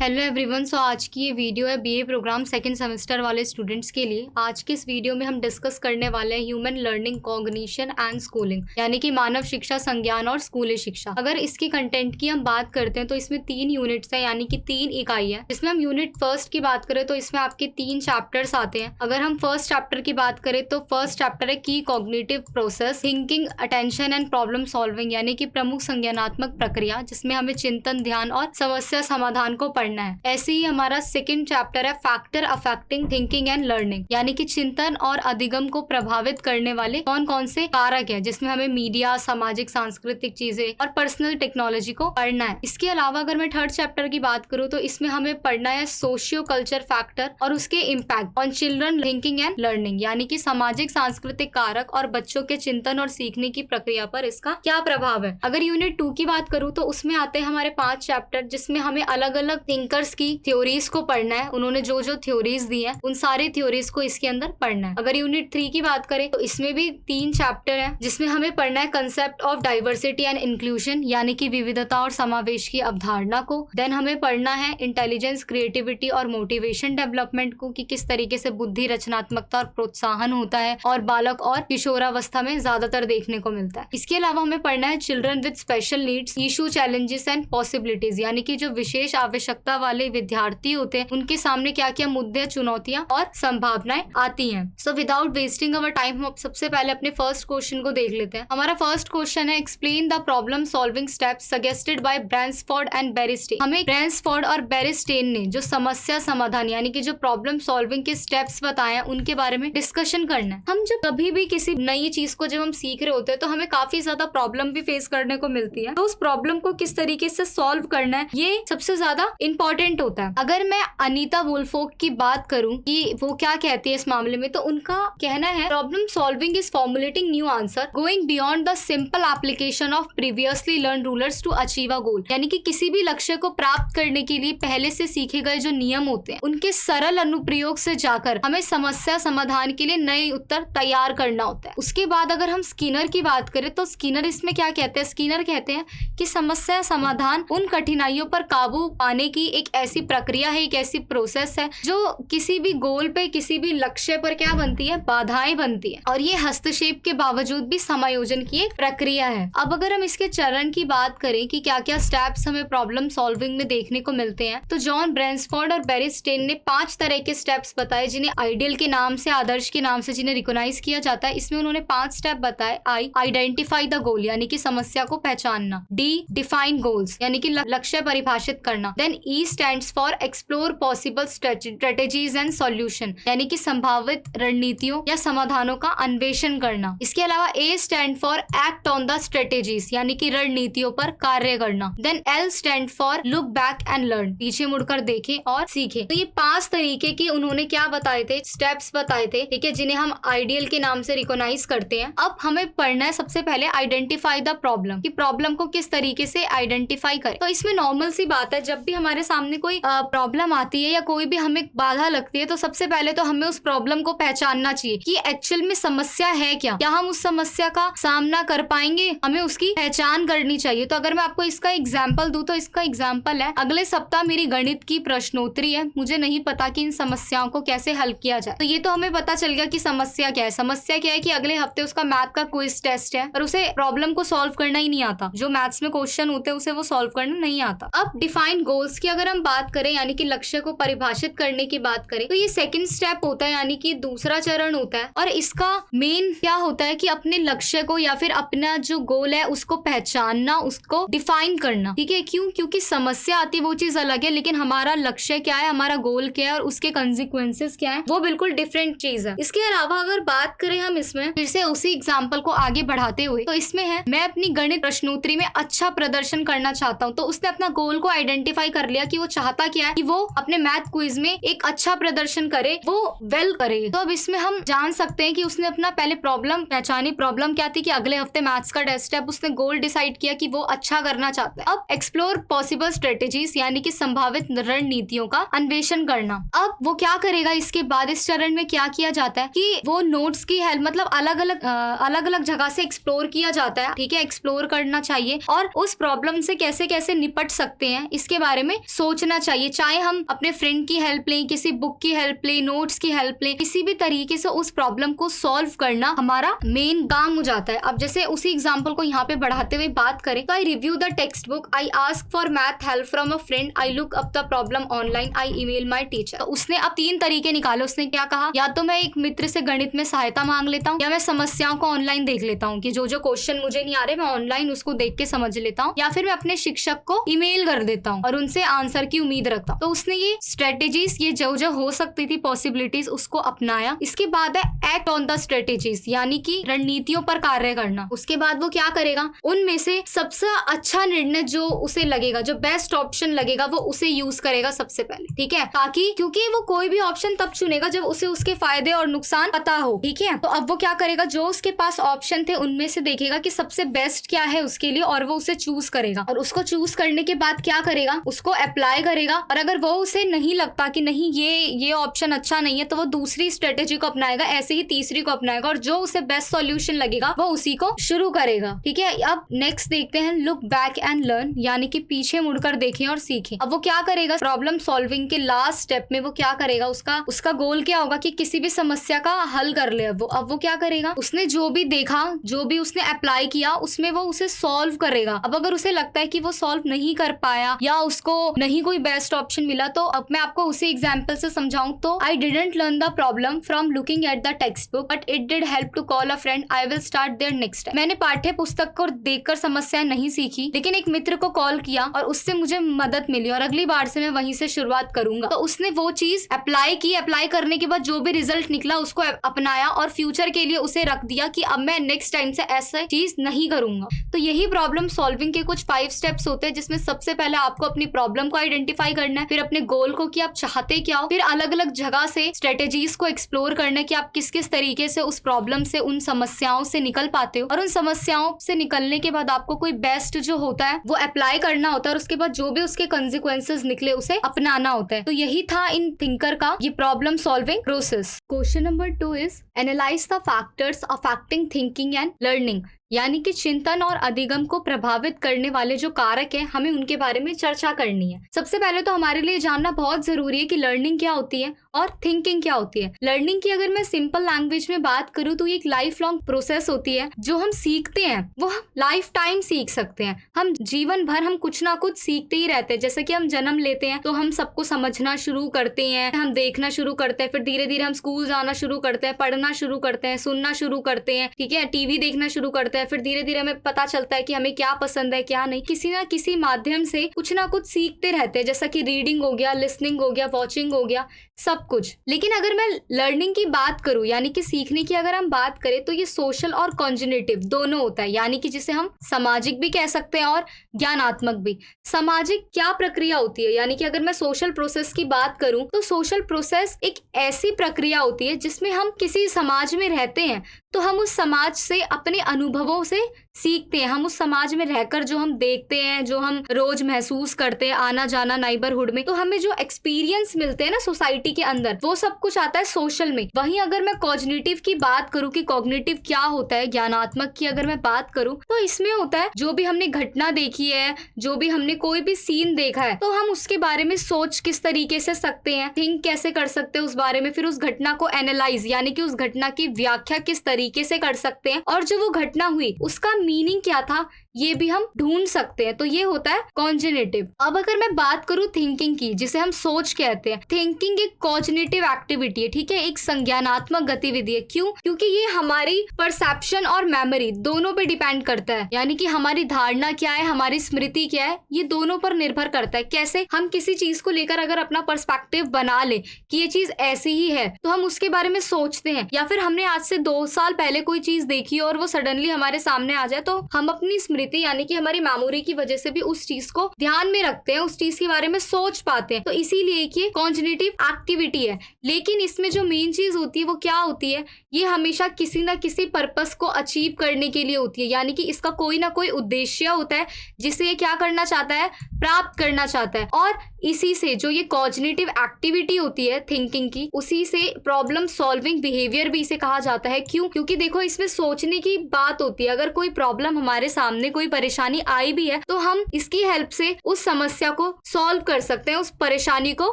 Hello everyone. आज की ये वीडियो है बीए प्रोग्राम सेकंड सेमेस्टर वाले स्टूडेंट्स के लिए। आज की इस वीडियो में हम डिस्कस करने वाले हैं human learning, cognition and schooling, यानी कि मानव शिक्षा, संज्ञान और स्कूली शिक्षा। अगर इसकी कंटेंट की हम बात करते हैं तो इसमें 3 यूनिट्स हैं, यानी कि 3 इकाई है। जिसमें हम यूनिट फर्स्ट की बात करें तो इसमें आपके 3 चैप्टर्स आते हैं। अगर हम फर्स्ट चैप्टर की बात करें तो फर्स्ट चैप्टर है की cognitive process, thinking, attention and problem solving, यानी कि प्रमुख संज्ञानात्मक प्रक्रिया, जिसमें हमें चिंतन, ध्यान और समस्या समाधान को पढ़ना है। ऐसे ही हमारा सेकंड चैप्टर है factor affecting thinking and learning, यानी कि चिंतन और अधिगम को प्रभावित करने वाले कौन कौन से कारक है, जिसमें हमें मीडिया, सामाजिक सांस्कृतिक चीजें और पर्सनल टेक्नोलॉजी को पढ़ना है। इसके अलावा अगर मैं थर्ड चैप्टर की बात करूँ तो इसमें हमें पढ़ना है सोशियो कल्चर फैक्टर और उसके impact on children thinking and learning, यानी कि सामाजिक सांस्कृतिक कारक और बच्चों के चिंतन और सीखने की प्रक्रिया पर इसका क्या प्रभाव है। अगर यूनिट 2 की बात करूँ तो उसमें आते हैं हमारे 5 चैप्टर, जिसमें हमें अलग अलग थिंकर्स की थ्योरीज को पढ़ना है। उन्होंने जो जो थ्योरीज दी है उन सारी थ्योरीज को इसके अंदर पढ़ना है। अगर यूनिट 3 की बात करें तो इसमें भी 3 चैप्टर है, जिसमें हमें पढ़ना है concept of diversity and inclusion, यानी कि विविधता और समावेश की अवधारणा को। देन हमें पढ़ना है इंटेलिजेंस, क्रिएटिविटी और मोटिवेशन डेवलपमेंट को, कि किस तरीके से बुद्धि, रचनात्मकता और प्रोत्साहन होता है और बालक और किशोरावस्था में ज्यादातर देखने को मिलता है। इसके अलावा हमें पढ़ना है children with special needs, issue, challenges and possibilities, यानी कि जो विशेष आवश्यकता वाले विद्यार्थी होते हैं उनके सामने क्या क्या मुद्दे, चुनौतियां और संभावनाएं आती हैं। So without wasting our time हम सबसे पहले अपने फर्स्ट क्वेश्चन को देख लेते हैं। हमारा फर्स्ट क्वेश्चन है explain the problem solving steps suggested by Bransford and Beristen. हमें ब्रैंसफोर्ड और बेरिस्टेन ने जो समस्या समाधान, यानी कि जो प्रॉब्लम सॉल्विंग के स्टेप्स बताए हैं उनके बारे में डिस्कशन करना है। हम जब कभी भी किसी नई चीज को जब हम सीख रहे होते हैं तो हमें काफी ज्यादा प्रॉब्लम भी फेस करने को मिलती है, तो उस प्रॉब्लम को किस तरीके से सॉल्व करना है ये सबसे ज्यादा इंपॉर्टेंट होता है। अगर मैं अनीता वुल्फोक की बात करूं कि वो क्या कहती है इस मामले में, तो उनका कहना है problem solving is formulating new answer going beyond the simple application of previously learn rulers to achieve a goal, यानी कि किसी भी लक्ष्य को प्राप्त करने के लिए पहले से सीखे गए जो नियम होते हैं उनके सरल अनुप्रयोग से जाकर हमें समस्या समाधान के लिए नए उत्तर तैयार करना होता है। उसके बाद अगर हम स्किनर की बात करें तो स्किनर इसमें क्या कहते हैं, स्किनर कहते हैं कि समस्या समाधान उन कठिनाइयों पर काबू पाने की एक ऐसी प्रक्रिया है, एक ऐसी प्रोसेस है जो किसी भी गोल पे, किसी भी लक्ष्य पर क्या बनती है, बाधाएं बनती है, और ये हस्तक्षेप के बावजूद भी समायोजन की एक प्रक्रिया है। अब अगर हम इसके चरण की बात करें कि क्या क्या स्टेप्स हमें प्रॉब्लम सॉल्विंग में देखने को मिलते हैं, तो जॉन ब्रैंसफोर्ड और बेरिस्टेन ने 5 तरह के स्टेप्स बताए, जिन्हें आइडियल के नाम से, आदर्श के नाम से जिन्हें रिकॉग्नाइज किया जाता है। इसमें उन्होंने 5 स्टेप बताए। आइडेंटिफाई द गोल, यानी कि समस्या को पहचानना। डी, डिफाइन गोल्स, यानी कि लक्ष्य परिभाषित करना। Then E stands for explore possible strategies and solution, यानी कि संभावित रणनीतियों या समाधानों का अन्वेषण करना। इसके अलावा A stand for act on the strategies, यानी कि रणनीतियों पर कार्य करना। Then L stand for look back and learn, पीछे मुड़कर देखें और सीखें। तो ये 5 तरीके की उन्होंने क्या बताए थे, स्टेप्स बताए थे, ठीक है, जिन्हें हम आइडियल के नाम से रिकॉग्नाइज करते हैं। अब हमें पढ़ना है सबसे पहले आइडेंटिफाई द प्रॉब्लम, कि प्रॉब्लम को किस तरीके से आइडेंटिफाई करें। तो इसमें नॉर्मल सी बात है, जब भी हमारे सामने कोई प्रॉब्लम आती है या कोई भी हमें बाधा लगती है तो सबसे पहले तो हमें उस प्रॉब्लम को पहचानना चाहिए कि एक्चुअल में समस्या है क्या हम उस समस्या का सामना कर पाएंगे, हमें उसकी पहचान करनी चाहिए। तो अगर मैं आपको इसका एग्जाम्पल दूं तो इसका एग्जाम्पल है, अगले सप्ताह मेरी गणित की प्रश्नोत्तरी है, मुझे नहीं पता कि इन समस्याओं को कैसे हल किया जाए। तो ये तो हमें पता चल गया कि समस्या क्या है। समस्या क्या है कि अगले हफ्ते उसका मैथ का क्विज टेस्ट है और उसे प्रॉब्लम को सॉल्व करना ही नहीं आता, जो मैथ्स में क्वेश्चन होते हैं उसे वो सॉल्व करना नहीं आता। अब डिफाइन गोल्स की अगर हम बात करें, यानी कि लक्ष्य को परिभाषित करने की बात करें, तो ये सेकंड स्टेप होता है, यानी कि दूसरा चरण होता है। और इसका मेन क्या होता है कि अपने लक्ष्य को या फिर अपना जो गोल है उसको पहचानना, उसको डिफाइन करना, ठीक है। क्यों? क्योंकि समस्या आती है वो चीज अलग है, लेकिन हमारा लक्ष्य क्या है, हमारा गोल क्या है और उसके कंसिक्वेंसेस क्या है, वो बिल्कुल डिफरेंट चीज है। इसके अलावा अगर बात करें हम इसमें फिर से उसी एग्जाम्पल को आगे बढ़ाते हुए, तो इसमें है मैं अपनी गणित प्रश्नोत्तरी में अच्छा प्रदर्शन करना चाहता हूँ। तो उसने अपना गोल को आइडेंटिफाई कर लिया कि वो चाहता क्या है, कि वो अपने मैथ क्विज में एक अच्छा प्रदर्शन करे, वो वेल करे। तो अब इसमें हम जान सकते हैं कि उसने अपना पहले प्रॉब्लम पहचानी। प्रॉब्लम क्या थी कि अगले हफ्ते मैथ्स का टेस्ट है, अब उसने गोल डिसाइड किया कि वो अच्छा करना चाहता है। अब एक्सप्लोर पॉसिबल स्ट्रेटेजीज, यानी कि संभावित रणनीतियों का अन्वेषण करना। अब वो क्या करेगा इसके बाद, इस चरण में क्या किया जाता है कि वो नोट्स की हेल्प, मतलब अलग अलग जगह से एक्सप्लोर किया जाता है, ठीक है, एक्सप्लोर करना चाहिए और उस प्रॉब्लम से कैसे कैसे निपट सकते हैं इसके बारे में सोचना चाहिए, चाहे हम अपने फ्रेंड की हेल्प लें, किसी बुक की हेल्प लें, नोट्स की हेल्प लें, किसी भी तरीके से उस प्रॉब्लम को सॉल्व करना हमारा मेन काम हो जाता है। अब जैसे उसी एग्जाम्पल को यहाँ पे बढ़ाते हुए बात करें तो I review the text book, I ask for math help from a friend, I look up the problem online, I email my teacher. तो उसने अब 3 तरीके निकाले। उसने क्या कहा, या तो मैं एक मित्र से गणित में सहायता मांग लेता हूँ, या मैं समस्याओं को ऑनलाइन देख लेता हूँ कि जो जो क्वेश्चन मुझे नहीं आ रहे मैं ऑनलाइन उसको देख के समझ लेता हूँ, या फिर मैं अपने शिक्षक को ईमेल कर देता हूँ और उनसे आंसर की उम्मीद रखता हूँ। तो उसने ये स्ट्रेटेजीज, ये जो जो हो सकती थी पॉसिबिलिटीज, उसको अपनाया। इसके बाद है एक्ट ऑन द स्ट्रेटेजीज, यानी कि रणनीतियों पर कार्य करना। उसके बाद वो क्या करेगा, उनमें से सबसे अच्छा निर्णय जो उसे लगेगा, जो बेस्ट ऑप्शन लगेगा, वो उसे यूज करेगा सबसे पहले, ठीक है, ताकि क्योंकि वो कोई भी ऑप्शन तब चुनेगा जब उसे उसके फायदे और नुकसान पता हो, ठीक है। तो अब वो क्या करेगा, जो उसके पास ऑप्शन थे उनमें से देखेगा कि सबसे बेस्ट क्या है उसके लिए, और वो उसे चूज करेगा। और उसको चूज करने के बाद क्या करेगा, उसको अप्लाई करेगा। और अगर वो उसे नहीं लगता कि नहीं ये ऑप्शन अच्छा नहीं है, तो वो दूसरी स्ट्रेटेजी को अपनाएगा, ऐसे ही तीसरी को अपनाएगा, और जो उसे बेस्ट सॉल्यूशन लगेगा वो उसी को शुरू करेगा, ठीक है। अब नेक्स्ट देखते हैं लुक बैक एंड लर्न, यानी कि पीछे मुड़कर देखें और सीखें। अब वो क्या करेगा, प्रॉब्लम सॉल्विंग के लास्ट स्टेप में वो क्या करेगा, उसका गोल क्या होगा कि किसी भी समस्या का हल कर ले। अब वो क्या करेगा, उसने जो भी देखा, जो भी उसने अप्लाई किया, उसमें वो उसे सॉल्व करेगा। अब अगर उसे लगता है कि वो सॉल्व नहीं कर पाया या उसको नहीं कोई बेस्ट ऑप्शन मिला, तो अब मैं आपको उसी एग्जांपल से समझाऊं तो I didn't learn the problem from looking at the textbook but it did help to call a friend, I will start there next time. मैंने पाठ्य पुस्तक को देखकर समस्या नहीं सीखी, लेकिन एक मित्र को कॉल किया और उससे मुझे मदद मिली, और अगली बार से मैं वहीं से शुरुआत करूंगा। तो उसने वो चीज अप्लाई की, अप्लाई करने के बाद जो भी रिजल्ट निकला उसको अपनाया, और फ्यूचर के लिए उसे रख दिया कि अब मैं नेक्स्ट टाइम से ऐसा चीज नहीं करूंगा। तो यही प्रॉब्लम सॉल्विंग के कुछ 5 स्टेप्स होते हैं, जिसमें सबसे पहले आपको अपनी प्रॉब्लम को आइडेंटिफाई करना है, फिर अपने गोल को कि आप चाहते क्या हो, फिर अलग अलग जगह से स्ट्रेटेजीज को एक्सप्लोर करना है कि आप किस किस तरीके से उस प्रॉब्लम से, उन समस्याओं से निकल पाते हो, और उन समस्याओं से निकलने के बाद आपको कोई बेस्ट जो होता है वो अप्लाई करना होता है, और उसके बाद जो भी उसके कंसिक्वेंसेस निकले उसे अपनाना होता है। तो यही था इन थिंकर का ये problem solving process. Question number 2 is analyse the factors affecting thinking and learning, यानी कि चिंतन और अधिगम को प्रभावित करने वाले जो कारक हैं, हमें उनके बारे में चर्चा करनी है। सबसे पहले तो हमारे लिए जानना बहुत जरूरी है कि लर्निंग क्या होती है और थिंकिंग क्या होती है। लर्निंग की अगर मैं सिंपल लैंग्वेज में बात करूं तो ये एक लाइफ लॉन्ग प्रोसेस होती है। जो हम सीखते हैं वो हम लाइफ टाइम सीख सकते हैं, हम जीवन भर हम कुछ ना कुछ सीखते ही रहते हैं। जैसे कि हम जन्म लेते हैं तो हम सबको समझना शुरू करते हैं, हम देखना शुरू करते हैं, फिर धीरे धीरे हम स्कूल जाना शुरू करते हैं, पढ़ना शुरू करते हैं, सुनना शुरू करते हैं, ठीक है, टीवी देखना शुरू करते हैं, फिर धीरे धीरे हमें पता चलता है कि हमें क्या पसंद है क्या नहीं। किसी ना किसी माध्यम से कुछ ना कुछ सीखते रहते हैं, जैसा कि रीडिंग हो गया, लिसनिंग हो गया, वॉचिंग हो गया, सब कुछ। लेकिन अगर मैं लर्निंग की बात करूं, यानी कि सीखने की अगर हम बात करें, तो ये सोशल और कॉन्जिनेटिव दोनों होता है, यानी कि जिसे हम सामाजिक भी कह सकते हैं और ज्ञानात्मक भी। सामाजिक क्या प्रक्रिया होती है, यानी कि अगर मैं सोशल प्रोसेस की बात करूं तो सोशल प्रोसेस एक ऐसी प्रक्रिया होती है जिसमें हम किसी समाज में रहते हैं तो हम उस समाज से अपने अनुभवों से सीखते हैं। हम उस समाज में रहकर जो हम देखते हैं, जो हम रोज महसूस करते हैं, आना जाना नाइबरहुड में, तो हमें जो एक्सपीरियंस मिलते हैं ना सोसाइटी के अंदर, वो सब कुछ आता है सोशल में। वहीं अगर मैं कॉग्निटिव की बात करूं कि कॉग्निटिव क्या होता है, ज्ञानात्मक की अगर मैं बात करूं, तो इसमें होता है जो भी हमने घटना देखी है, जो भी हमने कोई भी सीन देखा है, तो हम उसके बारे में सोच किस तरीके से सकते हैं, थिंक कैसे कर सकते हैं उस बारे में, फिर उस घटना को एनालाइज यानी कि उस घटना की व्याख्या किस तरीके से कर सकते हैं, और जो वो घटना हुई उसका मीनिंग क्या था ये भी हम ढूंढ सकते हैं। तो ये होता है कॉग्निटिव। अब अगर मैं बात करूं थिंकिंग की, जिसे हम सोच कहते हैं, थिंकिंग एक कॉग्निटिव एक्टिविटी है, ठीक है, एक संज्ञानात्मक गतिविधि है। क्यों? क्योंकि ये हमारी परसेप्शन और मेमोरी दोनों पे डिपेंड करता है, यानी कि हमारी धारणा क्या है, हमारी स्मृति क्या है, ये दोनों पर निर्भर करता है। कैसे? हम किसी चीज को लेकर अगर अपना पर्सपेक्टिव बना ले कि ये चीज ऐसी ही है, तो हम उसके बारे में सोचते हैं, या फिर हमने आज से 2 साल पहले कोई चीज देखी और वो सडनली हमारे सामने आ जाए, तो हम अपनी स्मृति यानी कि हमारी मेमोरी की वजह से भी उस चीज को ध्यान में रखते हैं, उस चीज के बारे में सोच पाते हैं। तो इसीलिए ये कॉग्निटिव एक्टिविटी है। लेकिन इसमें जो मेन चीज होती है वो क्या होती है, ये हमेशा किसी ना किसी पर्पस को अचीव करने के लिए होती है, यानी कि इसका कोई ना कोई उद्देश्य होता है जिसे ये क्या करना चाहता है, प्राप्त करना चाहता है। और इसी से जो ये कॉग्निटिव एक्टिविटी होती है थिंकिंग की, उसी से प्रॉब्लम सॉल्विंग बिहेवियर भी इसे कहा जाता है। क्यों? क्योंकि देखो इसमें सोचने की बात होती है। अगर कोई प्रॉब्लम हमारे सामने, कोई परेशानी आई भी है, तो हम इसकी हेल्प से उस समस्या को सॉल्व कर सकते हैं, उस परेशानी को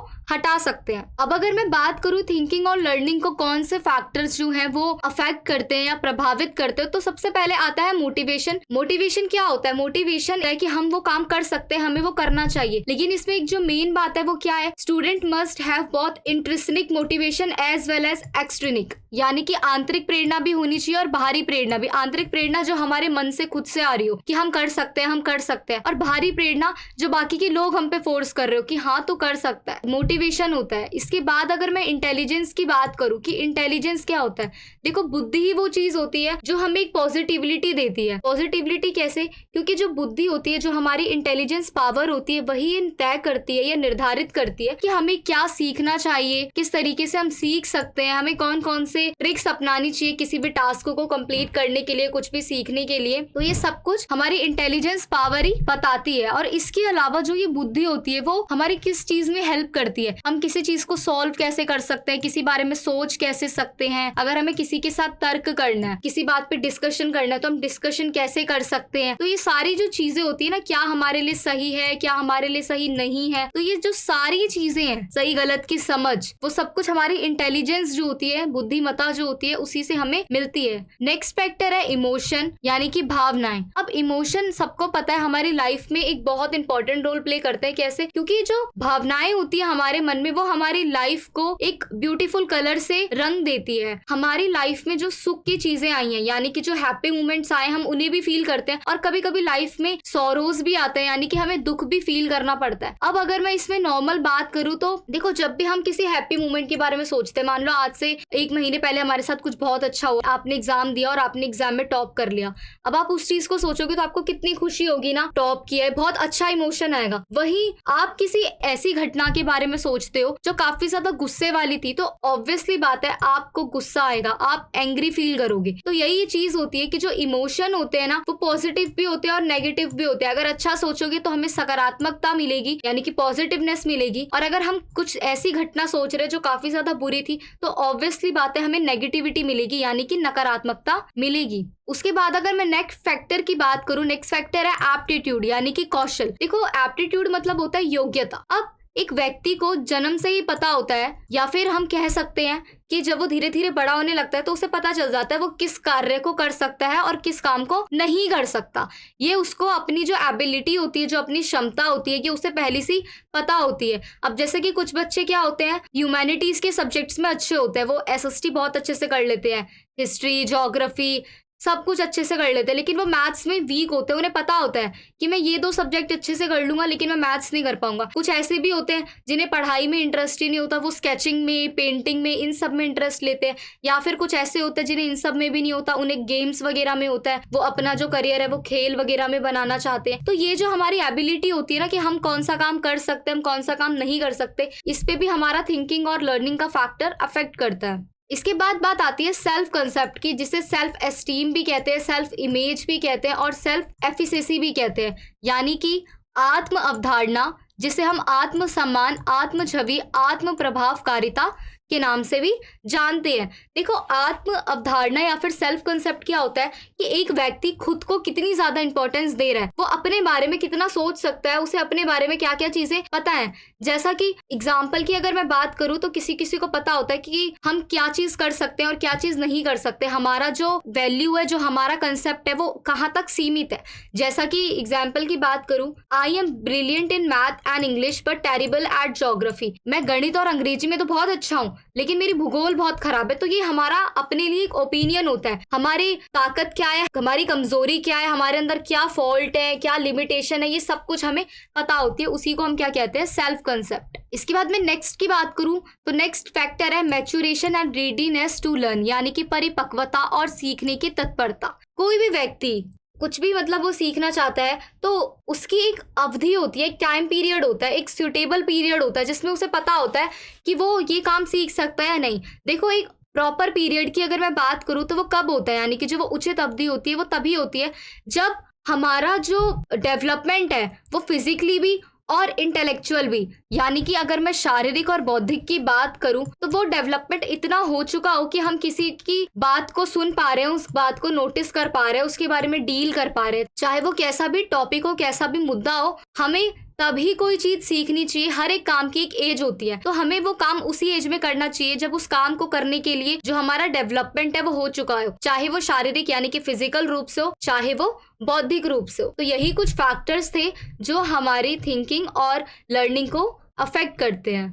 हटा सकते हैं। अब अगर मैं बात करूं थिंकिंग और लर्निंग को कौन से फैक्टर्स जो हैं वो अफेक्ट करते हैं या प्रभावित करते हैं, तो सबसे पहले आता है मोटिवेशन। मोटिवेशन क्या होता है? मोटिवेशन है कि हम वो काम कर सकते हैं, हमें वो करना चाहिए। लेकिन इसमें एक जो मेन बात है वो क्या है? Student must have both intrinsic motivation as well as extrinsic, यानी कि आंतरिक प्रेरणा भी होनी चाहिए और बाहरी प्रेरणा भी। आंतरिक प्रेरणा जो हमारे मन से खुद से आ रही हो कि हम कर सकते हैं, हम कर सकते हैं, और बाहरी प्रेरणा जो बाकी के लोग हम पे फोर्स कर रहे हो कि हाँ तू कर सकता है, मोटिवेशन होता है। इसके बाद अगर मैं इंटेलिजेंस की बात करूं कि इंटेलिजेंस क्या होता है, देखो बुद्धि ही वो चीज होती है जो हमें एक पॉजिटिविटी देती है। पॉजिटिविटी कैसे? क्योंकि जो बुद्धि होती है, जो हमारी इंटेलिजेंस पावर होती है, वही तय करती है या निर्धारित करती है कि हमें क्या सीखना चाहिए, किस तरीके से हम सीख सकते हैं, हमें कौन कौन से ट्रिक्स अपनानी चाहिए किसी भी टास्क को कंप्लीट करने के लिए, कुछ भी सीखने के लिए। तो ये सब कुछ हमारी इंटेलिजेंस पावर ही बताती है। और इसके अलावा जो ये बुद्धि होती है वो हमारी किस चीज में हेल्प करती है, हम किसी चीज को सॉल्व कैसे कर सकते हैं, किसी बारे में सोच कैसे सकते हैं। अगर हमें किसी के साथ तर्क करना है, किसी बात पे डिस्कशन करना है, तो हम डिस्कशन कैसे कर सकते हैं। तो ये सारी जो चीजें होती है ना, क्या हमारे लिए सही है, क्या हमारे लिए सही नहीं है, तो ये जो सारी चीजें हैं, सही गलत की समझ, वो सब कुछ हमारी इंटेलिजेंस जो होती है, बुद्धिमत्ता जो होती है, उसी से हमें मिलती है। नेक्स्ट फैक्टर है इमोशन, यानी कि भावनाएं। अब इमोशन सबको पता है हमारी लाइफ में एक बहुत इंपॉर्टेंट रोल प्ले करते हैं। कैसे? क्योंकि जो भावनाएं होती है हमारे मन में, वो हमारी लाइफ को एक ब्यूटीफुल कलर से रंग देती है। हमारी लाइफ में जो सुख की चीजें आई हैं, यानी कि जो हैप्पी मोमेंट्स आए, हम उन्हें भी फील करते हैं, और कभी कभी लाइफ में सॉरोज भी आते हैं, यानी कि हमें दुख भी फील करना पड़ता है। अब अगर मैं इसमें नॉर्मल बात करूं तो देखो, जब भी हम किसी हैप्पी मोमेंट के बारे में सोचते हैं, मान लो आज से 1 महीने पहले हमारे साथ कुछ बहुत अच्छा हुआ, आपने एग्जाम दिया और आपने एग्जाम में टॉप कर लिया। अब आप उस चीज को सोचोगे तो आपको कितनी खुशी होगी ना, टॉप किया है, बहुत अच्छा इमोशन आएगा। वहीं आप किसी ऐसी घटना के बारे में सोचते हो जो काफी ज्यादा गुस्से वाली थी, तो ऑब्वियसली बात है आपको गुस्सा आएगा, आप एंग्री फील करोगे। तो यही चीज होती है कि जो इमोशन होते हैं ना, वो पॉजिटिव भी होते हैं और नेगेटिव भी होते हैं। अगर अच्छा सोचोगे तो हमें सकारात्मकता मिलेगी, यानी कि पॉजिटिवनेस मिलेगी, और अगर हम कुछ ऐसी घटना सोच रहे जो काफी ज्यादा बुरी थी, तो ऑब्वियसली बात है हमें नेगेटिविटी मिलेगी, यानी कि नकारात्मकता मिलेगी। उसके बाद अगर मैं नेक्स्ट फैक्टर की बात करूं, नेक्स्ट फैक्टर है एप्टीट्यूड, यानी कि कौशल। देखो एप्टीट्यूड मतलब होता है योग्यता। अब एक व्यक्ति को जन्म से ही पता होता है, या फिर हम कह सकते हैं कि जब वो धीरे धीरे बड़ा होने लगता है तो उसे पता चल जाता है वो किस कार्य को कर सकता है और किस काम को नहीं कर सकता। ये उसको अपनी जो एबिलिटी होती है, जो अपनी क्षमता होती है, कि उसे पहले से पता होती है। अब जैसे कि कुछ बच्चे क्या होते हैं, ह्यूमैनिटीज के सब्जेक्ट्स में अच्छे होते हैं, वो एसएसटी बहुत अच्छे से कर लेते हैं, हिस्ट्री, ज्योग्राफी सब कुछ अच्छे से कर लेते हैं, लेकिन वो मैथ्स में वीक होते हैं। उन्हें पता होता है कि मैं ये 2 सब्जेक्ट अच्छे से कर लूंगा, लेकिन मैं मैथ्स नहीं कर पाऊंगा। कुछ ऐसे भी होते हैं जिन्हें पढ़ाई में इंटरेस्ट ही नहीं होता, वो स्केचिंग में, पेंटिंग में, इन सब में इंटरेस्ट लेते हैं। या फिर कुछ ऐसे होते हैं जिन्हें इन सब में भी नहीं होता, उन्हें गेम्स वगैरह में होता है, वो अपना जो करियर है वो खेल वगैरह में बनाना चाहते हैं। तो ये जो हमारी एबिलिटी होती है ना, कि हम कौन सा काम कर सकते हैं, हम कौन सा काम नहीं कर सकते, इस पे भी हमारा थिंकिंग और लर्निंग का फैक्टर अफेक्ट करता है। इसके बाद बात आती है सेल्फ कंसेप्ट की, जिसे सेल्फ एस्टीम भी कहते हैं, सेल्फ इमेज भी कहते हैं, और सेल्फ एफिशिएंसी भी कहते हैं, यानी कि आत्म अवधारणा, जिसे हम आत्म सम्मान, आत्म छवि, आत्म प्रभावकारिता के नाम से भी जानते हैं। देखो आत्म अवधारणा या फिर सेल्फ कंसेप्ट क्या होता है कि एक व्यक्ति खुद को कितनी ज्यादा इंपॉर्टेंस दे रहा है, वो अपने बारे में कितना सोच सकता है, उसे अपने बारे में क्या क्या चीजें पता है। जैसा कि एग्जाम्पल की अगर मैं बात करूं तो किसी किसी को पता होता है कि हम क्या चीज कर सकते हैं और क्या चीज नहीं कर सकते, हमारा जो वैल्यू है, जो हमारा कंसेप्ट है, वो कहाँ तक सीमित है। जैसा कि एग्जाम्पल की बात करूं, I am brilliant in math and English but terrible at geography. मैं गणित और अंग्रेजी में तो बहुत अच्छा हूँ, लेकिन मेरी भूगोल बहुत खराब है। तो ये हमारा अपने लिए एक ओपिनियन होता है, हमारी ताकत क्या है, हमारी कमजोरी क्या है, हमारे अंदर क्या फॉल्ट है, क्या लिमिटेशन है, ये सब कुछ हमें पता होती है। उसी को हम क्या कहते हैं, सेल्फ कंसेप्ट। इसके बाद मैं नेक्स्ट की बात करूं तो नेक्स्ट फैक्टर है maturation and readiness to learn, यानी कि परिपक्वता और सीखने की तत्परता। कोई भी व्यक्ति कुछ भी मतलब वो सीखना चाहता है तो उसकी एक अवधि होती है, एक टाइम पीरियड होता है, एक सूटेबल पीरियड होता है, जिसमें उसे पता होता है कि वो ये काम सीख सकता है या नहीं। देखो एक प्रॉपर पीरियड की अगर मैं बात करूं तो वो कब होता है, यानी कि जो वो उचित अवधि होती है वो तभी होती है जब हमारा जो डेवलपमेंट है वो फिजिकली भी और इंटेलेक्चुअल भी, यानी कि अगर मैं शारीरिक और बौद्धिक की बात करूं तो वो डेवलपमेंट इतना हो चुका हो कि हम किसी की बात को सुन पा रहे हैं, उस बात को नोटिस कर पा रहे हैं, उसके बारे में डील कर पा रहे हैं, चाहे वो कैसा भी टॉपिक हो, कैसा भी मुद्दा हो। हमें तभी कोई चीज सीखनी चाहिए। हर एक काम की एक एज होती है, तो हमें वो काम उसी एज में करना चाहिए जब उस काम को करने के लिए जो हमारा डेवलपमेंट है वो हो चुका हो, चाहे वो शारीरिक यानी कि फिजिकल रूप से हो, चाहे वो बौद्धिक रूप से हो। तो यही कुछ फैक्टर्स थे जो हमारी थिंकिंग और लर्निंग को अफेक्ट करते हैं।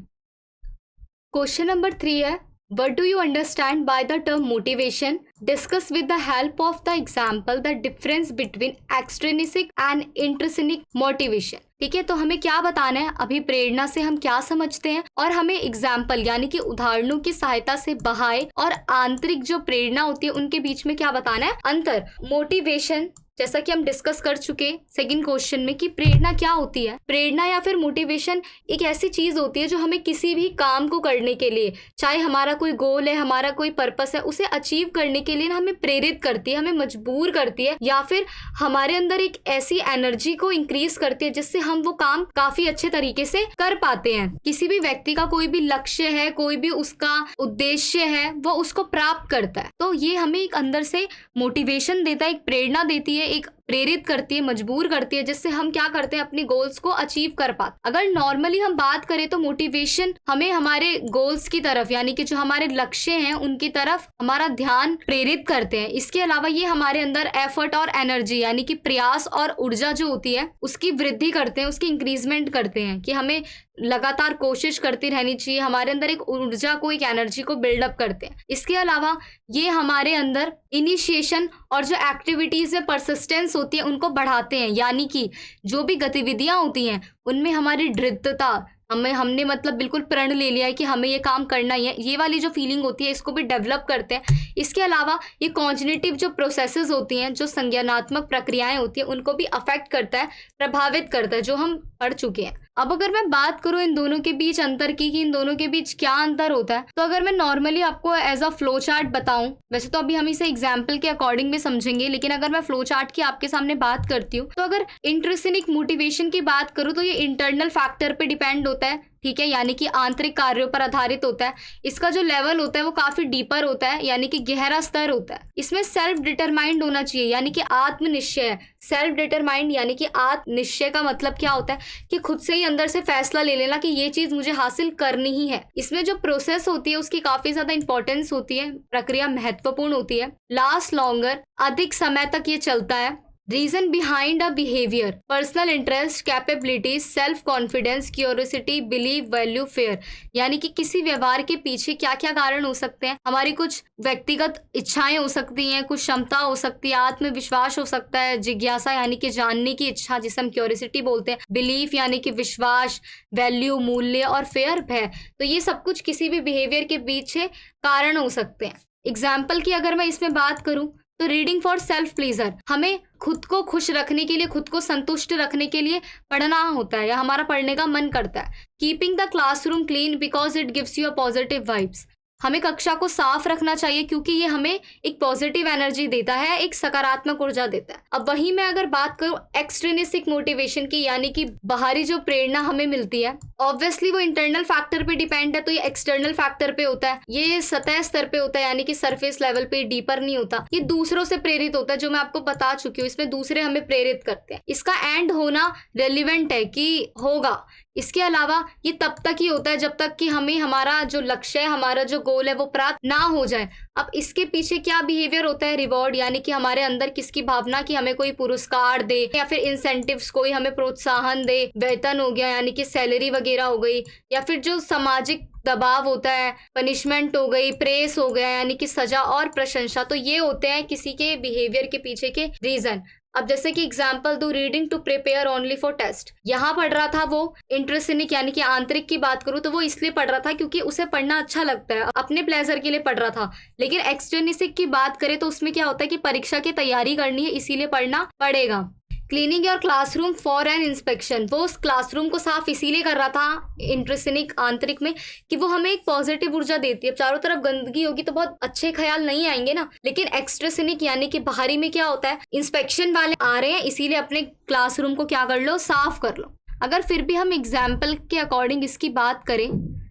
क्वेश्चन नंबर 3 है, What do you understand by the term motivation? Discuss with the help of the example the difference between extrinsic and intrinsic motivation. ठीक है, तो हमें क्या बताना है, अभी प्रेरणा से हम क्या समझते हैं और हमें एग्जाम्पल यानी कि उदाहरणों की सहायता से बाह्य और आंतरिक जो प्रेरणा होती है उनके बीच में क्या बताना है अंतर। मोटिवेशन जैसा कि हम डिस्कस कर चुके सेकंड क्वेश्चन में कि प्रेरणा क्या होती है। प्रेरणा या फिर मोटिवेशन एक ऐसी चीज होती है जो हमें किसी भी काम को करने के लिए, चाहे हमारा कोई गोल है, हमारा कोई पर्पस है, उसे अचीव करने के लिए हमें प्रेरित करती है, हमें मजबूर करती है, या फिर हमारे अंदर एक ऐसी एनर्जी को इंक्रीज करती है जिससे हम वो काम काफी अच्छे तरीके से कर पाते हैं। किसी भी व्यक्ति का कोई भी लक्ष्य है, कोई भी उसका उद्देश्य है, वो उसको प्राप्त करता है, तो ये हमें एक अंदर से मोटिवेशन देता है, एक प्रेरणा देती है, एक प्रेरित करती है, मजबूर करती है, जिससे हम क्या करते हैं अपने गोल्स को अचीव कर पाते। अगर नॉर्मली हम बात करें तो मोटिवेशन हमें हमारे गोल्स की तरफ यानी कि जो हमारे लक्ष्य हैं उनकी तरफ हमारा ध्यान प्रेरित करते हैं। इसके अलावा ये हमारे अंदर एफर्ट और एनर्जी यानी कि प्रयास और ऊर्जा जो होती है उसकी वृद्धि करते हैं, उसकी इंक्रीजमेंट करते हैं कि हमें लगातार कोशिश करती रहनी चाहिए। हमारे अंदर एक ऊर्जा को, एक एनर्जी को बिल्डअप करते हैं। इसके अलावा ये हमारे अंदर इनिशिएशन और जो एक्टिविटीज में परसिस्टेंस होती है उनको बढ़ाते हैं, यानी कि जो भी गतिविधियां होती हैं उनमें हमारी दृढ़ता, हमने मतलब बिल्कुल प्रण ले लिया है कि हमें ये काम करना ही है, ये वाली जो फीलिंग होती है इसको भी डेवलप करते हैं। इसके अलावा ये कॉग्निटिव जो प्रोसेसेस होती हैं, जो संज्ञानात्मक प्रक्रियाएं होती हैं, उनको भी अफेक्ट करता है, प्रभावित करता है, जो हम पढ़ चुके हैं। अब अगर मैं बात करूं इन दोनों के बीच अंतर की कि इन दोनों के बीच क्या अंतर होता है, तो अगर मैं नॉर्मली आपको एज अ फ्लो चार्ट बताऊं, वैसे तो अभी हम इसे एग्जाम्पल के अकॉर्डिंग में समझेंगे, लेकिन अगर मैं फ्लो चार्ट की आपके सामने बात करती हूँ तो अगर इंट्रिंसिक मोटिवेशन की बात करूँ तो ये इंटरनल फैक्टर पे डिपेंड होता है, ठीक है, यानी कि आंतरिक कार्यों पर आधारित होता है। इसका जो लेवल होता है वो काफी डीपर होता है, यानी कि गहरा स्तर होता है। इसमें सेल्फ डिटरमाइंड होना चाहिए, यानी कि आत्मनिश्चय। सेल्फ डिटरमाइंड यानी कि आत्मनिश्चय का मतलब क्या होता है कि खुद से ही अंदर से फैसला ले लेना कि ये चीज मुझे हासिल करनी ही है। इसमें जो प्रोसेस होती है उसकी काफी ज्यादा इंपॉर्टेंस होती है, प्रक्रिया महत्वपूर्ण होती है। लास्ट लॉन्गर, अधिक समय तक ये चलता है। Reason behind a behaviour, personal interest, capabilities, self confidence, curiosity, believe, value, fair, यानी कि किसी व्यवहार के पीछे क्या क्या कारण हो सकते हैं। हमारी कुछ व्यक्तिगत इच्छाएं हो सकती हैं, कुछ क्षमता हो सकती है, आत्मविश्वास हो सकता है, जिज्ञासा यानी कि जानने की इच्छा जिसे हम क्यूरियोसिटी बोलते हैं, बिलीफ यानी कि विश्वास, वैल्यू मूल्य, और फेयर भय। तो ये सब कुछ किसी भी बिहेवियर के पीछे कारण हो सकते हैं। एग्जाम्पल की अगर मैं इसमें बात करूं तो रीडिंग फॉर सेल्फ प्लीजर, हमें खुद को खुश रखने के लिए, खुद को संतुष्ट रखने के लिए पढ़ना होता है या हमारा पढ़ने का मन करता है। Keeping the classroom clean because it gives you a positive vibes, हमें कक्षा को साफ रखना चाहिए क्योंकि ये हमें एक पॉजिटिव एनर्जी देता है, एक सकारात्मक ऊर्जा देता है। अब वहीं मैं अगर बात करूं एक्सट्रिंसिक मोटिवेशन की, यानी कि बाहरी जो प्रेरणा हमें मिलती है, ऑब्वियसली वो इंटरनल फैक्टर पे डिपेंड है, तो ये एक्सटर्नल फैक्टर पे होता है, ये सतह स्तर पे होता है, यानी कि सरफेस लेवल पे, डीपर नहीं होता। ये दूसरों से प्रेरित होता है, जो मैं आपको बता चुकी हूँ, इसमें दूसरे हमें प्रेरित करते हैं। इसका एंड होना रेलिवेंट है कि होगा। इसके अलावा ये तब तक ही होता है जब तक कि हमें हमारा जो लक्ष्य है, हमारा जो गोल है वो प्राप्त ना हो जाए। अब इसके पीछे क्या बिहेवियर होता है, रिवॉर्ड, यानी कि हमारे अंदर किसकी भावना कि हमें कोई पुरस्कार दे, या फिर इंसेंटिव्स, कोई हमें प्रोत्साहन दे, वेतन हो गया यानी कि सैलरी वगैरह हो गई, या फिर जो सामाजिक दबाव होता है, पनिशमेंट हो गई, प्रेस हो गया यानी कि सजा और प्रशंसा। तो ये होते हैं किसी के बिहेवियर के पीछे के रीजन। अब जैसे कि एग्जाम्पल दो, reading to prepare only for test, यहाँ पढ़ रहा था वो इंट्रिंसिक यानी कि आंतरिक की बात करूँ तो वो इसलिए पढ़ रहा था क्योंकि उसे पढ़ना अच्छा लगता है, अपने प्लेजर के लिए पढ़ रहा था। लेकिन एक्सट्रिंसिक की बात करें तो उसमें क्या होता है कि परीक्षा की तैयारी करनी है, इसीलिए पढ़ना पड़ेगा। Cleaning your classroom for an inspection, वो उस क्लासरूम को साफ इसीलिए कर रहा था इंट्रिंसिक आंतरिक में कि वो हमें एक पॉजिटिव ऊर्जा देती है। चारों तरफ गंदगी होगी तो बहुत अच्छे ख्याल नहीं आएंगे ना। लेकिन एक्सट्रिंसिक यानी कि बाहरी में क्या होता है, इंस्पेक्शन वाले आ रहे हैं इसीलिए अपने क्लासरूम को क्या कर लो, साफ कर लो। अगर फिर भी हम एग्जाम्पल के अकॉर्डिंग इसकी बात करें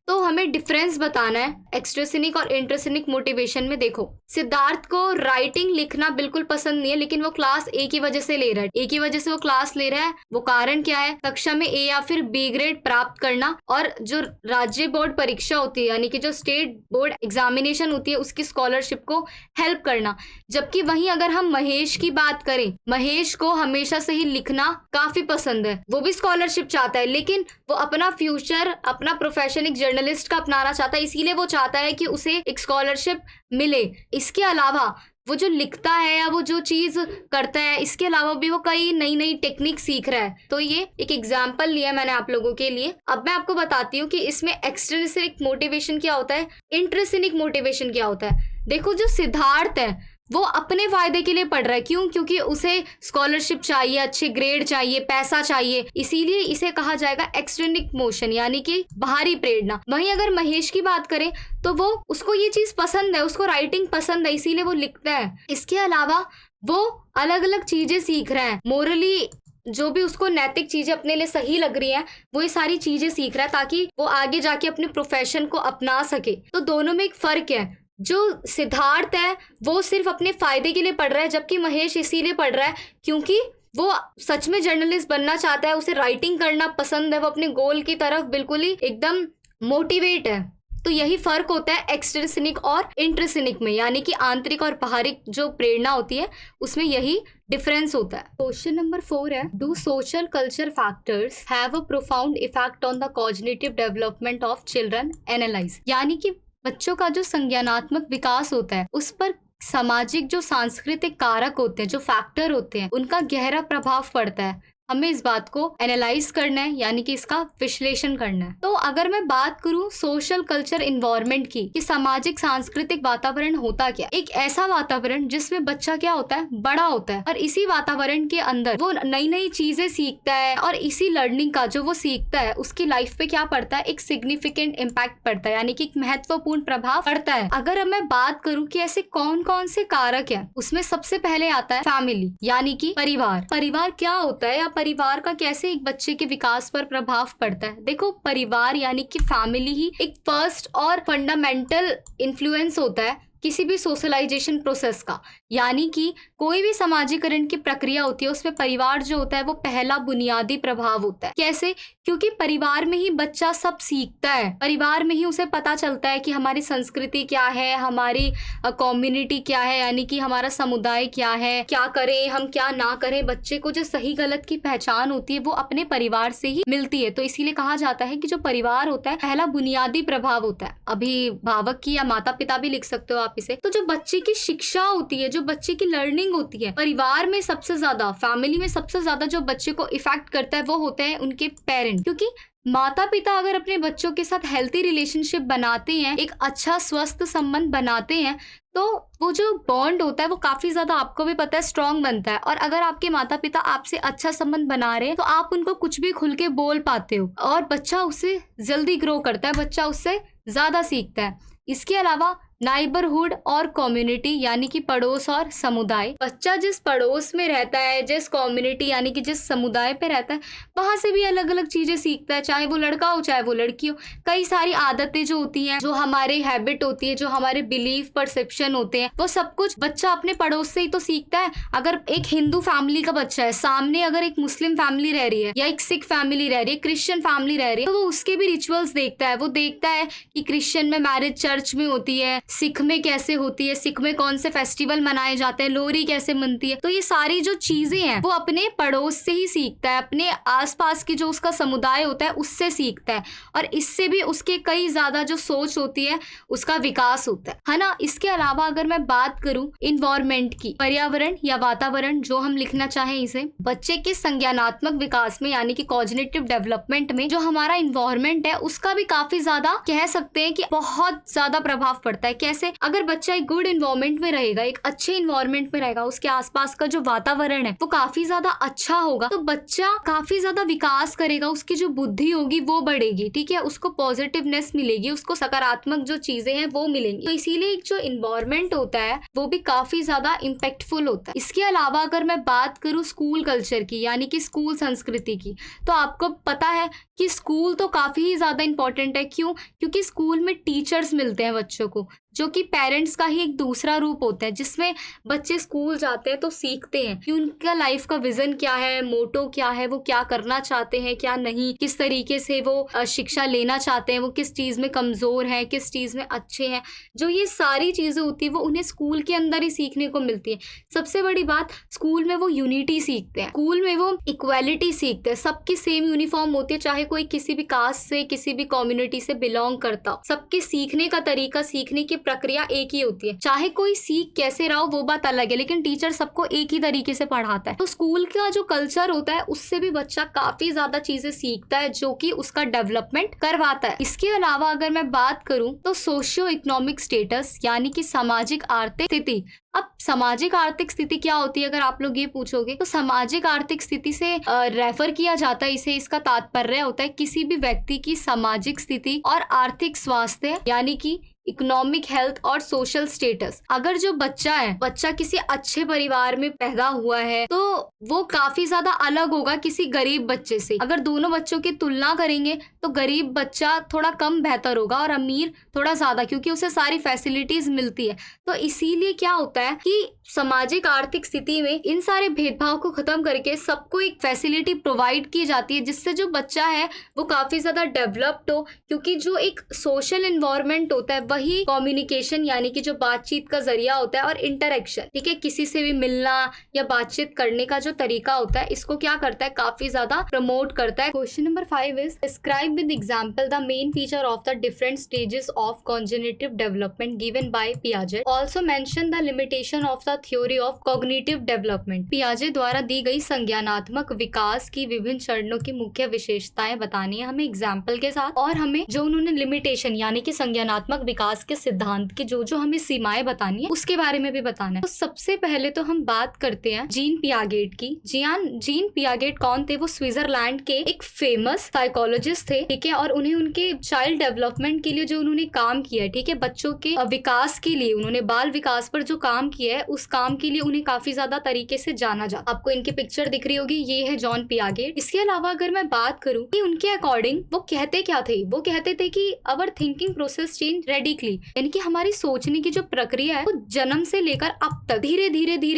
तो हमें डिफरेंस बताना है एक्सट्रिसिनिक और इंट्रिसिनिक मोटिवेशन में। देखो, सिद्धार्थ को राइटिंग लिखना बिल्कुल पसंद नहीं है, लेकिन वो क्लास ए की वजह से ले रहा है। ए की वजह से वो क्लास ले रहा है, वो कारण क्या है? कक्षा में ए या फिर बी ग्रेड प्राप्त करना और जो राज्य बोर्ड परीक्षा होती है यानी कि जो स्टेट बोर्ड एग्जामिनेशन होती है उसकी स्कॉलरशिप को हेल्प करना। जबकि वहीं अगर हम महेश की बात करें, महेश को हमेशा से ही लिखना काफी पसंद है, वो भी स्कॉलरशिप चाहता है, लेकिन वो अपना फ्यूचर, अपना प्रोफेशन एक जर्नलिस्ट का अपनाना चाहता है, इसीलिए वो चाहता है कि उसे एक स्कॉलरशिप मिले। इसके अलावा वो जो लिखता है या वो जो चीज करता है, इसके अलावा भी वो कई नई नई टेक्निक सीख रहा है। तो ये एक एग्जाम्पल लिया मैंने आप लोगों के लिए। अब मैं आपको बताती हूँ कि इसमें एक्सट्रिंसिक मोटिवेशन क्या होता है, इंट्रिंसिक मोटिवेशन क्या होता है। देखो, जो सिद्धार्थ है वो अपने फायदे के लिए पढ़ रहा है। क्यों? क्योंकि उसे स्कॉलरशिप चाहिए, अच्छे ग्रेड चाहिए, पैसा चाहिए, इसीलिए इसे कहा जाएगा एक्सट्रिनिक मोशन यानी कि बाहरी प्रेरणा। वहीं अगर महेश की बात करें तो वो, उसको ये चीज पसंद है, उसको राइटिंग पसंद है, इसीलिए वो लिखता है। इसके अलावा वो अलग अलग चीजें सीख रहा है, मोरली जो भी उसको नैतिक चीजें अपने लिए सही लग रही हैं वो ये सारी चीजें सीख रहा है ताकि वो आगे जाके अपने प्रोफेशन को अपना सके। तो दोनों में एक फर्क है। जो सिद्धार्थ है वो सिर्फ अपने फायदे के लिए पढ़ रहा है, जबकि महेश इसीलिए पढ़ रहा है क्योंकि वो सच में जर्नलिस्ट बनना चाहता है, उसे राइटिंग करना पसंद है, वो अपने गोल की तरफ बिल्कुल ही एकदम मोटिवेट है। तो यही फर्क होता है एक्सट्रिंसिक और इंट्रिंसिक में, यानी कि आंतरिक और बाहरी जो प्रेरणा होती है उसमें यही डिफरेंस होता है। क्वेश्चन नंबर 4 है, do social culture factors have a profound effect on the cognitive development of children? Analyse, यानी कि बच्चों का जो संज्ञानात्मक विकास होता है उस पर सामाजिक जो सांस्कृतिक कारक होते हैं, जो फैक्टर होते हैं, उनका गहरा प्रभाव पड़ता है। हमें इस बात को एनालाइज करना है यानी कि इसका विश्लेषण करना है। तो अगर मैं बात करूं सोशल कल्चर इन्वायरमेंट की, कि सामाजिक सांस्कृतिक वातावरण होता क्या, एक ऐसा वातावरण जिसमें बच्चा क्या होता है, बड़ा होता है और इसी वातावरण के अंदर वो नई नई चीजें सीखता है और इसी लर्निंग का जो वो सीखता है उसकी लाइफ पे क्या पड़ता है, एक सिग्निफिकेंट इम्पैक्ट पड़ता है, यानी कि एक महत्वपूर्ण प्रभाव पड़ता है। अगर अब मैं बात करूं कि ऐसे कौन कौन से कारक है, उसमें सबसे पहले आता है फैमिली यानी कि परिवार। परिवार क्या होता है या परिवार का कैसे एक बच्चे के विकास पर प्रभाव पड़ता है? देखो, परिवार यानी कि फैमिली ही एक फर्स्ट और फंडामेंटल इन्फ्लुएंस होता है किसी भी सोशलाइजेशन प्रोसेस का, यानी कि कोई भी समाजीकरण की प्रक्रिया होती है उसमें परिवार जो होता है वो पहला बुनियादी प्रभाव होता है। कैसे? क्योंकि परिवार में ही बच्चा सब सीखता है, परिवार में ही उसे पता चलता है कि हमारी संस्कृति क्या है, हमारी कम्युनिटी क्या है, यानी कि हमारा समुदाय क्या है, क्या करें हम क्या ना करें। बच्चे को जो सही गलत की पहचान होती है वो अपने परिवार से ही मिलती है। तो इसीलिए कहा जाता है कि जो परिवार होता है पहला बुनियादी प्रभाव होता है। अभिभावक की या माता पिता भी लिख सकते हो आप इसे। तो जो बच्चे की शिक्षा होती है, जो बच्चे की लर्निंग होती है, परिवार में सबसे ज्यादा, फैमिली में सबसे ज्यादा जो बच्चे को इफेक्ट करता है वो होते हैं उनके पेरेंट। क्योंकि माता पिता अगर अपने बच्चों के साथ हेल्थी रिलेशनशिप बनाते हैं, एक अच्छा स्वस्थ संबंध बनाते हैं, तो वो जो बॉन्ड होता है वो काफी ज्यादा, आपको भी पता है, स्ट्रांग बनता है। और अगर आपके माता पिता आपसे अच्छा संबंध बना रहे हैं तो आप उनको कुछ भी खुल के बोल पाते हो और बच्चा उससे जल्दी ग्रो करता है, बच्चा उससे ज्यादा सीखता है। इसके अलावा नाइबरहुड और कम्युनिटी यानी कि पड़ोस और समुदाय। बच्चा जिस पड़ोस में रहता है, जिस कम्युनिटी यानी कि जिस समुदाय पे रहता है, वहां से भी अलग अलग चीजें सीखता है, चाहे वो लड़का हो चाहे वो लड़की हो। कई सारी आदतें जो होती हैं, जो हमारे हैबिट होती है, जो हमारे बिलीफ परसेप्शन होते हैं, वो सब कुछ बच्चा अपने पड़ोस से ही तो सीखता है। अगर एक हिंदू फैमिली का बच्चा है, सामने अगर एक मुस्लिम फैमिली रह रही है या एक सिख फैमिली रह रही है, क्रिश्चियन फैमिली रह रही है, तो वो उसके भी रिचुअल्स देखता है। वो देखता है कि क्रिश्चियन में मैरिज चर्च में होती है, सिख में कैसे होती है, सिख में कौन से फेस्टिवल मनाए जाते हैं, लोहरी कैसे मनती है। तो ये सारी जो चीजें हैं वो अपने पड़ोस से ही सीखता है, अपने आसपास की जो उसका समुदाय होता है उससे सीखता है और इससे भी उसके कई ज्यादा जो सोच होती है उसका विकास होता है ना। इसके अलावा अगर मैं बात करूं इन्वायरमेंट की, पर्यावरण या वातावरण जो हम लिखना चाहें इसे, बच्चे के संज्ञानात्मक विकास में यानी कि कॉग्निटिव डेवलपमेंट में जो हमारा इन्वायरमेंट है उसका भी काफी ज्यादा कह सकते हैं कि बहुत ज्यादा प्रभाव पड़ता है। है, कैसे अगर बच्चा एक गुड इन्वायरमेंट में रहेगा, एक अच्छे इन्वायरमेंट में रहेगा, उसके आसपास का जो वातावरण है वो काफी ज्यादा अच्छा होगा, तो बच्चा काफी ज्यादा विकास करेगा, उसकी जो बुद्धि होगी वो बढ़ेगी, ठीक है, उसको पॉजिटिवनेस मिलेगी, उसको सकारात्मक जो चीजें हैं वो मिलेंगी। तो इसीलिए एक जो इन्वायरमेंट होता है वो भी काफी ज्यादा इम्पैक्टफुल होता है। इसके अलावा अगर मैं बात करूँ स्कूल कल्चर की, यानी कि स्कूल संस्कृति की, तो आपको पता है कि स्कूल तो काफी ही ज्यादा इंपॉर्टेंट है। क्यों? क्योंकि स्कूल में टीचर्स मिलते हैं बच्चों को, जो कि पेरेंट्स का ही एक दूसरा रूप होता है, जिसमें बच्चे स्कूल जाते हैं तो सीखते हैं कि उनका लाइफ का विजन क्या है, मोटो क्या है, वो क्या करना चाहते हैं, क्या नहीं, किस तरीके से वो शिक्षा लेना चाहते हैं, वो किस चीज़ में कमज़ोर हैं, किस चीज़ में अच्छे हैं। जो ये सारी चीज़ें होती है वो उन्हें स्कूल के अंदर ही सीखने को मिलती है। सबसे बड़ी बात, स्कूल में वो यूनिटी सीखते हैं, स्कूल में वो इक्वालिटी सीखते हैं, सबकी सेम यूनिफॉर्म होती है, चाहे कोई किसी भी कास्ट से, किसी भी कम्युनिटी से बिलोंग करता हो, सबके सीखने का तरीका, सीखने की प्रक्रिया एक ही होती है। चाहे कोई सीख कैसे रहा हो वो बात अलग है, लेकिन टीचर सबको एक ही तरीके से पढ़ाता है। तो स्कूल का जो कल्चर होता है उससे भी बच्चा काफी ज्यादा चीजें सीखता है, जो कि उसका डेवलपमेंट करवाता है। इसके अलावा अगर मैं बात करूं तो सोशियो इकोनॉमिक स्टेटस, यानी कि सामाजिक आर्थिक स्थिति। अब सामाजिक आर्थिक स्थिति क्या होती है अगर आप लोग ये पूछोगे, तो सामाजिक आर्थिक स्थिति से रेफर किया जाता है इसे, इसका तात्पर्य होता है किसी भी व्यक्ति की सामाजिक स्थिति और आर्थिक स्वास्थ्य, यानी कि इकोनॉमिक हेल्थ और सोशल स्टेटस। अगर जो बच्चा किसी अच्छे परिवार में पैदा हुआ है तो वो काफी ज्यादा अलग होगा किसी गरीब बच्चे से। अगर दोनों बच्चों की तुलना करेंगे तो गरीब बच्चा थोड़ा कम बेहतर होगा और अमीर थोड़ा ज्यादा, क्योंकि उसे सारी फैसिलिटीज मिलती है। तो इसीलिए क्या होता है कि सामाजिक आर्थिक स्थिति में इन सारे भेदभाव को खत्म करके सबको एक फैसिलिटी प्रोवाइड की जाती है, जिससे जो बच्चा है वो काफी ज्यादा डेवलप्ड हो। क्योंकि जो एक सोशल इन्वायरमेंट होता है वही कम्युनिकेशन, यानी कि जो बातचीत का जरिया होता है, और इंटरेक्शन, ठीक है, किसी से भी मिलना या बातचीत करने का जो तरीका होता है, इसको क्या करता है, काफी ज्यादा प्रमोट करता है। Question number 5 is describe with example the main feature of the different stages of cognitive development given by पियाजे। Also mention the limitation of the theory of cognitive development. पियाजे द्वारा दी गई संज्ञानात्मक विकास की विभिन्न चरणों की मुख्य विशेषताएं बतानी है हमें एग्जाम्पल के साथ, और हमें जो उन्होंने लिमिटेशन यानी कि संज्ञानात्मक विकास के सिद्धांत की जो हमें सीमाएं बतानी है उसके बारे में भी बताना है। तो सबसे पहले तो हम बात करते हैं जीन पियागेट की। जीन पियागेट कौन थे? वो स्विट्जरलैंड के एक फेमस साइकोलॉजिस्ट थे, ठीक है, और उन्हें उनके चाइल्ड डेवलपमेंट के लिए जो उन्होंने काम किया है, ठीक है, बच्चों के विकास के लिए उन्होंने बाल विकास पर जो काम किया है, उस काम के लिए उन्हें काफी ज्यादा तरीके से जाना जाता। आपको इनकी पिक्चर दिख रही होगी, ये है जॉन पियागेट। इसके अलावा अगर मैं बात करूं कि उनके अकॉर्डिंग वो कहते क्या थे, वो कहते थे कि अवर थिंकिंग प्रोसेस चेंज रेडिकली, यानी कि हमारी सोचने की जो प्रक्रिया है वो जन्म से लेकर अब तक धीरे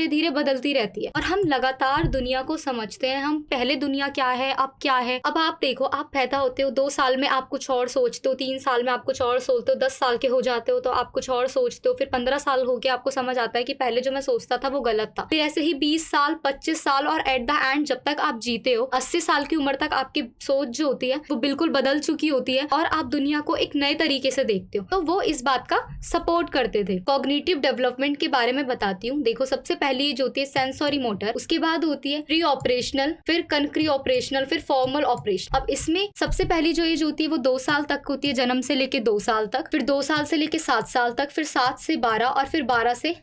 धीरे बदलती रहती है, और हम लगातार दुनिया को समझते हैं। हम पहले दुनिया क्या है, अब क्या है। अब आप देखो, आप पैदा होते हो, 2 साल में आप कुछ और सोचते हो, 3 साल में आप कुछ और सोचते हो, 10 साल के हो जाते हो तो आप कुछ और सोचते हो, फिर 15 साल हो के आपको समझ आता है कि पहले जो मैं सोचता था वो गलत था। फिर ऐसे ही 20 साल, 25 साल, और एट द एंड जब तक आप जीते हो 80 साल की उम्र तक आपकी सोच जो होती है वो बिल्कुल बदल चुकी होती है, और आप दुनिया को एक नए तरीके से देखते हो। तो वो इस बात का सपोर्ट करते थे। कॉग्निटिव डेवलपमेंट के बारे में बताती हूँ। देखो, सबसे पहली जो होती है सेंसरी मोटर, उसके बाद होती है प्री ऑपरेशनल, फिर कनक्री ऑपरेशनल, फिर फॉर्मल ऑपरेशन। अब इसमें सबसे पहली जो एज होती है वो 2 साल तक होती है, जन्म से लेके 2 साल तक, फिर 2 साल से लेके 7 साल तक, फिर 7 से 12, और फिर 12 से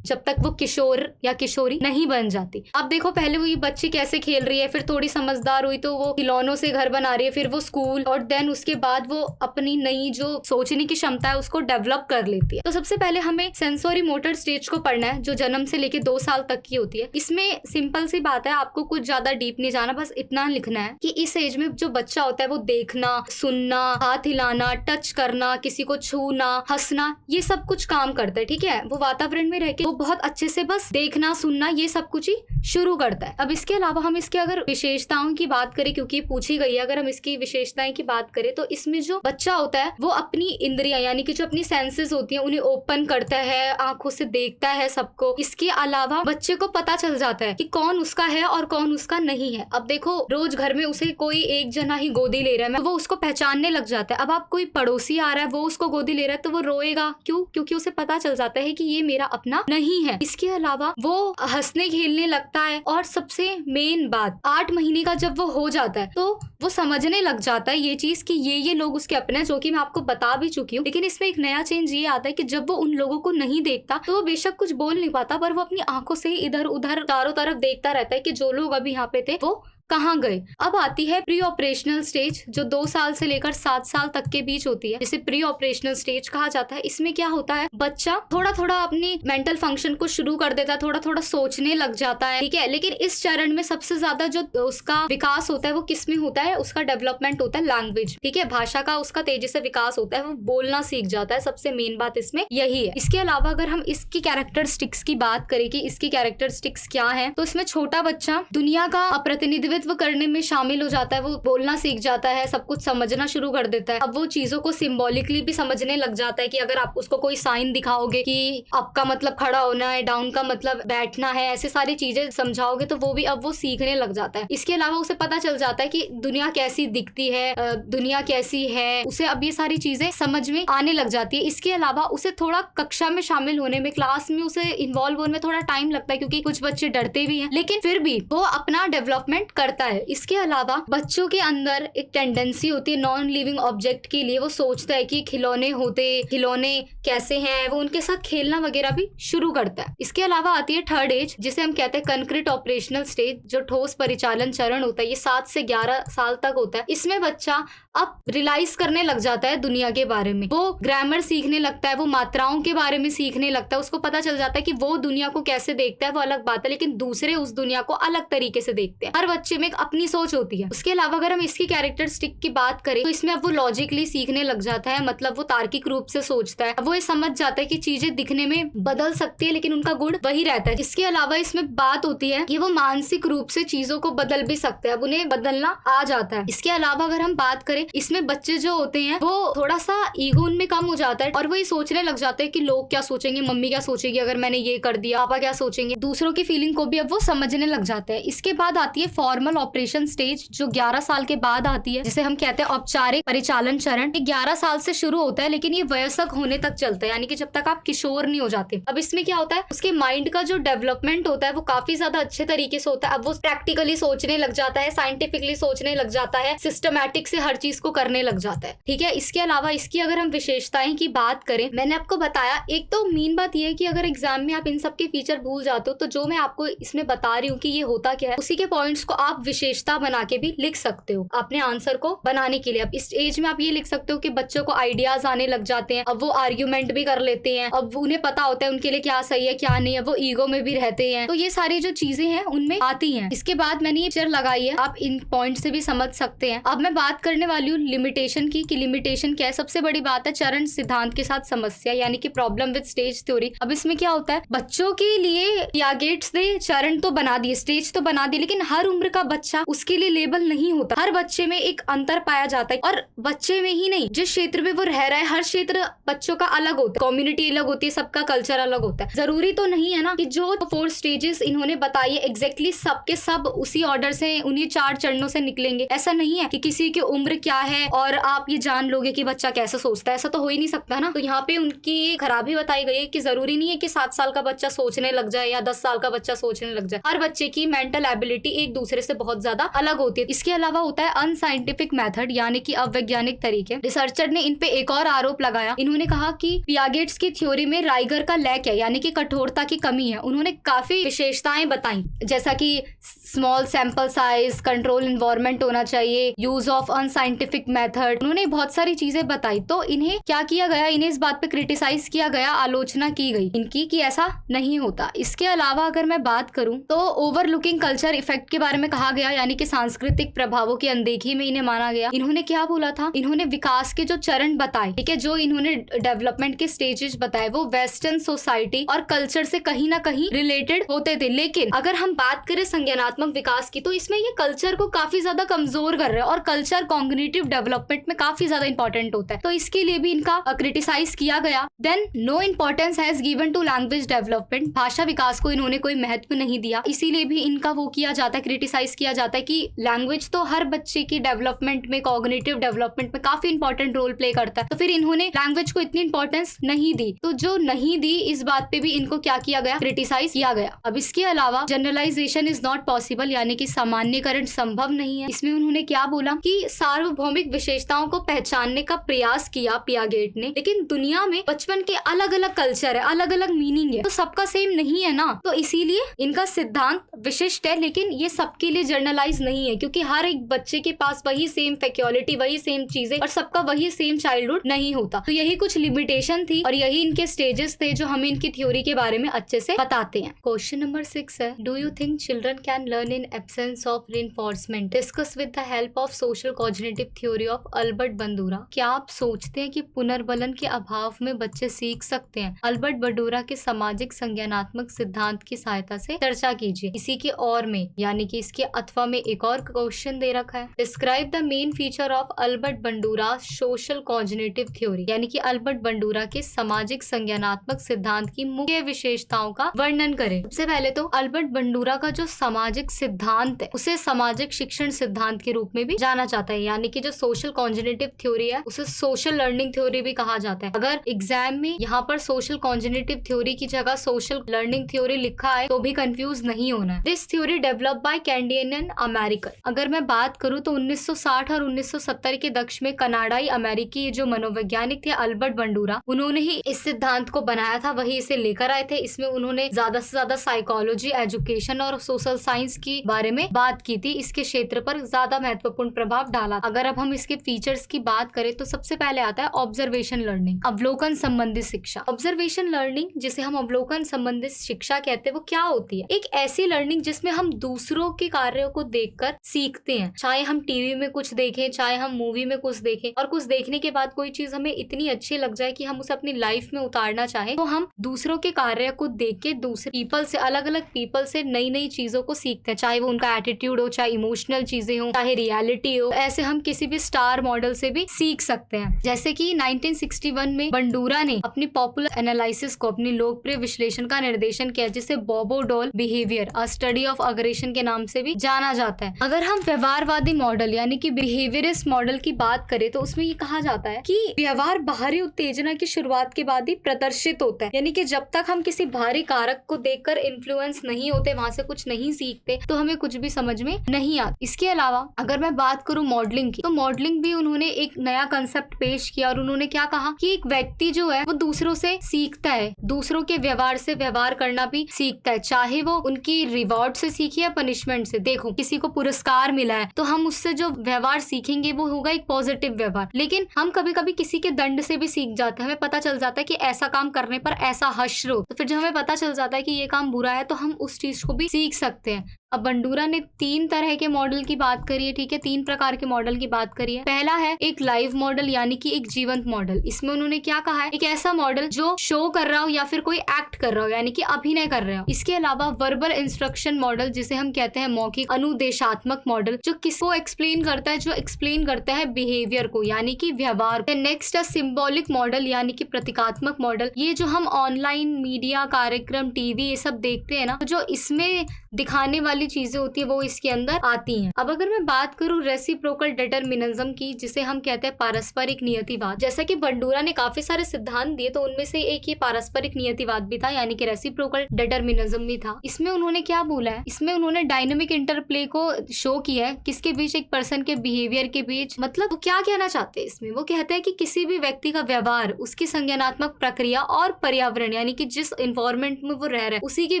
जब तक वो किशोर या किशोरी नहीं बन जाती। अब देखो, पहले वो ये बच्ची कैसे खेल रही है, फिर थोड़ी समझदार हुई तो वो खिलौनों से घर बना रही है, फिर वो स्कूल, और देन उसके बाद वो अपनी नई जो सोचने की क्षमता है उसको डेवलप कर लेती है। तो सबसे पहले हमें सेंसरी मोटर स्टेज को पढ़ना है, जो जन्म से लेके 2 साल तक की होती है। इसमें सिंपल सी बात है, आपको कुछ ज्यादा डीप नहीं जाना, बस इतना लिखना है कि इस एज में जो बच्चा होता है वो देखना, सुनना, हाथ हिलाना, टच करना, किसी को छूना, हंसना, ये सब कुछ काम करता है, ठीक है। वो वातावरण में रह के बहुत अच्छे से बस देखना, सुनना, ये सब कुछ ही शुरू करता है। अब इसके अलावा हम इसके अगर विशेषताओं की बात करें, क्योंकि पूछी गई है, अगर हम इसकी विशेषताएं की बात करें तो इसमें जो बच्चा होता है वो अपनी इंद्रियां, यानी कि जो अपनी सेंसेस होती हैं उन्हें ओपन करता है, आंखों से देखता है सबको। इसके अलावा बच्चे को पता चल जाता है कि कौन उसका है और कौन उसका नहीं है। अब देखो, रोज घर में उसे कोई एक जना ही गोदी ले रहा है, वो उसको पहचानने लग जाता है। अब आप कोई पड़ोसी आ रहा है, वो उसको गोदी ले रहा है तो वो रोएगा, क्यों? क्योंकि उसे पता चल जाता है कि ये मेरा अपना नहीं नहीं है। इसके अलावा वो हंसने खेलने लगता है और सबसे मेन बात 8 महीने का जब वो हो जाता है तो वो समझने लग जाता है ये चीज कि ये लोग उसके अपने हैं, जो कि मैं आपको बता भी चुकी हूँ। लेकिन इसमें एक नया चेंज ये आता है कि जब वो उन लोगों को नहीं देखता तो वो बेशक कुछ बोल नहीं पाता, पर वो अपनी आंखों से इधर उधर चारों तरफ देखता रहता है कि जो लोग अभी यहाँ पे थे वो कहाँ गए। अब आती है प्री ऑपरेशनल स्टेज, जो 2 साल से लेकर 7 साल तक के बीच होती है, जिसे प्री ऑपरेशनल स्टेज कहा जाता है। इसमें क्या होता है, बच्चा थोड़ा थोड़ा अपनी मेंटल फंक्शन को शुरू कर देता है, थोड़ा थोड़ा सोचने लग जाता है, ठीक है। लेकिन इस चरण में सबसे ज्यादा जो उसका विकास होता है वो किस में होता है, उसका डेवलपमेंट होता है लैंग्वेज, ठीक है, भाषा का उसका तेजी से विकास होता है, वो बोलना सीख जाता है। सबसे मेन बात इसमें यही है। इसके अलावा अगर हम इसकी कैरेक्टरिस्टिक्स की बात करें कि इसकी कैरेक्टरिस्टिक्स क्या है, तो इसमें छोटा बच्चा दुनिया का प्रतिनिधित्व करने में शामिल हो जाता है, वो बोलना सीख जाता है, सब कुछ समझना शुरू कर देता है। अब वो चीजों को सिंबॉलिकली भी समझने लग जाता है कि अगर आप उसको कोई साइन दिखाओगे कि अप का मतलब खड़ा होना है, डाउन का मतलब बैठना है, ऐसे सारी चीजें समझाओगे तो वो भी अब वो सीखने लग जाता है। इसके अलावा उसे पता चल जाता है कि दुनिया कैसी दिखती है, दुनिया कैसी है, उसे अब ये सारी चीजें समझ में आने लग जाती है। इसके अलावा उसे थोड़ा कक्षा में शामिल होने में, क्लास में उसे इन्वॉल्व होने में थोड़ा टाइम लगता है, क्योंकि कुछ बच्चे डरते भी हैं, लेकिन फिर भी वो अपना डेवलपमेंट करता है। इसके अलावा बच्चों के अंदर एक टेंडेंसी होती है नॉन लिविंग ऑब्जेक्ट के लिए, वो सोचता है कि खिलौने कैसे हैं, वो उनके साथ खेलना वगैरह भी शुरू करता है। इसके अलावा आती है थर्ड एज, जिसे हम कहते हैं कंक्रीट ऑपरेशनल स्टेज, जो ठोस परिचालन चरण होता है। ये 7 से 11 साल तक होता है। इसमें बच्चा अब रियलाइज करने लग जाता है दुनिया के बारे में, वो ग्रामर सीखने लगता है, वो मात्राओं के बारे में सीखने लगता है, उसको पता चल जाता है कि वो दुनिया को कैसे देखता है वो अलग बात है, लेकिन दूसरे उस दुनिया को अलग तरीके से देखते हैं। हर बच्चे में एक अपनी सोच होती है। उसके अलावा अगर हम इसकी कैरेक्टरिस्टिक की बात करें तो इसमें अब वो लॉजिकली सीखने लग जाता है, मतलब वो तार्किक रूप से सोचता है। अब वो ये समझ जाता है कि चीजें दिखने में बदल सकती है लेकिन उनका गुण वही रहता है। इसके अलावा इसमें बात होती है कि वो मानसिक रूप से चीजों को बदल भी सकते हैं, अब उन्हें बदलना आ जाता है। इसके अलावा अगर हम बात करें, इसमें बच्चे जो होते हैं वो थोड़ा सा ईगो उनमें कम हो जाता है और वो ये सोचने लग जाते हैं कि लोग क्या सोचेंगे, मम्मी क्या सोचेगी अगर मैंने ये कर दिया, पापा क्या सोचेंगे, दूसरों की फीलिंग को भी अब वो समझने लग जाते हैं। इसके बाद आती है फॉर्मल ऑपरेशन स्टेज, जो 11 साल के बाद आती है, जिसे हम कहते हैं औपचारिक परिचालन चरण। 11 साल से शुरू होता है लेकिन ये वयस्क होने तक चलता है, यानी कि जब तक आप किशोर नहीं हो जाते। अब इसमें क्या होता है, उसके माइंड का जो डेवलपमेंट होता है वो काफी ज्यादा अच्छे तरीके से होता है। अब वो प्रैक्टिकली सोचने लग जाता है, साइंटिफिकली सोचने लग जाता है, सिस्टमैटिक से हर चीज को करने लग जाता है, ठीक है। इसके अलावा इसकी अगर हम विशेषताएं की बात करें, मैंने आपको बताया, एक तो मेन बात यह है कि अगर एग्जाम में आप इन सब के फीचर भूल जाते हो तो जो मैं आपको इसमें बता रही हूँ कि ये होता क्या है, उसी के पॉइंट्स को आप विशेषता बना के भी लिख सकते हो अपने आंसर को बनाने के लिए। अब इस एज में आप ये लिख सकते हो कि बच्चों को आइडियाज आने लग जाते हैं, अब वो आर्ग्यूमेंट भी कर लेते हैं, अब उन्हें पता होता है उनके लिए क्या सही है क्या नहीं है, वो ईगो में भी रहते हैं, तो ये सारी जो चीजें हैं उनमें आती हैं। इसके बाद मैंने ये पिक्चर लगाई है, आप इन पॉइंट से भी समझ सकते हैं। अब मैं बात करने वाली हूँ लिमिटेशन की, कि लिमिटेशन क्या है। सबसे बड़ी बात है चरण सिद्धांत के साथ समस्या, यानी कि प्रॉब्लम विद स्टेज थ्योरी। अब इसमें क्या होता है, बच्चों के लिए पियागेट्स ने चरण तो बना दिए, स्टेज तो बना दी, लेकिन हर उम्र का बच्चा उसके लिए लेबल नहीं होता। हर बच्चे में एक अंतर पाया जाता है, और बच्चे में ही नहीं, जिस क्षेत्र में वो रह रहा है हर क्षेत्र बच्चों का अलग होता है, कम्युनिटी अलग होती है, सबका कल्चर अलग होता है। जरूरी तो नहीं है ना कि जो 4 स्टेजेस इन्होंने बताई है एग्जैक्टली सबके सब उसी ऑर्डर से, उन्हीं 4 चरणों से निकलेंगे। ऐसा नहीं है कि किसी की उम्र क्या है और आप ये जान लोगे कि बच्चा कैसे सोचता है, ऐसा तो हो ही नहीं सकता ना। तो यहाँ पे उनकी खराबी बताई गई है कि जरूरी नहीं है कि 7 साल का बच्चा सोचने लग जाए या 10 साल का बच्चा सोचने लग जाए। हर बच्चे की मेंटल एबिलिटी एक दूसरे से बहुत ज्यादा अलग होती है। इसके अलावा होता है अनसाइंटिफिक मेथड, यानी कि अवैज्ञानिक तरीके। रिसर्चर ने इन पे एक और आरोप लगाया, इन्होंने कहा कि पियागेट्स की थ्योरी में राइगर का लैक है, यानी कि कठोरता की कमी है। उन्होंने काफी विशेषताएं बताई, जैसा कि small sample size, control environment होना चाहिए, यूज ऑफ अनसाइंटिफिक मेथड, उन्होंने बहुत सारी चीजें बताई। तो इन्हें क्या किया गया, इन्हें इस बात पे क्रिटिसाइज किया गया, आलोचना की गई इनकी कि ऐसा नहीं होता। इसके अलावा अगर मैं बात करूं तो ओवरलुकिंग कल्चर इफेक्ट के बारे में कहा गया, यानी कि सांस्कृतिक प्रभावों की अनदेखी में इन्हें माना गया। इन्होंने क्या बोला था, इन्होंने विकास के जो चरण बताए, ठीक है, जो इन्होंने डेवलपमेंट के स्टेजेस बताए वो वेस्टर्न सोसाइटी और कल्चर से कहीं ना कहीं रिलेटेड होते थे। लेकिन अगर हम बात करें संज्ञानात्मक विकास की, तो इसमें ये कल्चर को काफी ज्यादा कमजोर कर रहे हैं और कल्चर कॉग्निटिव डेवलपमेंट में काफी ज्यादा इंपॉर्टेंट होता है, तो इसके लिए भी इनका क्रिटिसाइज किया गया। Then no importance has given to language development, भाषा विकास को इन्होंने कोई महत्व नहीं दिया, इसीलिए भी इनका वो किया जाता है, क्रिटिसाइज किया जाता है कि लैंग्वेज तो हर बच्चे की डेवलपमेंट में, कॉग्निटिव डेवलपमेंट में काफी इंपॉर्टेंट रोल प्ले करता है, तो फिर इन्होंने लैंग्वेज को इतनी इंपॉर्टेंस नहीं दी। तो जो नहीं दी, इस बात पे भी इनको क्या किया गया, क्रिटिसाइज किया गया। अब इसके अलावा जनरलाइजेशन इज नॉट पॉसिबल, यानी कि सामान्यकरण संभव नहीं है। इसमें उन्होंने क्या बोला कि सार्वभौमिक विशेषताओं को पहचानने का प्रयास किया पियागेट ने, लेकिन दुनिया में बचपन के अलग अलग कल्चर है, अलग अलग मीनिंग है, तो सबका सेम नहीं है ना, तो इसीलिए इनका सिद्धांत विशिष्ट है, लेकिन ये सबके लिए जर्नलाइज नहीं है, क्योंकि हर एक बच्चे के पास वही सेम फैक्योलिटी, वही सेम चीजें और सबका वही सेम चाइल्डहुड नहीं होता। तो यही कुछ लिमिटेशन थी और यही इनके स्टेजेस थे जो हमें इनकी थ्योरी के बारे में अच्छे से बताते हैं। क्वेश्चन नंबर 6 है, do you think children can learn in absence of reinforcement? Discuss with the help of social cognitive theory of Albert Bandura. क्या आप सोचते हैं कि पुनर्बलन के अभाव में बच्चे सीख सकते हैं? अल्बर्ट बंडूरा के सामाजिक संज्ञानात्मक सिद्धांत की सहायता से चर्चा कीजिए। इसी के और में, यानी कि इसके अथवा में एक और क्वेश्चन दे रखा है, describe the main feature of Albert Bandura social cognitive theory, यानी कि अल्बर्ट बंडूरा के सामाजिक संज्ञानात्मक सिद्धांत की मुख्य विशेषताओं का वर्णन करें। सबसे पहले तो अल्बर्ट बंडूरा का जो सामाजिक सिद्धांत है उसे सामाजिक शिक्षण सिद्धांत के रूप में भी जाना जाता है, यानी कि जो सोशल कॉग्निटिव थ्योरी है उसे सोशल लर्निंग थ्योरी भी कहा जाता है। अगर एग्जाम में यहाँ पर सोशल कॉग्निटिव थ्योरी की जगह सोशल लर्निंग थ्योरी लिखा है तो भी कंफ्यूज नहीं होना है। This theory develop by Canadian American. अगर मैं बात करूँ तो 1960 और 1970 के दशक में कनाडाई अमेरिकी जो मनोवैज्ञानिक थे अल्बर्ट बंडूरा, उन्होंने ही इस सिद्धांत को बनाया था, वही इसे लेकर आए थे। इसमें उन्होंने ज्यादा से ज्यादा साइकोलॉजी, एजुकेशन और सोशल साइंस की बारे में बात की थी, इसके क्षेत्र पर ज्यादा महत्वपूर्ण प्रभाव डाला। अगर अब हम इसके फीचर्स की बात करें तो सबसे पहले आता है ऑब्जर्वेशन लर्निंग, अवलोकन संबंधित शिक्षा। ऑब्जर्वेशन लर्निंग, जिसे हम अवलोकन संबंधित शिक्षा कहते हैं, वो क्या होती है? एक ऐसी लर्निंग जिसमें हम दूसरों के कार्यों को देखकर सीखते हैं, चाहे हम टीवी में कुछ देखें, चाहे हम मूवी में कुछ देखें, और कुछ देखने के बाद कोई चीज हमें इतनी अच्छी लग जाए कि हम उसे अपनी लाइफ में उतारना चाहें, तो हम दूसरों के कार्य को देख के दूसरे पीपल से, अलग अलग पीपल से नई नई चीजों को सीखते हैं, चाहे वो उनका एटीट्यूड हो, चाहे इमोशनल चीजें हो, चाहे रियलिटी हो। ऐसे हम किसी भी स्टार मॉडल से भी सीख सकते हैं। जैसे कि 1961 में बंडूरा ने अपनी पॉपुलर एनालिसिस को, अपनी लोकप्रिय विश्लेषण का निर्देशन किया, जिसे Bobo doll behaviour a study of aggression के नाम से भी जाना जाता है। अगर हम व्यवहारवादी मॉडल यानी कि बिहेवियरिस्ट मॉडल की बात करें तो उसमें ये कहा जाता है कि व्यवहार बाहरी उत्तेजना की शुरुआत के बाद ही प्रदर्शित होता है, यानी कि जब तक हम किसी बाहरी कारक को देखकर इन्फ्लुएंस नहीं होते, वहां से कुछ नहीं सीखते, तो हमें कुछ भी समझ में नहीं आता। इसके अलावा अगर मैं बात करूं मॉडलिंग की, तो मॉडलिंग भी उन्होंने एक नया कंसेप्ट पेश किया और उन्होंने क्या कहा कि एक व्यक्ति जो है वो दूसरों से सीखता है, दूसरों के व्यवहार से व्यवहार करना भी सीखता है, चाहे वो उनकी रिवॉर्ड से सीखे या पनिशमेंट से। देखो, किसी को पुरस्कार मिला है तो हम उससे जो व्यवहार सीखेंगे वो होगा एक पॉजिटिव व्यवहार, लेकिन हम कभी कभी किसी के दंड से भी सीख जाते हैं। हमें पता चल जाता है कि ऐसा काम करने पर ऐसा हश्र हो, तो फिर जब हमें पता चल जाता है कि ये काम बुरा है तो हम उस चीज को भी सीख सकते हैं। अब बंडूरा ने 3 तरह के मॉडल की बात करी है, ठीक है, 3 प्रकार के मॉडल की बात करी है। पहला है एक लाइव मॉडल, यानी कि एक जीवंत मॉडल। इसमें उन्होंने क्या कहा है, एक ऐसा मॉडल जो शो कर रहा हो या फिर कोई एक्ट कर रहा हो, यानी कि अभिनय कर रहा हो। इसके अलावा वर्बल इंस्ट्रक्शन मॉडल, जिसे हम कहते हैं मौखिक अनुदेशात्मक मॉडल, जो किसको एक्सप्लेन करता है, जो एक्सप्लेन करता है बिहेवियर को, यानी कि व्यवहार। नेक्स्ट है सिंबॉलिक मॉडल, यानी कि प्रतीकात्मक मॉडल। ये जो हम ऑनलाइन मीडिया कार्यक्रम, टीवी, ये सब देखते हैं ना, तो जो इसमें दिखाने वाली चीजें होती है वो इसके अंदर आती हैं। अब अगर मैं बात करूं रेसिप्रोकल डिटरमिनिज्म की, जिसे हम कहते हैं पारस्परिक नियतिवाद, जैसा कि बंडूरा ने काफी सारे सिद्धांत दिए, तो उनमें से एक ये पारस्परिक नियतिवाद भी था, यानी कि रेसिप्रोकल डिटरमिनिज्म भी था। इसमें उन्होंने क्या बोला है, इसमें उन्होंने डायनेमिक इंटरप्ले को शो किया है, किसके बीच, एक पर्सन के बिहेवियर के बीच। मतलब वो क्या कहना चाहते हैं इसमें, वो कहते हैं कि किसी भी व्यक्ति का व्यवहार, उसकी संज्ञानात्मक प्रक्रिया और पर्यावरण, यानी कि जिस इन्वायरमेंट में वो रह रहा है उसी के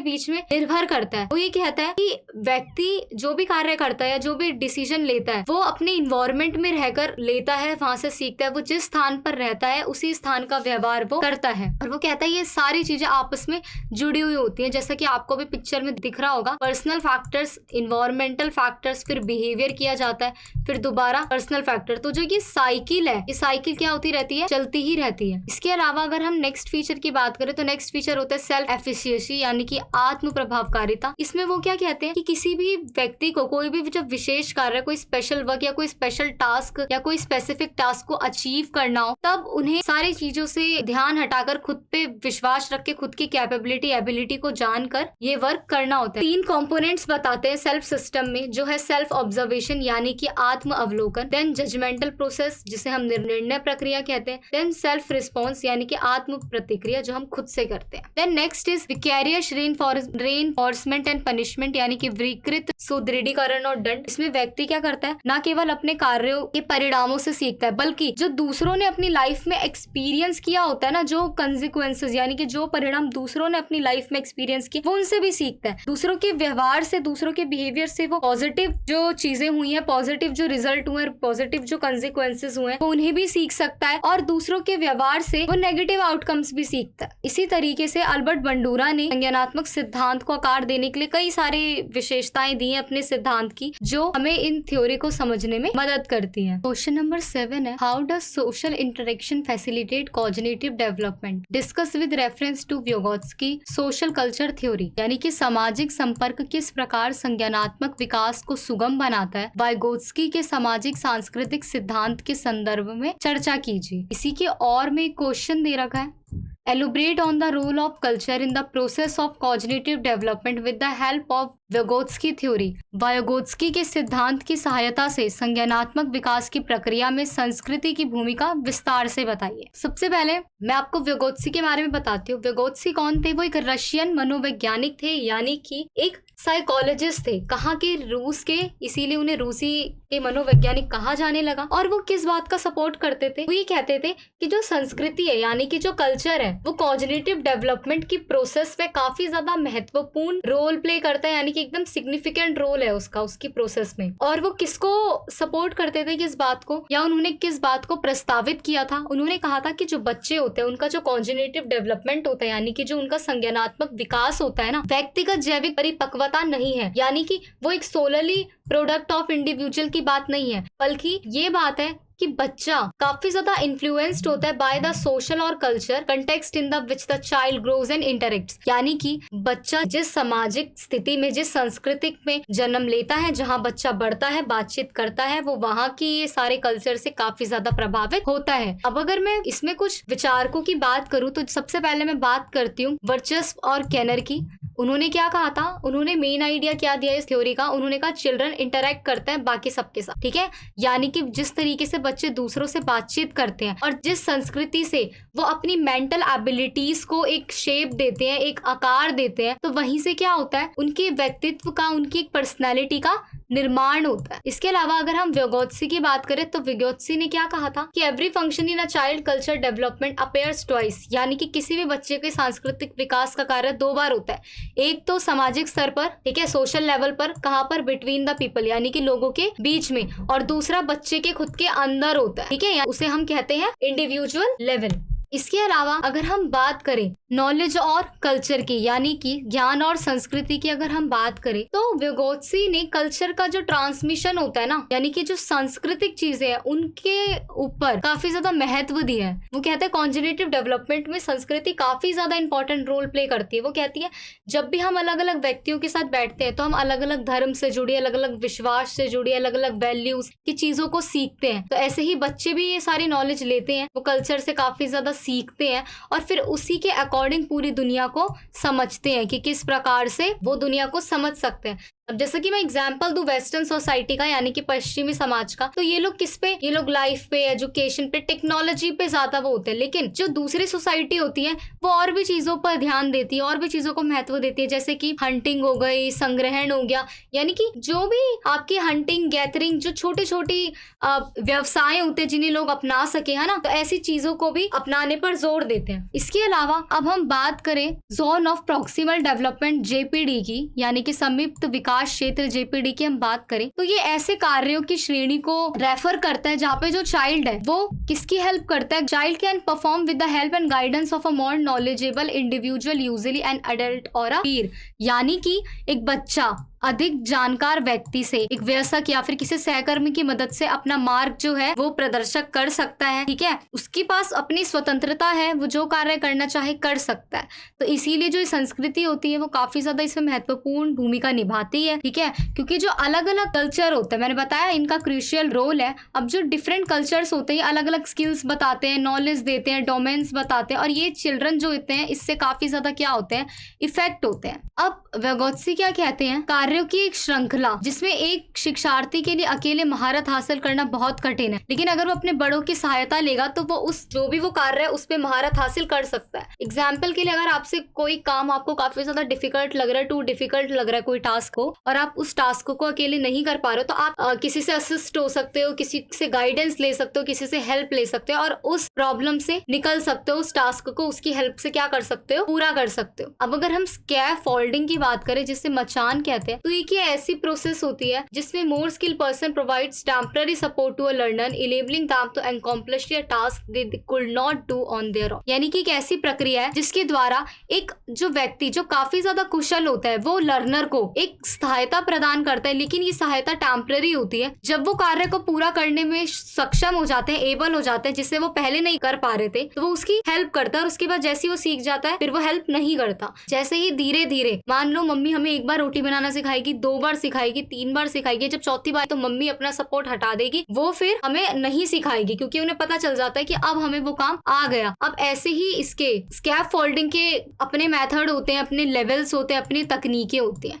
बीच में निर्भर करता है। वो ये कहता है कि व्यक्ति जो भी कार्य करता है या जो भी डिसीजन लेता है वो अपने इन्वायरमेंट में रहकर लेता है, वहां से सीखता है। वो जिस स्थान पर रहता है उसी स्थान का व्यवहार वो करता है, और वो कहता है ये सारी चीजें आपस में जुड़ी हुई होती हैं। जैसा कि आपको भी पिक्चर में दिख रहा होगा, पर्सनल फैक्टर्स, इन्वायरमेंटल फैक्टर्स, फिर बिहेवियर किया जाता है, फिर दोबारा पर्सनल फैक्टर। तो जो ये साइकिल है, ये साइकिल क्या होती रहती है, चलती ही रहती है। इसके अलावा अगर हम नेक्स्ट फीचर की बात करें तो नेक्स्ट फीचर होता है सेल्फ एफिशिएंसी, यानी कि आत्म प्रभावकारिता। इसमें वो क्या कहते हैं कि किसी भी व्यक्ति को कोई भी जब विशेष कार्य, कोई स्पेशल वर्क या कोई स्पेशल टास्क या कोई स्पेसिफिक टास्क को अचीव करना हो, तब उन्हें सारी चीजों से ध्यान हटाकर खुद पे विश्वास रख के खुद की कैपेबिलिटी एबिलिटी को जानकर ये वर्क करना होता है। 3 कंपोनेंट्स बताते हैं सेल्फ सिस्टम में, जो है सेल्फ ऑब्जर्वेशन यानी कि आत्म अवलोकन, देन जजमेंटल प्रोसेस जिसे हम निर्णय प्रक्रिया कहते हैं, देन सेल्फ रिस्पॉन्स यानी कि आत्म प्रतिक्रिया जो हम खुद से करते हैं, then next is vicarious reinforcement and punishment यानी कि विकृत सुदृढ़ीकरण और दंड। इसमें व्यक्ति क्या करता है, न केवल अपने कार्यों के परिणामों से सीखता है बल्कि जो दूसरों ने अपनी लाइफ में एक्सपीरियंस किया होता है ना, जो कंसिक्वेंसेस यानी कि जो परिणाम दूसरों ने अपनी लाइफ में एक्सपीरियंस किए वो उनसे भी सीखता है। दूसरों के व्यवहार से, दूसरों के बिहेवियर से वो पॉजिटिव जो चीजें हुई हैं, पॉजिटिव जो रिजल्ट हुए, पॉजिटिव जो कंसिक्वेंसेस हुए वो उन्हें भी सीख सकता है और दूसरों के व्यवहार से वो नेगेटिव आउटकम्स भी सीखता है। इसी तरीके से अल्बर्ट बंडूरा ने संज्ञानात्मक सिद्धांत को आकार देने के लिए कई सारे विशेषताएं दी हैं अपने सिद्धांत की, जो हमें इन थ्योरी को समझने में मदद करती हैं। क्वेश्चन नंबर 7 है, how does social interaction facilitate cognitive development? Discuss with reference to Vygotsky social culture theory, यानी कि सामाजिक संपर्क किस प्रकार संज्ञानात्मक विकास को सुगम बनाता है, वाइगोत्स्की के सामाजिक सांस्कृतिक सिद्धांत के संदर्भ में चर्चा कीजिए। इसी के और में क्वेश्चन दे रखा है, Elaborate on the role of culture in the process of cognitive development with the help of Vygotsky theory। Vygotsky के सिद्धांत की सहायता से संज्ञानात्मक विकास की प्रक्रिया में संस्कृति की भूमिका विस्तार से बताइए। सबसे पहले मैं आपको व्यागोत्स्की के बारे में बताती हूँ। व्यागोत्स्की कौन थे? वो एक रशियन मनोवैज्ञानिक थे, यानी कि एक साइकोलॉजिस्ट थे। कहाँ के? रूस के, इसीलिए उन्हें रूसी के मनोवैज्ञानिक कहा जाने लगा। और वो किस बात का सपोर्ट करते थे? वो ये कहते थे कि जो संस्कृति है यानी कि जो कल्चर है वो कॉग्निटिव डेवलपमेंट की प्रोसेस में काफी ज्यादा महत्वपूर्ण रोल प्ले करता है, यानी कि एकदम सिग्निफिकेंट रोल है उसका, उसकी प्रोसेस में। और वो किसको सपोर्ट करते थे, किस बात को, या उन्होंने किस बात को प्रस्तावित किया था? उन्होंने कहा था कि जो बच्चे होते हैं उनका जो कॉग्निटिव डेवलपमेंट होता है यानी कि जो उनका संज्ञानात्मक विकास होता है ना, व्यक्तिगत जैविक परिपक्वता नहीं है, यानी कि वो एक सोलरली प्रोडक्ट ऑफ इंडिविजुअल की बात नहीं है, बल्कि ये बात है कि बच्चा काफी ज्यादा इन्फ्लुएंस्ड होता है बाय द सोशल और culture context in the which the child grows and interacts. यानी कि बच्चा जिस सामाजिक स्थिति में, जिस संस्कृति में जन्म लेता है, जहाँ बच्चा बढ़ता है, बातचीत करता है, वो वहाँ की ये सारे कल्चर से काफी ज्यादा प्रभावित होता है। अब अगर मैं इसमें कुछ विचारकों की बात करूँ तो सबसे पहले मैं बात करती हूँ वर्चस्व और केनर की। उन्होंने क्या कहा था? उन्होंने मेन आइडिया क्या दिया इस थ्योरी का? उन्होंने कहा चिल्ड्रन इंटरेक्ट करते हैं बाकी सबके साथ, ठीक है, यानी कि जिस तरीके से बच्चे दूसरों से बातचीत करते हैं और जिस संस्कृति से वो अपनी मेंटल एबिलिटीज को एक शेप देते हैं, एक आकार देते हैं, तो वहीं से क्या होता है, उनके व्यक्तित्व का, उनकी एक पर्सनैलिटी का निर्माण होता है। इसके अलावा अगर हम व्यागोत्स्की की बात करें तो व्यागोत्स्की ने क्या कहा था कि every function in a child culture development appears twice, यानी कि किसी भी बच्चे के सांस्कृतिक विकास का कार्य 2 बार होता है। एक तो सामाजिक स्तर पर, ठीक है, सोशल लेवल पर, कहाँ पर? बिटवीन द पीपल, यानी कि लोगों के बीच में, और दूसरा बच्चे के खुद के अंदर होता है, ठीक है, उसे हम कहते हैं इंडिविजुअल लेवल। इसके अलावा अगर हम बात करें नॉलेज और कल्चर की, यानी कि ज्ञान और संस्कृति की अगर हम बात करें, तो व्यागोत्स्की ने कल्चर का जो ट्रांसमिशन होता है ना, यानी कि जो सांस्कृतिक चीजें हैं उनके ऊपर काफी ज्यादा महत्व दिया है। वो कहते हैं कॉन्जिनेटिव डेवलपमेंट में संस्कृति काफी ज्यादा इंपॉर्टेंट रोल प्ले करती है। वो कहती है जब भी हम अलग अलग व्यक्तियों के साथ बैठते हैं तो हम अलग अलग धर्म से जुड़ी, अलग अलग विश्वास से जुड़ी, अलग अलग वैल्यूज की चीजों को सीखते हैं। तो ऐसे ही बच्चे भी ये सारी नॉलेज लेते हैं, वो कल्चर से काफी ज्यादा सीखते हैं और फिर उसी के अकॉर्डिंग पूरी दुनिया को समझते हैं कि किस प्रकार से वो दुनिया को समझ सकते हैं। अब जैसे कि मैं एग्जांपल दूं वेस्टर्न सोसाइटी का, यानी कि पश्चिमी समाज का, तो ये लोग किस पे, ये लोग लाइफ पे, एजुकेशन पे, टेक्नोलॉजी पे ज्यादा वो होते हैं। लेकिन जो दूसरी सोसाइटी होती है वो और भी चीजों पर ध्यान देती है, और भी चीजों को महत्व देती है, जैसे कि हंटिंग हो गई, संग्रहण हो गया, यानी कि जो भी आपकी हंटिंग, गैदरिंग, जो छोटी छोटी व्यवसाय होते हैं जिन्हें लोग अपना सके, है ना, तो ऐसी चीजों को भी अपनाने पर जोर देते हैं। इसके अलावा अब हम बात करें zone of proximal development JPD की, यानी कि संयुक्त विकास क्षेत्र जेपीडी की हम बात करें, तो ये ऐसे कार्यों की श्रेणी को रेफर करता है जहाँ पे जो चाइल्ड है वो किसकी हेल्प करता है? Child can perform with the help and guidance of a more knowledgeable individual, usually an adult और अ पीर, यानी कि एक बच्चा अधिक जानकार व्यक्ति से, एक वयस्क या फिर किसी सहकर्मी की मदद से अपना मार्ग जो है वो प्रदर्शक कर सकता है। ठीक है, उसके पास अपनी स्वतंत्रता है, वो जो कार्य करना चाहे कर सकता है। तो इसीलिए जो संस्कृति होती है वो काफी ज्यादा इसमें महत्वपूर्ण भूमिका निभाती है। ठीक है, क्योंकि जो अलग अलग कल्चर होता है, मैंने बताया इनका क्रूशियल रोल है। अब जो डिफरेंट कल्चर्स होते हैं अलग अलग स्किल्स बताते हैं, नॉलेज देते हैं, डोमेन्स बताते हैं, और ये चिल्ड्रन जो होते हैं इससे काफी ज्यादा क्या होते हैं, इफेक्ट होते हैं। अब vygotsky क्या कहते हैं, कार्यों की एक श्रृंखला जिसमें एक शिक्षार्थी के लिए अकेले महारत हासिल करना बहुत कठिन है, लेकिन अगर वो अपने बड़ों की सहायता लेगा तो वो उस जो भी वो कार्य है उस पर महारत हासिल कर सकता है। एग्जाम्पल के लिए, अगर आपसे कोई काम आपको काफी ज्यादा डिफिकल्ट लग रहा है, टू डिफिकल्ट लग रहा है कोई टास्क हो, और आप उस टास्क को अकेले नहीं कर पा रहे हो, तो आप किसी से असिस्ट हो सकते हो, किसी से गाइडेंस ले सकते हो, किसी से हेल्प ले सकते हो, और उस प्रॉब्लम से निकल सकते हो, उस टास्क को उसकी हेल्प से क्या कर सकते हो, पूरा कर सकते हो। अब अगर हम स्कैफ फोल्डिंग की बात करें जिसे मचान कहते हैं, तो ये ऐसी प्रोसेस होती है जिसमें more skill person provides temporary support to a learner enabling them to accomplish a task they could not do on their own. यानी कि एक ऐसी प्रक्रिया है जिसके द्वारा एक जो व्यक्ति जो काफी ज्यादा कुशल होता है वो लर्नर को एक सहायता प्रदान करता है, लेकिन ये सहायता टेम्पररी होती है। जब वो कार्य को पूरा करने में सक्षम हो जाते हैं, एबल हो जाते हैं, जिससे वो पहले नहीं कर पा रहे थे, तो वो उसकी हेल्प करता है, और उसके बाद जैसे वो सीख जाता है फिर वो हेल्प नहीं करता। जैसे ही धीरे धीरे, मान लो मम्मी हमें एक बार रोटी बनाना सिखाएगी, 2 बार सिखाएगी, 3 बार सिखाएगी, जब चौथी बार तो मम्मी अपना सपोर्ट हटा देगी, वो फिर हमें नहीं सिखाएगी, क्योंकि उन्हें पता चल जाता है कि अब हमें वो काम आ गया। अब ऐसे ही इसके स्कैफ फोल्डिंग के अपने मेथड होते हैं, अपने लेवल्स होते हैं, अपनी तकनीकें होती हैं।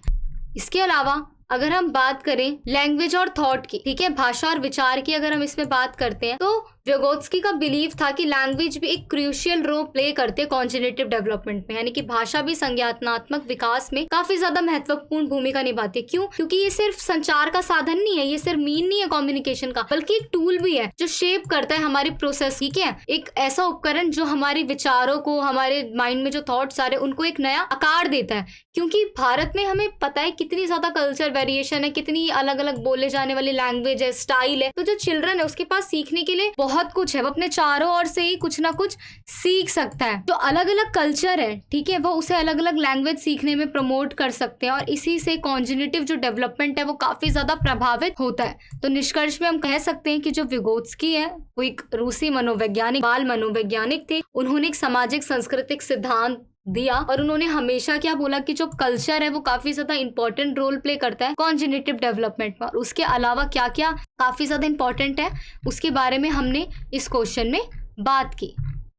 इसके अलावा अगर हम बात करें लैंग्वेज और थॉट की, ठीक है, भाषा और विचार की अगर हम इसमें बात करते हैं, तो vygotsky का बिलीव था कि लैंग्वेज भी एक क्रूशियल रोल प्ले करते हैं कॉग्निटिव डेवलपमेंट में, यानी कि भाषा भी संज्ञानात्मक विकास में काफी ज्यादा महत्वपूर्ण भूमिका निभाती है। क्यों? क्योंकि ये सिर्फ संचार का साधन नहीं है, ये सिर्फ मीन नहीं है कम्युनिकेशन का, बल्कि एक टूल भी है जो शेप करता है हमारी प्रोसेस। ठीक है, एक ऐसा उपकरण जो हमारे विचारों को, हमारे माइंड में जो थॉट्स आ रहे हैं उनको एक नया आकार देता है। क्योंकि भारत में हमें पता है कितनी ज्यादा कल्चर वेरिएशन है, कितनी अलग अलग बोले जाने वाली लैंग्वेज है, स्टाइल है, तो जो चिल्ड्रन है उसके पास सीखने के लिए बहुत कुछ है, वो अपने चारों ओर से ही कुछ ना कुछ सीख सकता है। जो अलग अलग कल्चर है, ठीक है, वो उसे अलग अलग लैंग्वेज सीखने में प्रमोट कर सकते हैं, और इसी से कॉग्निटिव जो डेवलपमेंट है वो काफी ज्यादा प्रभावित होता है। तो निष्कर्ष में हम कह सकते हैं कि जो vygotsky है वो एक रूसी मनोवैज्ञानिक, बाल मनोवैज्ञानिक थे। उन्होंने एक सामाजिक सांस्कृतिक सिद्धांत दिया, और उन्होंने हमेशा क्या बोला कि जो कल्चर है वो काफी ज्यादा इंपॉर्टेंट रोल प्ले करता है कॉग्निटिव डेवलपमेंट में, और उसके अलावा क्या क्या काफी ज्यादा इंपॉर्टेंट है उसके बारे में हमने इस क्वेश्चन में बात की।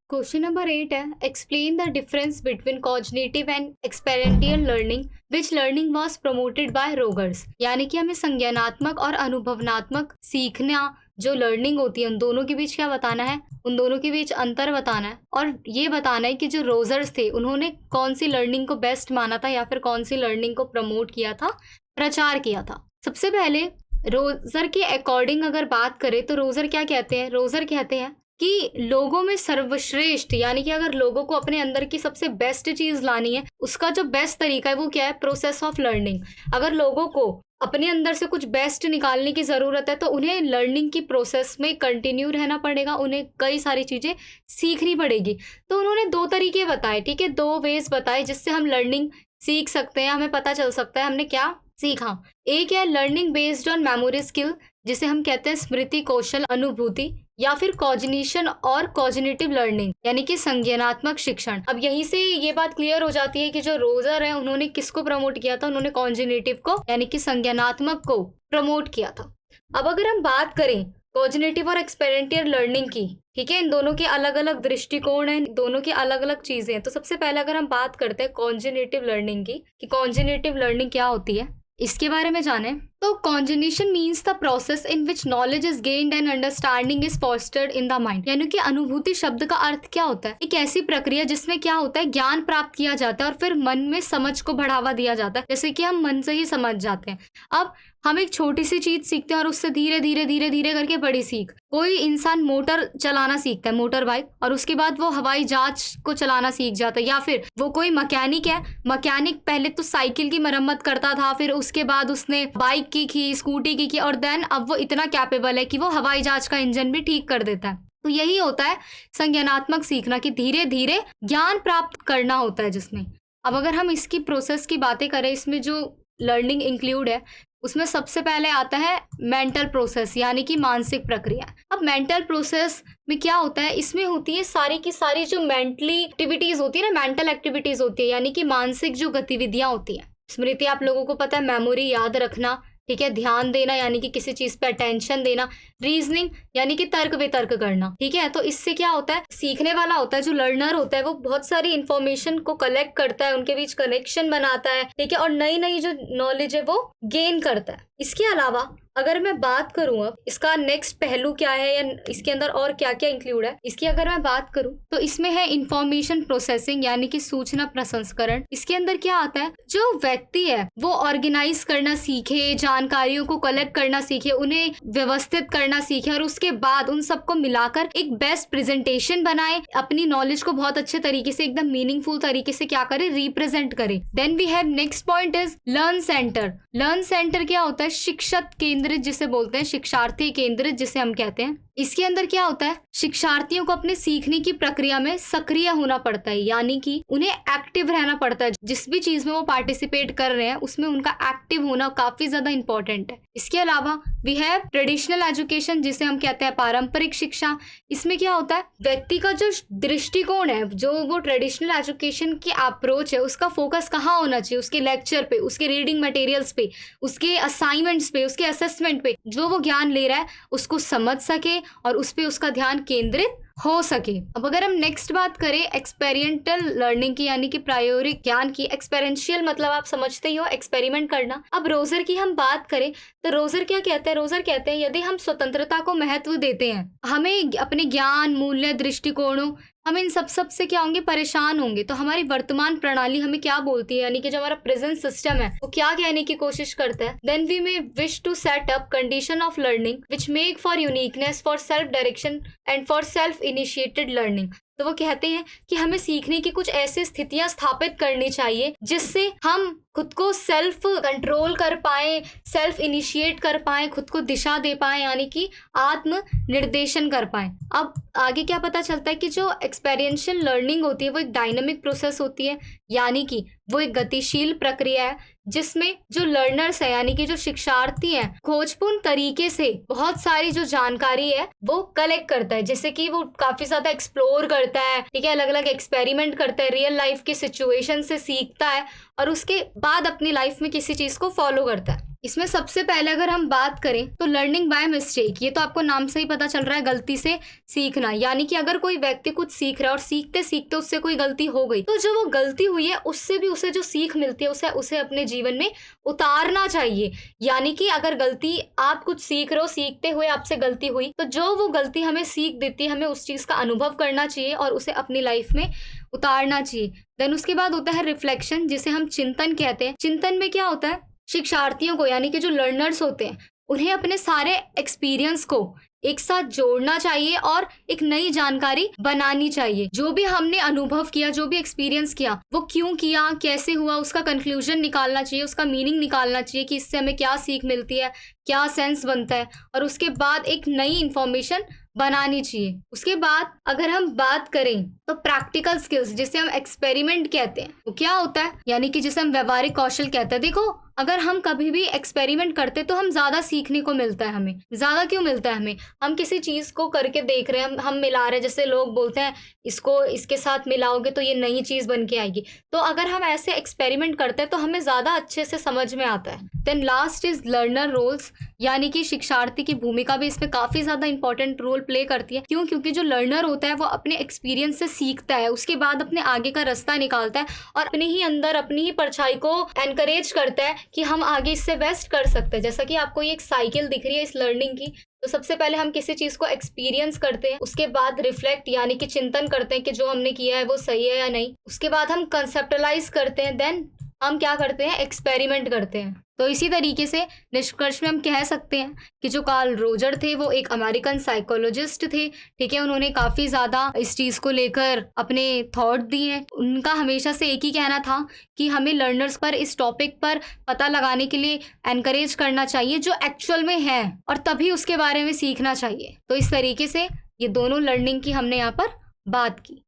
क्वेश्चन नंबर 8 है, explain the difference between cognitive and experimental learning which learning was promoted by Rogers. यानी कि हमें संज्ञानात्मक और अनुभवनात्मक सीखना जो लर्निंग होती है उन दोनों के बीच क्या बताना है, उन दोनों के बीच अंतर बताना है, और ये बताना है कि जो रोजर्स थे उन्होंने कौन सी लर्निंग को बेस्ट माना था या फिर कौन सी लर्निंग को प्रमोट किया था, प्रचार किया था। सबसे पहले रोजर के अकॉर्डिंग अगर बात करें तो रोजर क्या कहते हैं, रोजर कहते हैं कि लोगों में सर्वश्रेष्ठ, यानी कि अगर लोगों को अपने अंदर की सबसे बेस्ट चीज लानी है, उसका जो बेस्ट तरीका है वो क्या है, प्रोसेस ऑफ लर्निंग। अगर लोगों को अपने अंदर से कुछ बेस्ट निकालने की जरूरत है तो उन्हें लर्निंग की प्रोसेस में कंटिन्यू रहना पड़ेगा, उन्हें कई सारी चीजें सीखनी पड़ेगी। तो उन्होंने 2 तरीके बताए, ठीक है, 2 वेज बताए जिससे हम लर्निंग सीख सकते हैं, हमें पता चल सकता है हमने क्या सीखा। एक है learning based on memory skill, जिसे हम कहते हैं स्मृति कौशल अनुभूति, या फिर कॉग्निशन और कॉग्निटिव लर्निंग यानी कि संज्ञानात्मक शिक्षण। अब यहीं से ये बात क्लियर हो जाती है कि जो रोजर है उन्होंने किसको प्रमोट किया था, उन्होंने कॉग्निटिव को यानी कि संज्ञानात्मक को प्रमोट किया था। अब अगर हम बात करें कॉग्निटिव और एक्सपेरिमेंटल लर्निंग की, ठीक है, इन दोनों के अलग अलग दृष्टिकोण हैं, दोनों की अलग अलग चीजें हैं। तो सबसे पहले अगर हम बात करते हैं कॉग्निटिव लर्निंग की कि कॉग्निटिव लर्निंग क्या होती है, इसके बारे में जाने तो cognition means the process in which knowledge is gained and understanding is fostered in the mind. यानी कि अनुभूति शब्द का अर्थ क्या होता है, एक ऐसी प्रक्रिया जिसमें क्या होता है, ज्ञान प्राप्त किया जाता है और फिर मन में समझ को बढ़ावा दिया जाता है, जैसे कि हम मन से ही समझ जाते हैं। अब हम एक छोटी सी चीज सीखते हैं और उससे धीरे धीरे धीरे धीरे करके बड़ी सीख। कोई इंसान मोटर चलाना सीखता है, मोटर बाइक, और उसके बाद वो हवाई जहाज को चलाना सीख जाता है, या फिर वो कोई मैकेनिक है, मैकेनिक पहले तो साइकिल की मरम्मत करता था, फिर उसके बाद उसने बाइक की स्कूटी की और देन अब वो इतना कैपेबल है कि वो हवाई जहाज का इंजन भी ठीक कर देता है। तो यही होता है संज्ञानात्मक सीखना, कि धीरे धीरे ज्ञान प्राप्त करना होता है जिसमें। अब अगर हम इसकी प्रोसेस की बातें करें, इसमें जो लर्निंग इंक्लूड है उसमें सबसे पहले आता है मेंटल प्रोसेस यानी कि मानसिक प्रक्रिया। अब मेंटल प्रोसेस में क्या होता है, इसमें होती है सारी की सारी जो मेंटली एक्टिविटीज होती है ना, मेंटल एक्टिविटीज होती है यानी कि मानसिक जो गतिविधियां होती हैं। स्मृति आप लोगों को पता है, मेमोरी याद रखना, ठीक है, ध्यान देना यानी कि किसी चीज पे अटेंशन देना, रीजनिंग यानी कि तर्क वितर्क करना, ठीक है। तो इससे क्या होता है, सीखने वाला होता है जो लर्नर होता है वो बहुत सारी इंफॉर्मेशन को कलेक्ट करता है, उनके बीच कनेक्शन बनाता है, ठीक है, और नई नई जो नॉलेज है वो गेन करता है। इसके अलावा अगर मैं बात करूं अब इसका नेक्स्ट पहलू क्या है या इसके अंदर और क्या क्या इंक्लूड है, इसकी अगर मैं बात करूं तो इसमें है इंफॉर्मेशन प्रोसेसिंग यानी कि सूचना प्रसंस्करण। इसके अंदर क्या आता है, जो व्यक्ति है वो ऑर्गेनाइज करना सीखे, जानकारियों को कलेक्ट करना सीखे, उन्हें व्यवस्थित करना सीखे और उसके बाद उन सबको मिलाकर एक बेस्ट प्रेजेंटेशन बनाए, अपनी नॉलेज को बहुत अच्छे तरीके से एकदम मीनिंगफुल तरीके से क्या करे, रिप्रेजेंट करे। Then we have next point is learn centre. Learn centre क्या होता है, शिक्षक केंद्रित जिसे बोलते हैं, शिक्षार्थी केंद्रित जिसे हम कहते हैं। इसके अंदर क्या होता है, शिक्षार्थियों को अपने सीखने की प्रक्रिया में सक्रिय होना पड़ता है यानी कि उन्हें एक्टिव रहना पड़ता है। जिस भी चीज में वो पार्टिसिपेट कर रहे हैं उसमें उनका एक्टिव होना काफी ज्यादा इंपॉर्टेंट है। इसके अलावा वी हैव ट्रेडिशनल एजुकेशन जिसे हम कहते हैं पारंपरिक शिक्षा। इसमें क्या होता है, व्यक्ति का जो दृष्टिकोण है, जो वो ट्रेडिशनल एजुकेशन की अप्रोच है, उसका फोकस कहाँ होना चाहिए, उसके लेक्चर पे, उसके रीडिंग मटेरियल्स पे, उसके असाइनमेंट्स पे, उसके असेसमेंट पे, जो वो ज्ञान ले रहा है उसको समझ सके और उस पे उसका ध्यान केंद्रित हो सके। अब अगर हम नेक्स्ट बात करें एक्सपेरिमेंटल लर्निंग की यानी कि प्रायोगिक ज्ञान की, एक्सपेरेंशियल मतलब आप समझते ही हो एक्सपेरिमेंट करना। अब रोजर की हम बात करें तो रोजर क्या कहते हैं, रोजर कहते हैं यदि हम स्वतंत्रता को महत्व देते हैं, हमें अपने ज्ञान, मूल्य, दृष्टिकोणों, हम इन सब से क्या होंगे, परेशान होंगे, तो हमारी वर्तमान प्रणाली हमें क्या बोलती है यानी कि जो हमारा प्रेजेंट सिस्टम है वो क्या कहने की कोशिश करता है। Then we may wish to set up condition of learning which make for uniqueness, for self direction and for self initiated learning. तो वो कहते हैं कि हमें सीखने की कुछ ऐसी स्थितियां स्थापित करनी चाहिए जिससे हम खुद को सेल्फ कंट्रोल कर पाए, सेल्फ इनिशिएट कर पाए, खुद को दिशा दे पाए यानी कि आत्म निर्देशन कर पाए। अब आगे क्या पता चलता है कि जो एक्सपेरिएंशियल लर्निंग होती है वो एक डायनामिक प्रोसेस होती है यानी कि वो एक गतिशील प्रक्रिया है जिसमें जो लर्नर्स है यानी कि जो शिक्षार्थी हैं खोजपूर्ण तरीके से बहुत सारी जो जानकारी है वो कलेक्ट करता है, जैसे कि वो काफी ज्यादा एक्सप्लोर करता है, ठीक है, अलग अलग एक्सपेरिमेंट करता है, रियल लाइफ के सिचुएशन से सीखता है और उसके बाद अपनी लाइफ में किसी चीज को फॉलो करता है। इसमें सबसे पहले अगर हम बात करें तो लर्निंग बाय मिस्टेक, ये तो आपको नाम से ही पता चल रहा है, गलती से सीखना, यानी कि अगर कोई व्यक्ति कुछ सीख रहा है और सीखते सीखते उससे कोई गलती हो गई तो जो वो गलती हुई है उससे भी उसे जो सीख मिलती है उसे अपने जीवन में उतारना चाहिए। यानी कि अगर गलती, आप कुछ सीख रहे हो, सीखते हुए आपसे गलती हुई तो जो वो गलती हमें सीख देती है, हमें उस चीज का अनुभव करना चाहिए और उसे अपनी लाइफ में उतारना चाहिए। देन उसके बाद होता है रिफ्लेक्शन जिसे हम चिंतन कहते हैं। चिंतन में क्या होता है, शिक्षार्थियों को यानी कि जो लर्नर्स होते हैं उन्हें अपने सारे एक्सपीरियंस को एक साथ जोड़ना चाहिए और एक नई जानकारी बनानी चाहिए। जो भी हमने अनुभव किया, जो भी एक्सपीरियंस किया, वो क्यों किया, कैसे हुआ, उसका कंक्लूजन निकालना चाहिए, उसका मीनिंग निकालना चाहिए कि इससे हमें क्या सीख मिलती है, क्या सेंस बनता है, और उसके बाद एक नई इंफॉर्मेशन बनानी चाहिए। उसके बाद अगर हम बात करें तो प्रैक्टिकल स्किल्स जिसे हम एक्सपेरिमेंट कहते हैं वो क्या होता है, यानी कि जिसे हम व्यवहारिक कौशल कहते हैं। देखो अगर हम कभी भी एक्सपेरिमेंट करते तो हम ज्यादा सीखने को मिलता है। हमें ज्यादा क्यों मिलता है, हम किसी चीज को करके देख रहे हैं, हम मिला रहे हैं, जैसे लोग बोलते हैं इसको इसके साथ मिलाओगे तो ये नई चीज बन के आएगी। तो अगर हम ऐसे एक्सपेरिमेंट करते हैं तो हमें ज्यादा अच्छे से समझ में आता है। Then last is learner roles, यानी कि शिक्षार्थी की भूमिका भी इसमें काफी ज्यादा इंपॉर्टेंट रोल प्ले करती है। क्यों? क्योंकि जो लर्नर होता है वो अपने एक्सपीरियंस से सीखता है, उसके बाद अपने आगे का रास्ता निकालता है और अपने ही अंदर अपनी ही परछाई को एनकरेज करता है कि हम आगे इससे बेस्ट कर सकते हैं। जैसा कि आपको ये एक साइकिल दिख रही है इस लर्निंग की, तो सबसे पहले हम किसी चीज को एक्सपीरियंस करते हैं, उसके बाद रिफ्लेक्ट यानी कि चिंतन करते हैं कि जो हमने किया है वो सही है या नहीं, उसके बाद हम कंसेप्टलाइज करते हैं, देन हम क्या करते हैं, एक्सपेरिमेंट करते हैं। तो इसी तरीके से निष्कर्ष में हम कह सकते हैं कि जो कार्ल रोजर थे वो एक अमेरिकन साइकोलॉजिस्ट थे, ठीक है। उन्होंने काफ़ी ज़्यादा इस चीज़ को लेकर अपने थॉट दिए हैं। उनका हमेशा से एक ही कहना था कि हमें लर्नर्स पर इस टॉपिक पर पता लगाने के लिए एनकरेज करना चाहिए जो एक्चुअल में है, और तभी उसके बारे में सीखना चाहिए। तो इस तरीके से ये दोनों लर्निंग की हमने यहाँ पर बात की।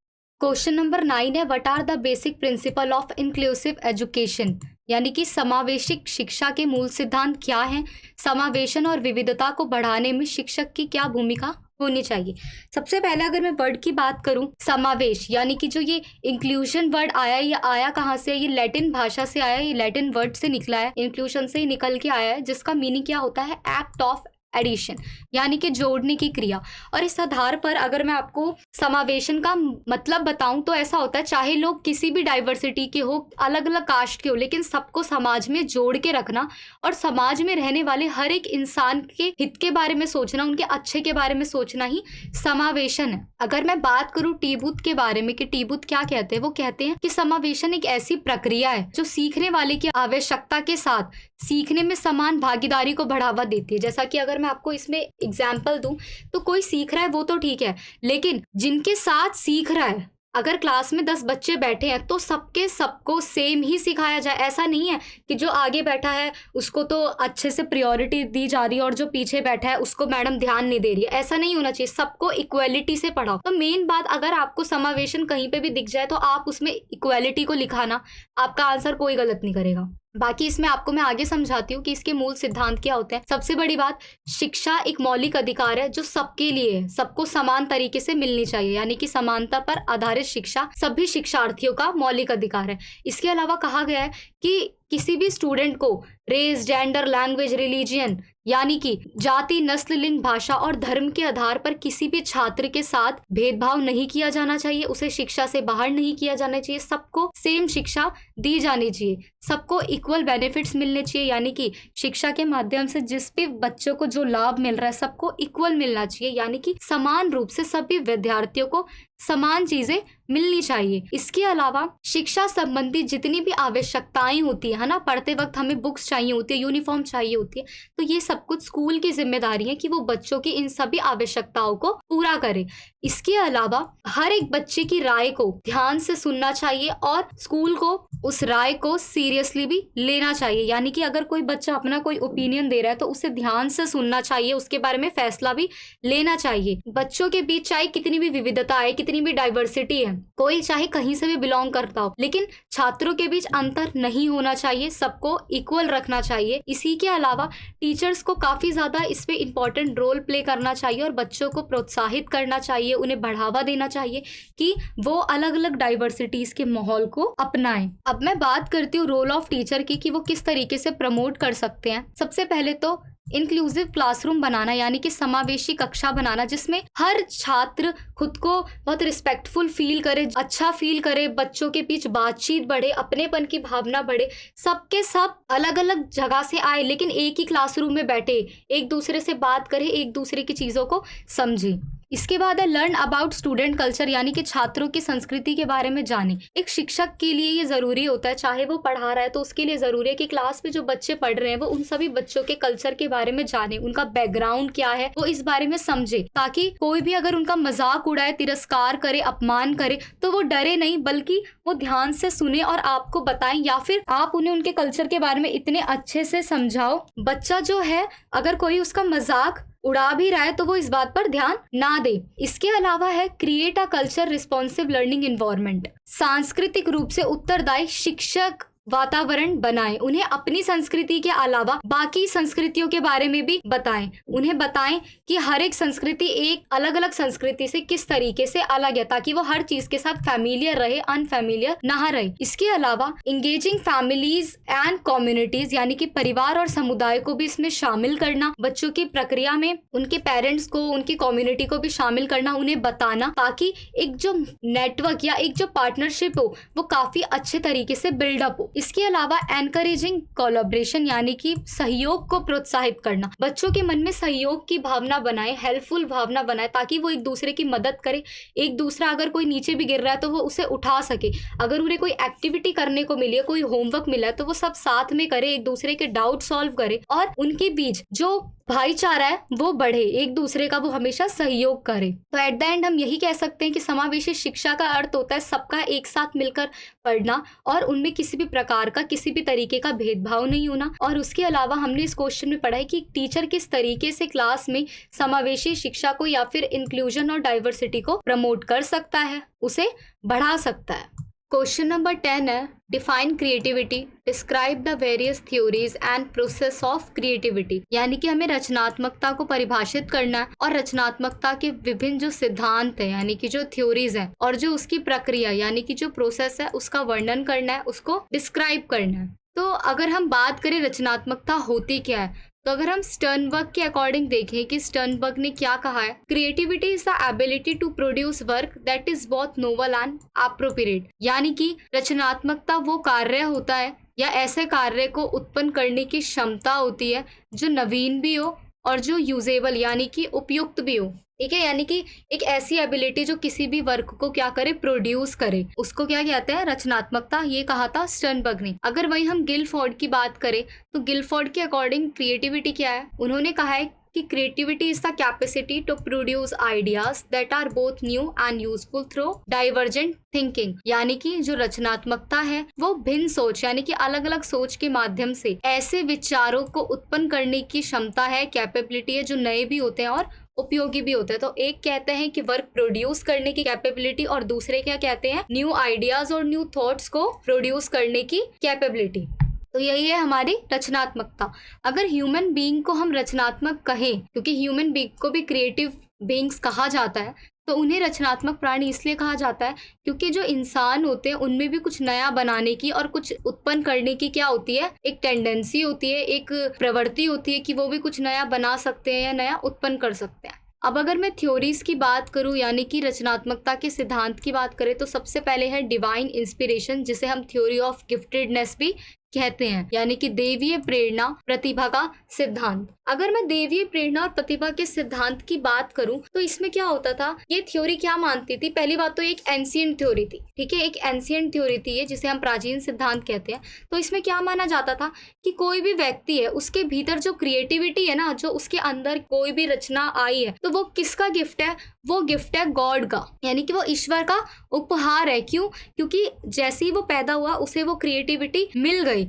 क्वेश्चन नंबर 9 है, what are the basic principle of inclusive education, यानी कि समावेशिक शिक्षा के मूल सिद्धांत क्या हैं, समावेशन और विविधता को बढ़ाने में शिक्षक की क्या भूमिका होनी चाहिए। सबसे पहले अगर मैं वर्ड की बात करूं, समावेश, यानी कि जो ये इंक्लूजन वर्ड आया, ये आया कहाँ से? ये लैटिन भाषा से आया, ये लैटिन वर्ड से निकला है, इंक्लूजन से ही निकल के आया है, जिसका मीनिंग क्या होता है? एक्ट ऑफ एडिशन, यानी कि जोड़ने की क्रिया। और इस आधार पर अगर मैं आपको समावेशन का मतलब बताऊं तो ऐसा होता है, चाहे लोग किसी भी डाइवर्सिटी के हो, अलग अलग कास्ट के हो, लेकिन सबको समाज में जोड़ के रखना और समाज में रहने वाले हर एक इंसान के हित के बारे में सोचना, उनके अच्छे के बारे में सोचना ही समावेशन है। अगर मैं बात करूं टीबूथ के बारे में कि टीबूथ क्या कहते हैं, वो कहते हैं कि समावेशन एक ऐसी प्रक्रिया है जो सीखने वाले की आवश्यकता के साथ सीखने में समान भागीदारी को बढ़ावा देती है। जैसा कि अगर मैं आपको इसमें एग्जाम्पल दूं तो कोई सीख रहा है वो तो ठीक है, लेकिन जिनके साथ सीख रहा है, अगर क्लास में 10 बच्चे बैठे हैं तो सबको सेम ही सिखाया जाए। ऐसा नहीं है कि जो आगे बैठा है उसको तो अच्छे से प्रायोरिटी दी जा रही है और जो पीछे बैठा है उसको मैडम ध्यान नहीं दे रही है। ऐसा नहीं होना चाहिए, सबको इक्वालिटी से पढ़ाओ। तो मेन बात, अगर आपको समावेशन कहीं पे भी दिख जाए तो आप उसमें इक्वालिटी को लिखाना, आपका आंसर कोई गलत नहीं करेगा। बाकी इसमें आपको मैं आगे समझाती हूँ कि इसके मूल सिद्धांत क्या होते हैं। सबसे बड़ी बात, शिक्षा एक मौलिक अधिकार है जो सबके लिए है, सबको समान तरीके से मिलनी चाहिए, यानी कि समानता पर आधारित शिक्षा सभी शिक्षार्थियों का मौलिक अधिकार है। इसके अलावा कहा गया है कि किसी भी स्टूडेंट को रेस, जेंडर, लैंग्वेज, रिलीजियन, यानी कि जाति, नस्ल, लिंग, भाषा और धर्म के आधार पर किसी भी छात्र के साथ भेदभाव नहीं किया जाना चाहिए, उसे शिक्षा से बाहर नहीं किया जाना चाहिए, सबको सेम शिक्षा दी जानी चाहिए, सबको इक्वल बेनिफिट्स मिलने चाहिए, यानी कि शिक्षा के माध्यम से जिस भी बच्चों को जो लाभ मिल रहा है सबको इक्वल मिलना चाहिए, यानी कि समान रूप से सभी विद्यार्थियों को समान चीजें मिलनी चाहिए। इसके अलावा शिक्षा संबंधी जितनी भी आवश्यकताएं होती है ना, पढ़ते वक्त हमें बुक्स चाहिए होती है, यूनिफॉर्म चाहिए होती है, तो ये सब कुछ स्कूल की जिम्मेदारी है कि वो बच्चों की इन सभी आवश्यकताओं को पूरा करे। इसके अलावा हर एक बच्चे की राय को ध्यान से सुनना चाहिए और स्कूल को उस राय को सीरियसली भी लेना चाहिए, यानी कि अगर कोई बच्चा अपना कोई ओपिनियन दे रहा है तो उसे ध्यान से सुनना चाहिए, उसके बारे में फैसला भी लेना चाहिए। बच्चों के बीच चाहे कितनी भी विविधता है, कितनी भी डाइवर्सिटी है, कोई चाहे कहीं से भी बिलोंग करता हो, लेकिन छात्रों के बीच अंतर नहीं होना चाहिए, सबको इक्वल रखना चाहिए। इसी के अलावा टीचर्स को काफी ज्यादा इस पे इम्पोर्टेंट रोल प्ले करना चाहिए और बच्चों को प्रोत्साहित करना चाहिए, उन्हें बढ़ावा देना चाहिए कि वो अलग अलग डाइवर्सिटीज के माहौल को अपनाएं। अब मैं बात करती हूँ रोल ऑफ टीचर की कि वो किस तरीके से प्रमोट कर सकते हैं। सबसे पहले तो इंक्लूसिव क्लासरूम बनाना, यानी कि समावेशी कक्षा बनाना जिसमें हर छात्र खुद को बहुत रिस्पेक्टफुल फील करे, अच्छा फील करे, बच्चों के बीच बातचीत बढ़े, अपनेपन की भावना बढ़े, सबके सब अलग अलग जगह से आए लेकिन एक ही क्लासरूम में बैठे, एक दूसरे से बात करे, एक दूसरे की चीजों को समझे। इसके बाद है लर्न अबाउट स्टूडेंट कल्चर, यानी कि छात्रों की संस्कृति के बारे में जाने। एक शिक्षक के लिए ये जरूरी होता है, चाहे वो पढ़ा रहा है तो उसके लिए जरूरी है कि क्लास में जो बच्चे पढ़ रहे हैं वो उन सभी बच्चों के कल्चर के बारे में जाने, उनका बैकग्राउंड क्या है वो इस बारे में समझे, ताकि कोई भी अगर उनका मजाक उड़ाए, तिरस्कार करे, अपमान करे तो वो डरे नहीं, बल्कि वो ध्यान से सुने और आपको बताएं, या फिर आप उन्हें उनके कल्चर के बारे में इतने अच्छे से समझाओ, बच्चा जो है अगर कोई उसका मजाक उड़ा भी रहा है तो वो इस बात पर ध्यान ना दे। इसके अलावा है create a culture responsive learning environment, सांस्कृतिक रूप से उत्तरदायी शिक्षक वातावरण बनाएं, उन्हें अपनी संस्कृति के अलावा बाकी संस्कृतियों के बारे में भी बताएं, उन्हें बताएं कि हर एक संस्कृति एक अलग अलग संस्कृति से किस तरीके से अलग है, ताकि वो हर चीज के साथ फैमिलियर रहे, अनफैमिलियर ना रहे। इसके अलावा इंगेजिंग फैमिलीज एंड कम्युनिटीज, यानी कि परिवार और समुदाय को भी इसमें शामिल करना, बच्चों की प्रक्रिया में उनके पेरेंट्स को, उनकी कम्युनिटी को भी शामिल करना, उन्हें बताना, ताकि एक जो नेटवर्क या एक जो पार्टनरशिप हो वो काफी अच्छे तरीके से बिल्डअप हो। इसके अलावा एनकरेजिंग कोलैबोरेशन, यानी कि सहयोग को प्रोत्साहित करना, बच्चों के मन में सहयोग की भावना बनाए, हेल्पफुल भावना बनाए, ताकि वो एक दूसरे की मदद करे, एक दूसरा अगर कोई नीचे भी गिर रहा है तो वो उसे उठा सके, अगर उन्हें कोई एक्टिविटी करने को मिली है, कोई होमवर्क मिला है तो वो सब साथ में करे, एक दूसरे के डाउट सॉल्व करे और उनके बीच जो भाईचारा है वो बढ़े, एक दूसरे का वो हमेशा सहयोग करे। तो एट द एंड हम यही कह सकते हैं कि समावेशी शिक्षा का अर्थ होता है सबका एक साथ मिलकर पढ़ना और उनमें किसी भी प्रकार का, किसी भी तरीके का भेदभाव नहीं होना। और उसके अलावा हमने इस क्वेश्चन में पढ़ा है कि टीचर किस तरीके से क्लास में समावेशी शिक्षा को या फिर इंक्लूजन और डाइवर्सिटी को प्रमोट कर सकता है, उसे बढ़ा सकता है। क्वेश्चन नंबर 10 है, define creativity, describe the various theories and process of creativity. यानी कि हमें रचनात्मकता को परिभाषित करना है और रचनात्मकता के विभिन्न जो सिद्धांत है यानी कि जो थ्योरीज है और जो उसकी प्रक्रिया यानी कि जो प्रोसेस है उसका वर्णन करना है, उसको डिस्क्राइब करना है। तो अगर हम बात करें रचनात्मकता होती क्या है, तो अगर हम स्टर्नबर्ग के अकॉर्डिंग देखें कि स्टर्नबर्ग ने क्या कहा है, creativity is the ability to produce work that is both novel and appropriate. यानी कि रचनात्मकता वो कार्य होता है या ऐसे कार्य को उत्पन्न करने की क्षमता होती है जो नवीन भी हो और जो यूजेबल यानी कि उपयुक्त भी हो। ठीक है, यानी कि एक ऐसी एबिलिटी जो किसी भी वर्क को क्या करे, प्रोड्यूस करे, उसको क्या कहते हैं, रचनात्मकता। ये कहा था स्टर्नबर्ग ने। अगर वही हम गिलफोर्ड की बात करें तो गिलफोर्ड के अकॉर्डिंग क्रिएटिविटी क्या है, उन्होंने कहा है कि creativity is the capacity to produce ideas that are both new and useful through divergent thinking. यानी कि जो रचनात्मकता है वो भिन्न सोच यानी कि अलग अलग सोच के माध्यम से ऐसे विचारों को उत्पन्न करने की क्षमता है, कैपेबिलिटी है, जो नए भी होते हैं और उपयोगी भी होते हैं। तो एक कहते हैं कि वर्क प्रोड्यूस करने की कैपेबिलिटी और दूसरे क्या कहते हैं, न्यू आइडियाज और न्यू थॉट्स को प्रोड्यूस करने की कैपेबिलिटी। तो यही है हमारी रचनात्मकता। अगर ह्यूमन बीइंग को हम रचनात्मक कहें, क्योंकि ह्यूमन बीइंग को भी क्रिएटिव बीइंग्स कहा जाता है, तो उन्हें रचनात्मक प्राणी इसलिए कहा जाता है क्योंकि जो इंसान होते हैं उनमें भी कुछ नया बनाने की और कुछ उत्पन्न करने की क्या होती है, एक टेंडेंसी होती है, एक प्रवृत्ति होती है कि वो भी कुछ नया बना सकते हैं या नया उत्पन्न कर सकते हैं। अब अगर मैं थ्योरीज की बात करूं यानी कि रचनात्मकता के सिद्धांत की बात करें तो सबसे पहले है डिवाइन इंस्पिरेशन, जिसे हम थ्योरी ऑफ गिफ्टेडनेस भी कहते हैं, यानी कि देवीय प्रेरणा प्रतिभा का सिद्धांत। अगर मैं देवीय प्रेरणा और प्रतिभा के सिद्धांत की बात करूं तो इसमें क्या होता था, ये थ्योरी क्या मानती थी, पहली बात तो एक एंशिएंट थ्योरी थी। ठीक है, एक एंशिएंट थ्योरी थी ये, जिसे हम प्राचीन सिद्धांत कहते हैं। तो इसमें क्या माना जाता था कि कोई भी व्यक्ति है उसके भीतर जो क्रिएटिविटी है ना, जो उसके अंदर कोई भी रचना आई है, तो वो किसका गिफ्ट है, वो गिफ्ट है गॉड का, यानी कि वो ईश्वर का उपहार है। क्यों? क्योंकि जैसे ही वो पैदा हुआ उसे वो क्रिएटिविटी मिल गई,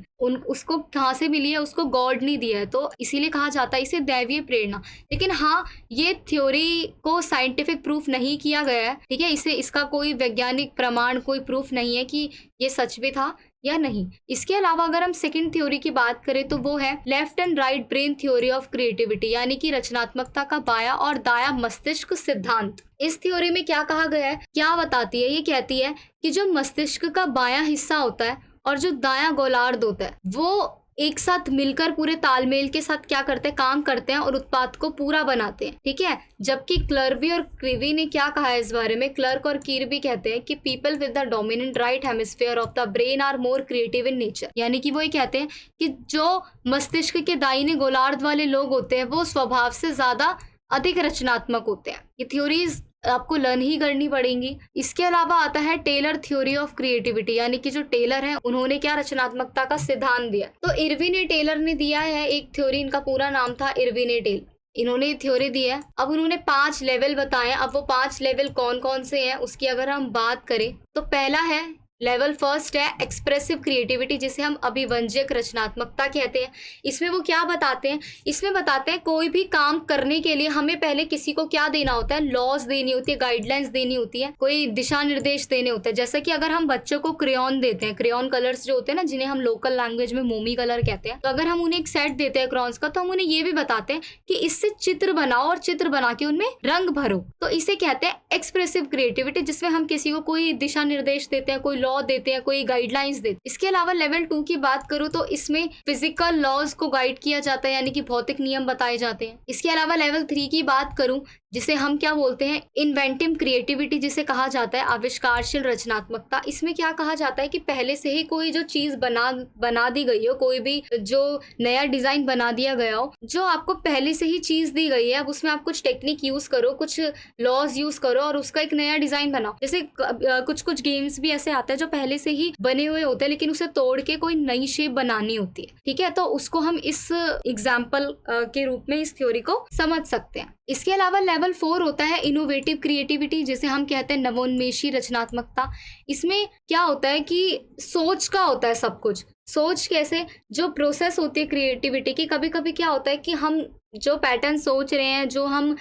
उसको कहाँ से मिली है, उसको गॉड नहीं दिया है, तो इसीलिए कहा जाता है इसे दैवीय प्रेरणा। लेकिन हाँ, ये थ्योरी को साइंटिफिक प्रूफ नहीं किया गया है। ठीक है, इसका कोई वैज्ञानिक प्रमाण, कोई प्रूफ नहीं है कि ये सच भी था या नहीं। इसके अलावा अगर हम सेकंड थ्योरी की बात करें तो वो है left and right brain theory of creativity, यानी कि रचनात्मकता का बाया और दाया मस्तिष्क सिद्धांत। इस थ्योरी में क्या कहा गया है, क्या बताती है, ये कहती है कि जो मस्तिष्क का बायां हिस्सा होता है और जो दायां गोलार्ध होता है वो एक साथ मिलकर पूरे तालमेल के साथ क्या करते हैं, काम करते हैं और उत्पाद को पूरा बनाते हैं। ठीक है, जबकि क्लर्वी और क्रीवी ने क्या कहा है इस बारे में, क्लर्क और कीरबी कहते हैं कि people with the dominant right hemisphere of the brain are more creative in nature. यानी कि वो ये कहते हैं कि जो मस्तिष्क के दाहिने गोलार्ध वाले लोग होते हैं वो स्वभाव से ज्यादा अधिक रचनात्मक होते हैं। ये थ्योरीज आपको लर्न ही करनी पड़ेंगी। इसके अलावा आता है टेलर थ्योरी ऑफ क्रिएटिविटी, यानी कि जो टेलर है उन्होंने क्या रचनात्मकता का सिद्धांत दिया। तो इरविन ए टेलर ने दिया है एक थ्योरी, इनका पूरा नाम था इरविन ए टेलर, इन्होंने थ्योरी दी है। अब उन्होंने 5 लेवल बताए। अब वो 5 लेवल कौन कौन से हैं उसकी अगर हम बात करें तो पहला है लेवल फर्स्ट है एक्सप्रेसिव क्रिएटिविटी, जिसे हम अभिव्यंजक रचनात्मकता कहते हैं। इसमें वो क्या बताते हैं, इसमें बताते हैं कोई भी काम करने के लिए हमें पहले किसी को क्या देना होता है, लॉज देनी होती है, गाइडलाइंस देनी होती है, कोई दिशा निर्देश देने होते हैं। जैसे कि अगर हम बच्चों को क्रेयॉन देते हैं, क्रेयॉन कलर्स जो होते हैं ना, जिन्हें हम लोकल लैंग्वेज में मोमी कलर कहते हैं, तो अगर हम उन्हें एक सेट देते हैं क्रॉन्स का, तो हम उन्हें ये भी बताते हैं कि इससे चित्र बनाओ और चित्र बना के उनमें रंग भरो। तो इसे कहते हैं एक्सप्रेसिव क्रिएटिविटी, जिसमें हम किसी को कोई दिशा निर्देश देते हैं, कोई लॉ देते हैं, कोई गाइडलाइंस देते हैं। इसके अलावा लेवल 2 की बात करूं तो इसमें फिजिकल लॉज को गाइड किया जाता है, यानी कि भौतिक नियम बताए जाते हैं। इसके अलावा लेवल 3 की बात करूं जिसे हम क्या बोलते हैं, इन्वेंटिव क्रिएटिविटी, जिसे कहा जाता है आविष्कारशील रचनात्मकता। इसमें क्या कहा जाता है कि पहले से ही कोई जो चीज बना दी गई हो, कोई भी जो नया डिजाइन बना दिया गया हो, जो आपको पहले से ही चीज दी गई है, अब उसमें आप कुछ टेक्निक यूज करो, कुछ लॉज यूज करो और उसका एक नया डिजाइन बनाओ। जैसे कुछ गेम्स भी ऐसे आते हैं जो पहले से ही बने हुए होते हैं, लेकिन उसे तोड़ के कोई नई शेप बनानी होती है। ठीक है, तो उसको हम इस एग्जाम्पल के रूप में इस थ्योरी को समझ सकते हैं। इसके अलावा लेवल 4 होता है इनोवेटिव क्रिएटिविटी, जिसे हम कहते हैं नवोन्मेषी रचनात्मकता। इसमें क्या होता है कि सोच का होता है सब कुछ। सोच कैसे, जो प्रोसेस होती है क्रिएटिविटी की, कभी कभी क्या होता है कि हम जो पैटर्न सोच रहे हैं, जो हम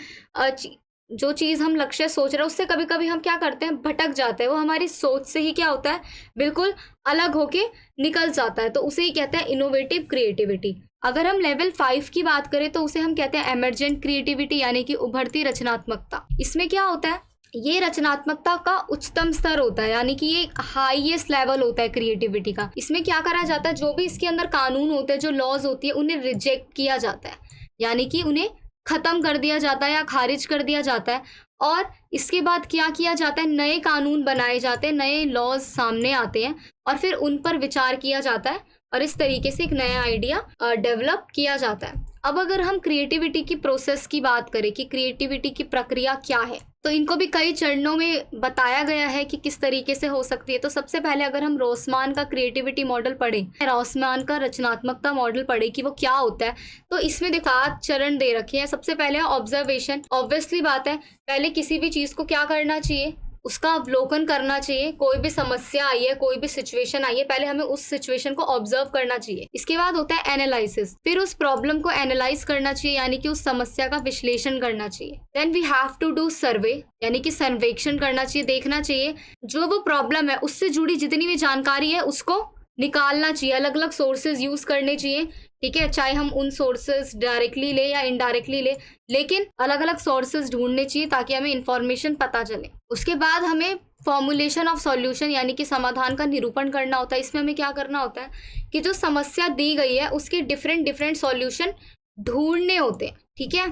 जो चीज़ हम लक्ष्य सोच रहे हैं उससे कभी कभी हम क्या करते हैं, भटक जाते हैं। वो हमारी सोच से ही क्या होता है, बिल्कुल अलग होके निकल जाता है। तो उसे ही कहते हैं इनोवेटिव क्रिएटिविटी। अगर हम लेवल 5 की बात करें तो उसे हम कहते हैं एमर्जेंट क्रिएटिविटी, यानी कि उभरती रचनात्मकता। इसमें क्या होता है, ये रचनात्मकता का उच्चतम स्तर होता है, यानी कि ये हाईएस्ट लेवल होता है क्रिएटिविटी का। इसमें क्या करा जाता है, जो भी इसके अंदर कानून होते हैं, जो लॉज होती है, उन्हें रिजेक्ट किया जाता है, यानी कि उन्हें खत्म कर दिया जाता है या खारिज कर दिया जाता है। और इसके बाद क्या किया जाता है, नए कानून बनाए जाते हैं, नए लॉज सामने आते हैं और फिर उन पर विचार किया जाता है और इस तरीके से एक नया आइडिया डेवलप किया जाता है। अब अगर हम क्रिएटिविटी की प्रोसेस की बात करें कि क्रिएटिविटी की प्रक्रिया क्या है, तो इनको भी कई चरणों में बताया गया है कि किस तरीके से हो सकती है। तो सबसे पहले अगर हम रोसमान का क्रिएटिविटी मॉडल पढ़ें, रोसमान का रचनात्मकता मॉडल पढ़े कि वो क्या होता है, तो इसमें देखो 8 चरण दे रखे हैं। सबसे पहले है ऑब्जर्वेशन। ऑब्वियसली बात है, पहले किसी भी चीज को क्या करना चाहिए, उसका अवलोकन करना चाहिए। कोई भी समस्या आई है, कोई भी सिचुएशन आई है, पहले हमें उस सिचुएशन को ऑब्जर्व करना चाहिए। इसके बाद होता है एनालिसिस, फिर उस प्रॉब्लम को एनालाइज करना चाहिए, यानी कि उस समस्या का विश्लेषण करना चाहिए। Then we have to do survey, यानी कि सर्वेक्षण करना चाहिए, देखना चाहिए जो वो प्रॉब्लम है उससे जुड़ी जितनी भी जानकारी है उसको निकालना चाहिए। अलग अलग सोर्सेज यूज करने चाहिए, ठीक है, चाहे हम उन सोर्सेज डायरेक्टली ले या इनडायरेक्टली ले, लेकिन अलग अलग सोर्सेज ढूंढने चाहिए ताकि हमें इंफॉर्मेशन पता चले। उसके बाद हमें फॉर्मुलेशन ऑफ सॉल्यूशन, यानी कि समाधान का निरूपण करना होता है। इसमें हमें क्या करना होता है कि जो समस्या दी गई है उसके डिफरेंट डिफरेंट सॉल्यूशन ढूंढने होते हैं, ठीक है।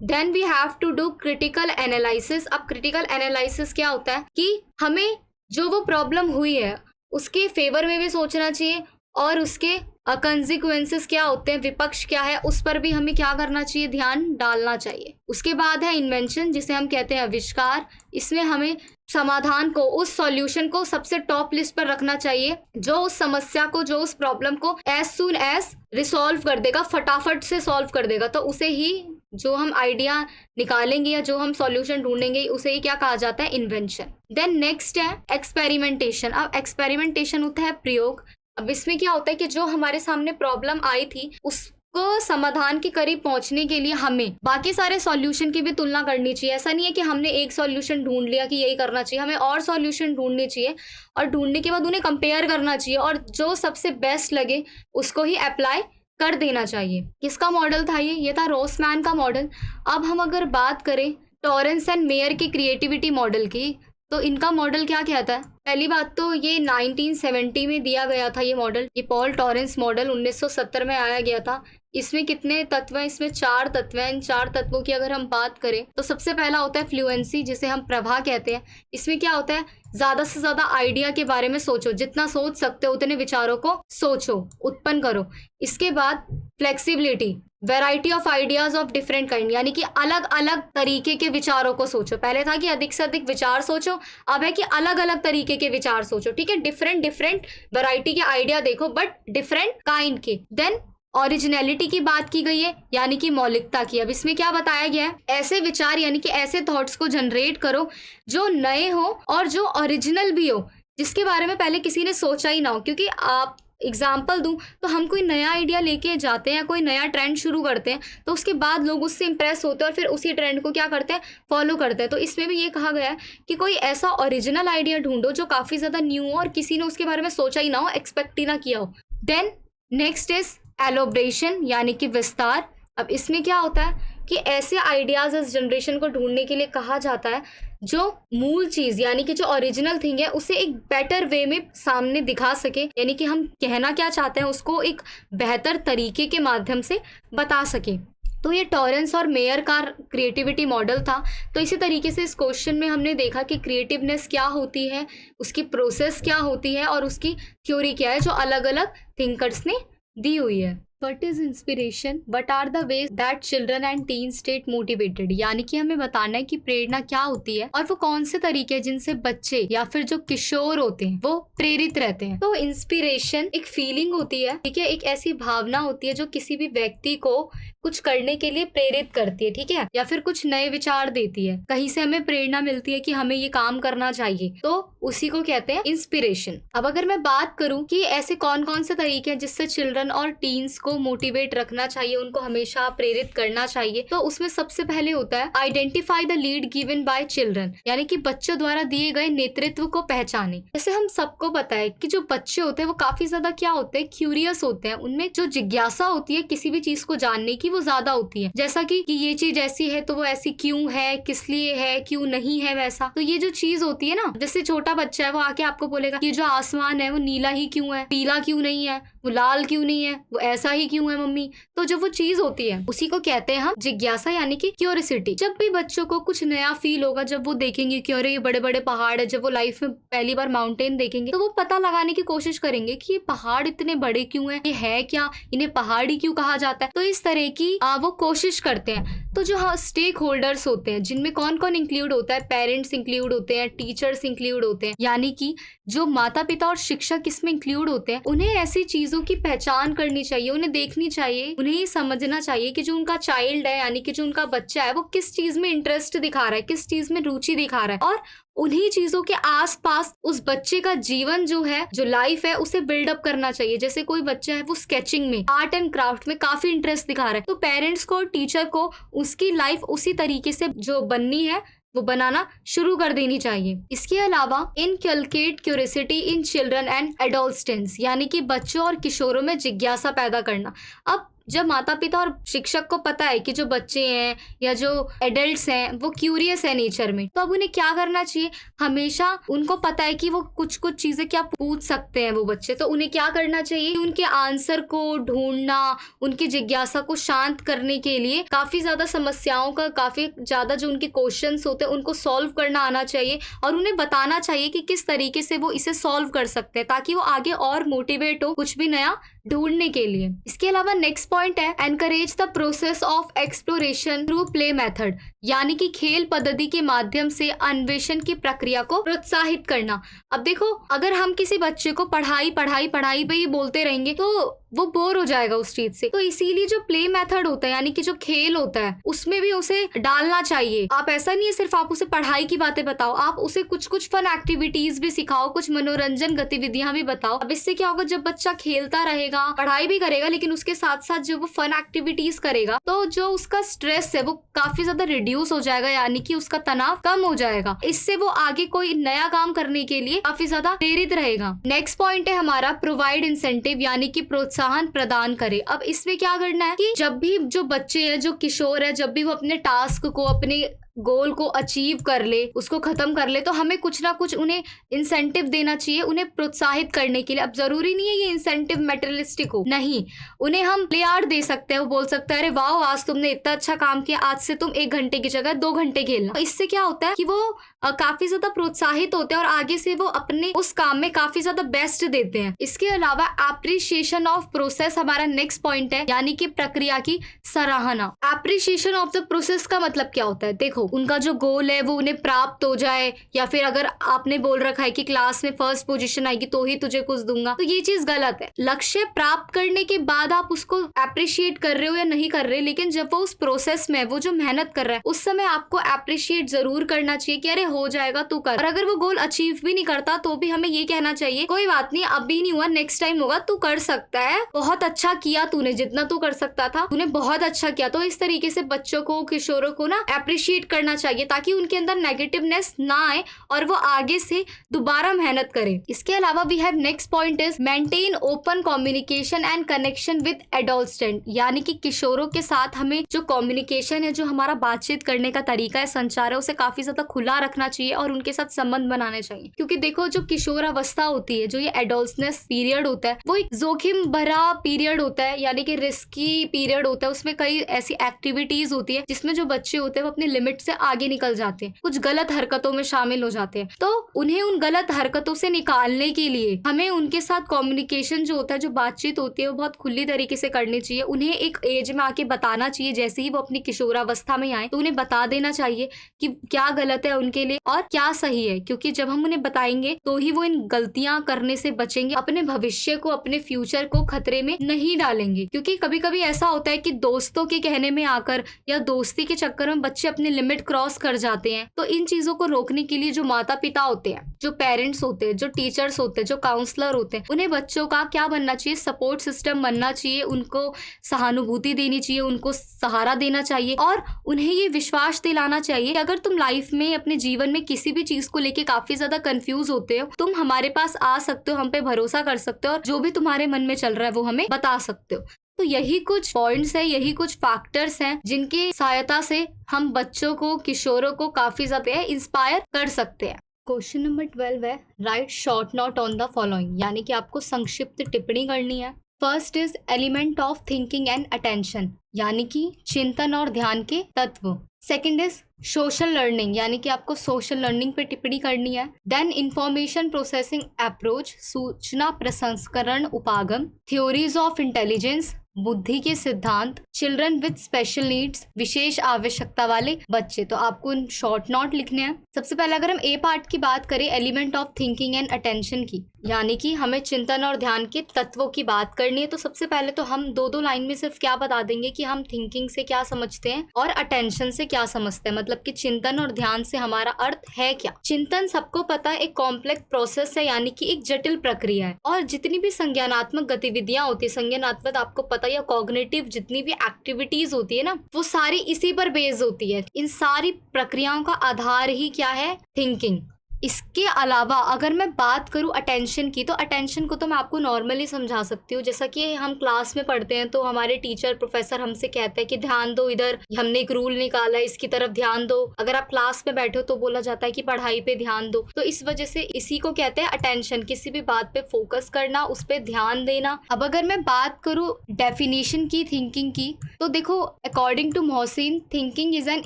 Then we have to do critical analysis. अब क्रिटिकल एनालिसिस क्या होता है कि हमें जो वो प्रॉब्लम हुई है उसके फेवर में भी सोचना चाहिए और उसके कंसिक्वेंसेस क्या होते हैं, विपक्ष क्या है, उस पर भी हमें क्या करना चाहिए, ध्यान डालना चाहिए। उसके बाद है इन्वेंशन, जिसे हम कहते हैं आविष्कार। इसमें हमें समाधान को, उस सॉल्यूशन को सबसे टॉप लिस्ट पर रखना चाहिए जो उस समस्या को, जो उस प्रॉब्लम को एज सून एज रिसॉल्व कर देगा, फटाफट से सॉल्व कर देगा। तो उसे ही जो हम आइडिया निकालेंगे या जो हम सॉल्यूशन ढूंढेंगे उसे ही क्या कहा जाता है, इन्वेंशन। देन नेक्स्ट है एक्सपेरिमेंटेशन। अब एक्सपेरिमेंटेशन होता है प्रयोग। अब इसमें क्या होता है कि जो हमारे सामने प्रॉब्लम आई थी उसको समाधान के करीब पहुंचने के लिए हमें बाकी सारे सॉल्यूशन की भी तुलना करनी चाहिए। ऐसा नहीं है कि हमने एक सॉल्यूशन ढूंढ लिया कि यही करना चाहिए, हमें और सॉल्यूशन ढूंढने चाहिए और ढूंढने के बाद उन्हें कंपेयर करना चाहिए और जो सबसे बेस्ट लगे उसको ही अप्लाई कर देना चाहिए। किसका मॉडल था ये था रोसमैन का मॉडल। अब हम अगर बात करें टॉरेंस एंड मेयर की क्रिएटिविटी मॉडल की, तो इनका मॉडल क्या कहता है। पहली बात तो ये 1970 में दिया गया था ये मॉडल, ये पॉल टॉरेंस मॉडल 1970 में आया गया था। इसमें कितने तत्व हैं, इसमें 4 तत्व हैं। इन 4 तत्वों की अगर हम बात करें तो सबसे पहला होता है फ्लुएंसी, जिसे हम प्रभा कहते हैं। इसमें क्या होता है, ज्यादा से ज्यादा आइडिया के बारे में सोचो, जितना सोच सकते हो उतने विचारों को सोचो, उत्पन्न करो। इसके बाद flexibility, variety of ideas of different kind, यानी कि अलग अलग तरीके के विचारों को सोचो। पहले था कि अधिक से अधिक विचार सोचो, अब है कि अलग अलग तरीके के विचार सोचो, ठीक है। डिफरेंट डिफरेंट वैरायटी के आइडिया देखो, बट डिफरेंट काइंड के। देन ओरिजिनलिटी की बात की गई है, यानी कि मौलिकता की। अब इसमें क्या बताया गया है, ऐसे विचार यानी कि ऐसे थॉट्स को जनरेट करो जो नए हो और जो ओरिजिनल भी हो, जिसके बारे में पहले किसी ने सोचा ही ना हो। क्योंकि आप एग्जाम्पल दूं तो हम कोई नया आइडिया लेके जाते हैं, कोई नया ट्रेंड शुरू करते हैं, तो उसके बाद लोग उससे इंप्रेस होते हैं और फिर उसी ट्रेंड को क्या करते हैं, फॉलो करते हैं। तो इसमें भी ये कहा गया है कि कोई ऐसा ओरिजिनल आइडिया ढूंढो जो काफ़ी ज़्यादा न्यू हो और किसी ने उसके बारे में सोचा ही ना हो, एक्सपेक्ट ही ना किया हो। देन नेक्स्ट इज एलोब्रेशन, यानी कि विस्तार। अब इसमें क्या होता है कि ऐसे आइडियाज इस जनरेशन को ढूंढने के लिए कहा जाता है जो मूल चीज यानी कि जो ओरिजिनल थिंग है उसे एक बेटर वे में सामने दिखा सके, यानी कि हम कहना क्या चाहते हैं उसको एक बेहतर तरीके के माध्यम से बता सके। तो ये टॉरेंस और मेयर का क्रिएटिविटी मॉडल था। तो इसी तरीके से इस क्वेश्चन में हमने देखा कि क्रिएटिवनेस क्या होती है, उसकी प्रोसेस क्या होती है और उसकी थ्योरी क्या है, जो अलग अलग थिंकर्स ने दी हुई है। What is inspiration? What are the ways that children and teens stay motivated? यानी कि हमें बताना है कि प्रेरणा क्या होती है और वो कौन से तरीके हैं जिनसे बच्चे या फिर जो किशोर होते हैं वो प्रेरित रहते हैं। तो इंस्पिरेशन एक फीलिंग होती है, ठीक है, एक ऐसी भावना होती है जो किसी भी व्यक्ति को कुछ करने के लिए प्रेरित करती है, ठीक है, या फिर कुछ नए विचार देती है, कहीं से हमें प्रेरणा मिलती है कि हमें ये काम करना चाहिए, तो उसी को कहते हैं इंस्पिरेशन। अब अगर मैं बात करूं कि ऐसे कौन कौन से तरीके हैं जिससे चिल्ड्रन और टीन्स को मोटिवेट रखना चाहिए, उनको हमेशा प्रेरित करना चाहिए, तो उसमें सबसे पहले होता है identify the lead given by children, यानी कि बच्चों द्वारा दिए गए नेतृत्व को पहचाने। जैसे हम सबको पता है कि जो बच्चे होते हैं वो काफी ज्यादा क्या होते हैं, क्यूरियस होते हैं, उनमें जो जिज्ञासा होती है किसी भी चीज को जानने की वो ज्यादा होती है। जैसा कि ये चीज ऐसी है तो वो ऐसी क्यों है, किस लिए है, क्यों नहीं है वैसा। तो ये जो चीज होती है ना, जैसे छोटा बच्चा है वो आके आपको बोलेगा ये जो आसमान है वो नीला ही क्यों है, पीला क्यों नहीं है, वो लाल क्यों नहीं है, वो ऐसा ही क्यों है मम्मी। तो जब वो चीज होती है उसी को कहते हैं हम जिज्ञासा, यानी कि क्यूरियोसिटी। जब भी बच्चों को कुछ नया फील होगा, जब वो देखेंगे कि अरे ये बड़े बड़े पहाड़ है, जब वो लाइफ में पहली बार माउंटेन देखेंगे तो वो पता लगाने की कोशिश करेंगे कि ये पहाड़ इतने बड़े क्यों है, ये है क्या, इन्हें पहाड़ी क्यों कहा जाता है। तो इस तरह की वो कोशिश करते हैं। तो जो स्टेक होल्डर्स होते हैं, जिनमें कौन कौन इंक्लूड होता है, पेरेंट्स इंक्लूड होते हैं, टीचर्स इंक्लूड होते हैं, यानी कि जो माता पिता और शिक्षक इसमें इंक्लूड होते हैं, उन्हें ऐसी चीजों की पहचान करनी चाहिए, उन्हें देखनी चाहिए, उन्हें ये समझना चाहिए कि जो उनका चाइल्ड है, यानी कि जो उनका बच्चा है, वो किस चीज में इंटरेस्ट दिखा रहा है, किस चीज में रुचि दिखा रहा है, और उन्हीं चीजों के आसपास उस बच्चे का जीवन जो है, जो लाइफ है, उसे बिल्डअप करना चाहिए। जैसे कोई बच्चा है वो स्केचिंग में, आर्ट एंड क्राफ्ट में काफी इंटरेस्ट दिखा रहा है, तो पेरेंट्स को और टीचर को उसकी लाइफ उसी तरीके से जो बननी है वो बनाना शुरू कर देनी चाहिए। इसके अलावा inculcate curiosity in children and adolescents, यानी कि बच्चों और किशोरों में जिज्ञासा पैदा करना। अब जब माता पिता और शिक्षक को पता है कि जो बच्चे हैं या जो एडल्ट्स हैं वो क्यूरियस है नेचर में, तो अब उन्हें क्या करना चाहिए, हमेशा उनको पता है कि वो कुछ कुछ चीजें क्या पूछ सकते हैं वो बच्चे, तो उन्हें क्या करना चाहिए, उनके आंसर को ढूंढना, उनकी जिज्ञासा को शांत करने के लिए काफी ज्यादा समस्याओं का, काफी ज्यादा जो उनके क्वेश्चंस होते हैं उनको सॉल्व करना आना चाहिए, और उन्हें बताना चाहिए कि किस तरीके से वो इसे सॉल्व कर सकते हैं, ताकि वो आगे और मोटिवेट हो कुछ भी नया ढूंढने के लिए। इसके अलावा नेक्स्ट पॉइंट है encourage the process of exploration through play method, यानी कि खेल पद्धति के माध्यम से अन्वेषण की प्रक्रिया को प्रोत्साहित करना। अब देखो, अगर हम किसी बच्चे को पढ़ाई पढ़ाई पढ़ाई पे ही बोलते रहेंगे तो वो बोर हो जाएगा उस चीज से, तो इसीलिए जो प्ले मेथड होता है, यानी कि जो खेल होता है, उसमें भी उसे डालना चाहिए। आप ऐसा नहीं है सिर्फ आप उसे पढ़ाई की बातें बताओ, आप उसे कुछ कुछ फन एक्टिविटीज भी सिखाओ, कुछ मनोरंजन गतिविधियां भी बताओ। अब इससे क्या होगा, जब बच्चा खेलता रहेगा, पढ़ाई भी करेगा, लेकिन उसके साथ साथ जब वो फन एक्टिविटीज करेगा तो जो उसका स्ट्रेस है वो काफी ज्यादा रिड्यूस हो जाएगा, यानी कि उसका तनाव कम हो जाएगा। इससे वो आगे कोई नया काम करने के लिए काफी ज्यादा प्रेरित रहेगा। नेक्स्ट पॉइंट है हमारा प्रोवाइड इंसेंटिव, यानी कि प्रोत्साहन प्रदान करे। अब इसमें क्या करना है कि जब भी जो बच्चे हैं, जो किशोर है, जब भी वो अपने टास्क को, अपने गोल को अचीव कर ले, उसको खत्म कर ले, तो हमें कुछ ना कुछ उन्हें इंसेंटिव देना चाहिए, उन्हें प्रोत्साहित करने के लिए। अब जरूरी नहीं है ये इंसेंटिव मेटेरियलिस्टिक हो, नहीं, उन्हें हम प्ले आर्ट दे सकते हैं। वो बोल सकता है अरे वाह, आज तुमने इतना अच्छा काम किया, आज से तुम 1 घंटे की जगह 2 घंटे खेलना। तो इससे क्या होता है कि वो काफी ज्यादा प्रोत्साहित होते हैं और आगे से वो अपने उस काम में काफी ज्यादा बेस्ट देते हैं। इसके अलावा एप्रिसिएशन ऑफ प्रोसेस हमारा नेक्स्ट पॉइंट है, यानी कि प्रक्रिया की सराहना। एप्रिसिएशन ऑफ द प्रोसेस का मतलब क्या होता है, देखो, उनका जो गोल है वो उन्हें प्राप्त हो जाए, या फिर अगर आपने बोल रखा है कि क्लास में फर्स्ट पोजीशन आएगी तो ही तुझे कुछ दूंगा, तो ये चीज गलत है। लक्ष्य प्राप्त करने के बाद आप उसको एप्रिशिएट कर रहे हो या नहीं कर रहे, लेकिन जब वो उस प्रोसेस में, वो जो मेहनत कर रहा है, उस समय आपको एप्रिशिएट जरूर करना चाहिए कि अरे हो जाएगा, तू कर। और अगर वो गोल अचीव भी नहीं करता तो भी हमें ये कहना चाहिए कोई बात नहीं, अभी नहीं हुआ, नेक्स्ट टाइम होगा, तू कर सकता है, बहुत अच्छा किया तूने, जितना तू कर सकता था तूने बहुत अच्छा किया। तो इस तरीके से बच्चों को, किशोरों को ना एप्रिशिएट करना चाहिए, ताकि उनके अंदर नेगेटिवनेस ना आए और वो आगे से दोबारा मेहनत करें। इसके अलावा we have next point is maintain open communication and connection with adolescent, यानी कि किशोरों के साथ हमें जो कम्युनिकेशन है, जो हमारा बातचीत करने का तरीका है, संचार है, उसे काफी ज्यादा खुला रखना चाहिए और उनके साथ संबंध बनाने चाहिए। क्योंकि देखो, जो किशोर अवस्था होती है, जो ये एडोलसेंस पीरियड होता है, वो एक जोखिम भरा पीरियड होता है, यानी कि रिस्की पीरियड होता है। उसमें कई ऐसी एक्टिविटीज होती है जिसमें जो बच्चे होते हैं वो अपनी लिमिट से आगे निकल जाते हैं, कुछ गलत हरकतों में शामिल हो जाते हैं। तो उन्हें उन गलत हरकतों से निकालने के लिए हमें उनके साथ कम्युनिकेशन जो होता है, जो बातचीत होती है, वो बहुत खुली तरीके से करनी चाहिए। उन्हें एक एज में आके बताना चाहिए, जैसे ही वो अपनी किशोरावस्था में आए तो उन्हें बता देना चाहिए कि क्या गलत है उनके लिए और क्या सही है, क्योंकि जब हम उन्हें बताएंगे तो ही वो इन गलतियां करने से बचेंगे, अपने भविष्य को, अपने फ्यूचर को खतरे में नहीं डालेंगे। क्योंकि कभी कभी ऐसा होता है कि दोस्तों के कहने में आकर या दोस्ती के चक्कर में बच्चे अपने लिमिट क्रॉस कर जाते हैं। तो इन चीजों को रोकने के लिए जो माता पिता होते हैं, जो पेरेंट्स होते हैं, जो टीचर्स होते हैं, जो काउंसलर होते हैं, उन्हें बच्चों का क्या बनना चाहिए, सपोर्ट सिस्टम बनना चाहिए, उनको सहानुभूति देनी चाहिए, उनको सहारा देना चाहिए और उन्हें ये विश्वास दिलाना चाहिए कि अगर तुम लाइफ में, अपने जीवन में किसी भी चीज को लेके काफी ज्यादा कंफ्यूज होते हो, तुम हमारे पास आ सकते हो, हम पे भरोसा कर सकते हो और जो भी तुम्हारे मन में चल रहा है वो हमें बता सकते हो। तो यही कुछ पॉइंट्स है, यही कुछ फैक्टर्स हैं जिनकी सहायता से हम बच्चों को, किशोरों को काफी ज्यादा इंस्पायर कर सकते हैं। क्वेश्चन नंबर 12 है, right short note on the following, यानी कि आपको संक्षिप्त टिप्पणी करनी है। First is element of thinking and attention, यानी कि चिंतन और ध्यान के तत्व। सेकंड इज सोशल लर्निंग, यानी कि आपको सोशल लर्निंग पे टिप्पणी करनी है। देन इंफॉर्मेशन प्रोसेसिंग अप्रोच, सूचना प्रसंस्करण उपागम। थ्योरीज ऑफ इंटेलिजेंस, बुद्धि के सिद्धांत। चिल्ड्रन विद स्पेशल नीड्स, विशेष आवश्यकता वाले बच्चे। तो आपको शॉर्ट नोट लिखने हैं। सबसे पहले अगर हम ए पार्ट की बात करें, element of thinking and attention की, यानी कि हमें चिंतन और ध्यान के तत्वों की बात करनी है। तो सबसे पहले तो हम दो लाइन में सिर्फ क्या बता देंगे कि हम थिंकिंग से क्या समझते हैं और अटेंशन से क्या समझते हैं, मतलब कि चिंतन और ध्यान से हमारा अर्थ है क्या। चिंतन सबको पता है एक कॉम्प्लेक्स प्रोसेस है, यानी कि एक जटिल प्रक्रिया है और जितनी भी संज्ञानात्मक गतिविधियां होती है, संज्ञानात्मक आपको पता है, या कॉग्निटिव जितनी भी एक्टिविटीज होती है ना, वो सारी इसी पर बेस्ड होती है। इन सारी प्रक्रियाओं का आधार ही क्या है, थिंकिंग। इसके अलावा अगर मैं बात करूं अटेंशन की, तो अटेंशन को तो मैं आपको नॉर्मली समझा सकती हूँ। जैसा कि हम क्लास में पढ़ते हैं तो हमारे टीचर, प्रोफेसर हमसे कहते हैं कि ध्यान दो, इधर हमने एक रूल निकाला है, इसकी तरफ ध्यान दो। अगर आप क्लास में बैठे हो तो बोला जाता है कि पढ़ाई पे ध्यान दो। तो इस वजह से इसी को कहते हैं अटेंशन, किसी भी बात पे फोकस करना, उस पर ध्यान देना। अब अगर मैं बात करूँ डेफिनेशन की थिंकिंग की, तो देखो according to Mohsin, thinking is an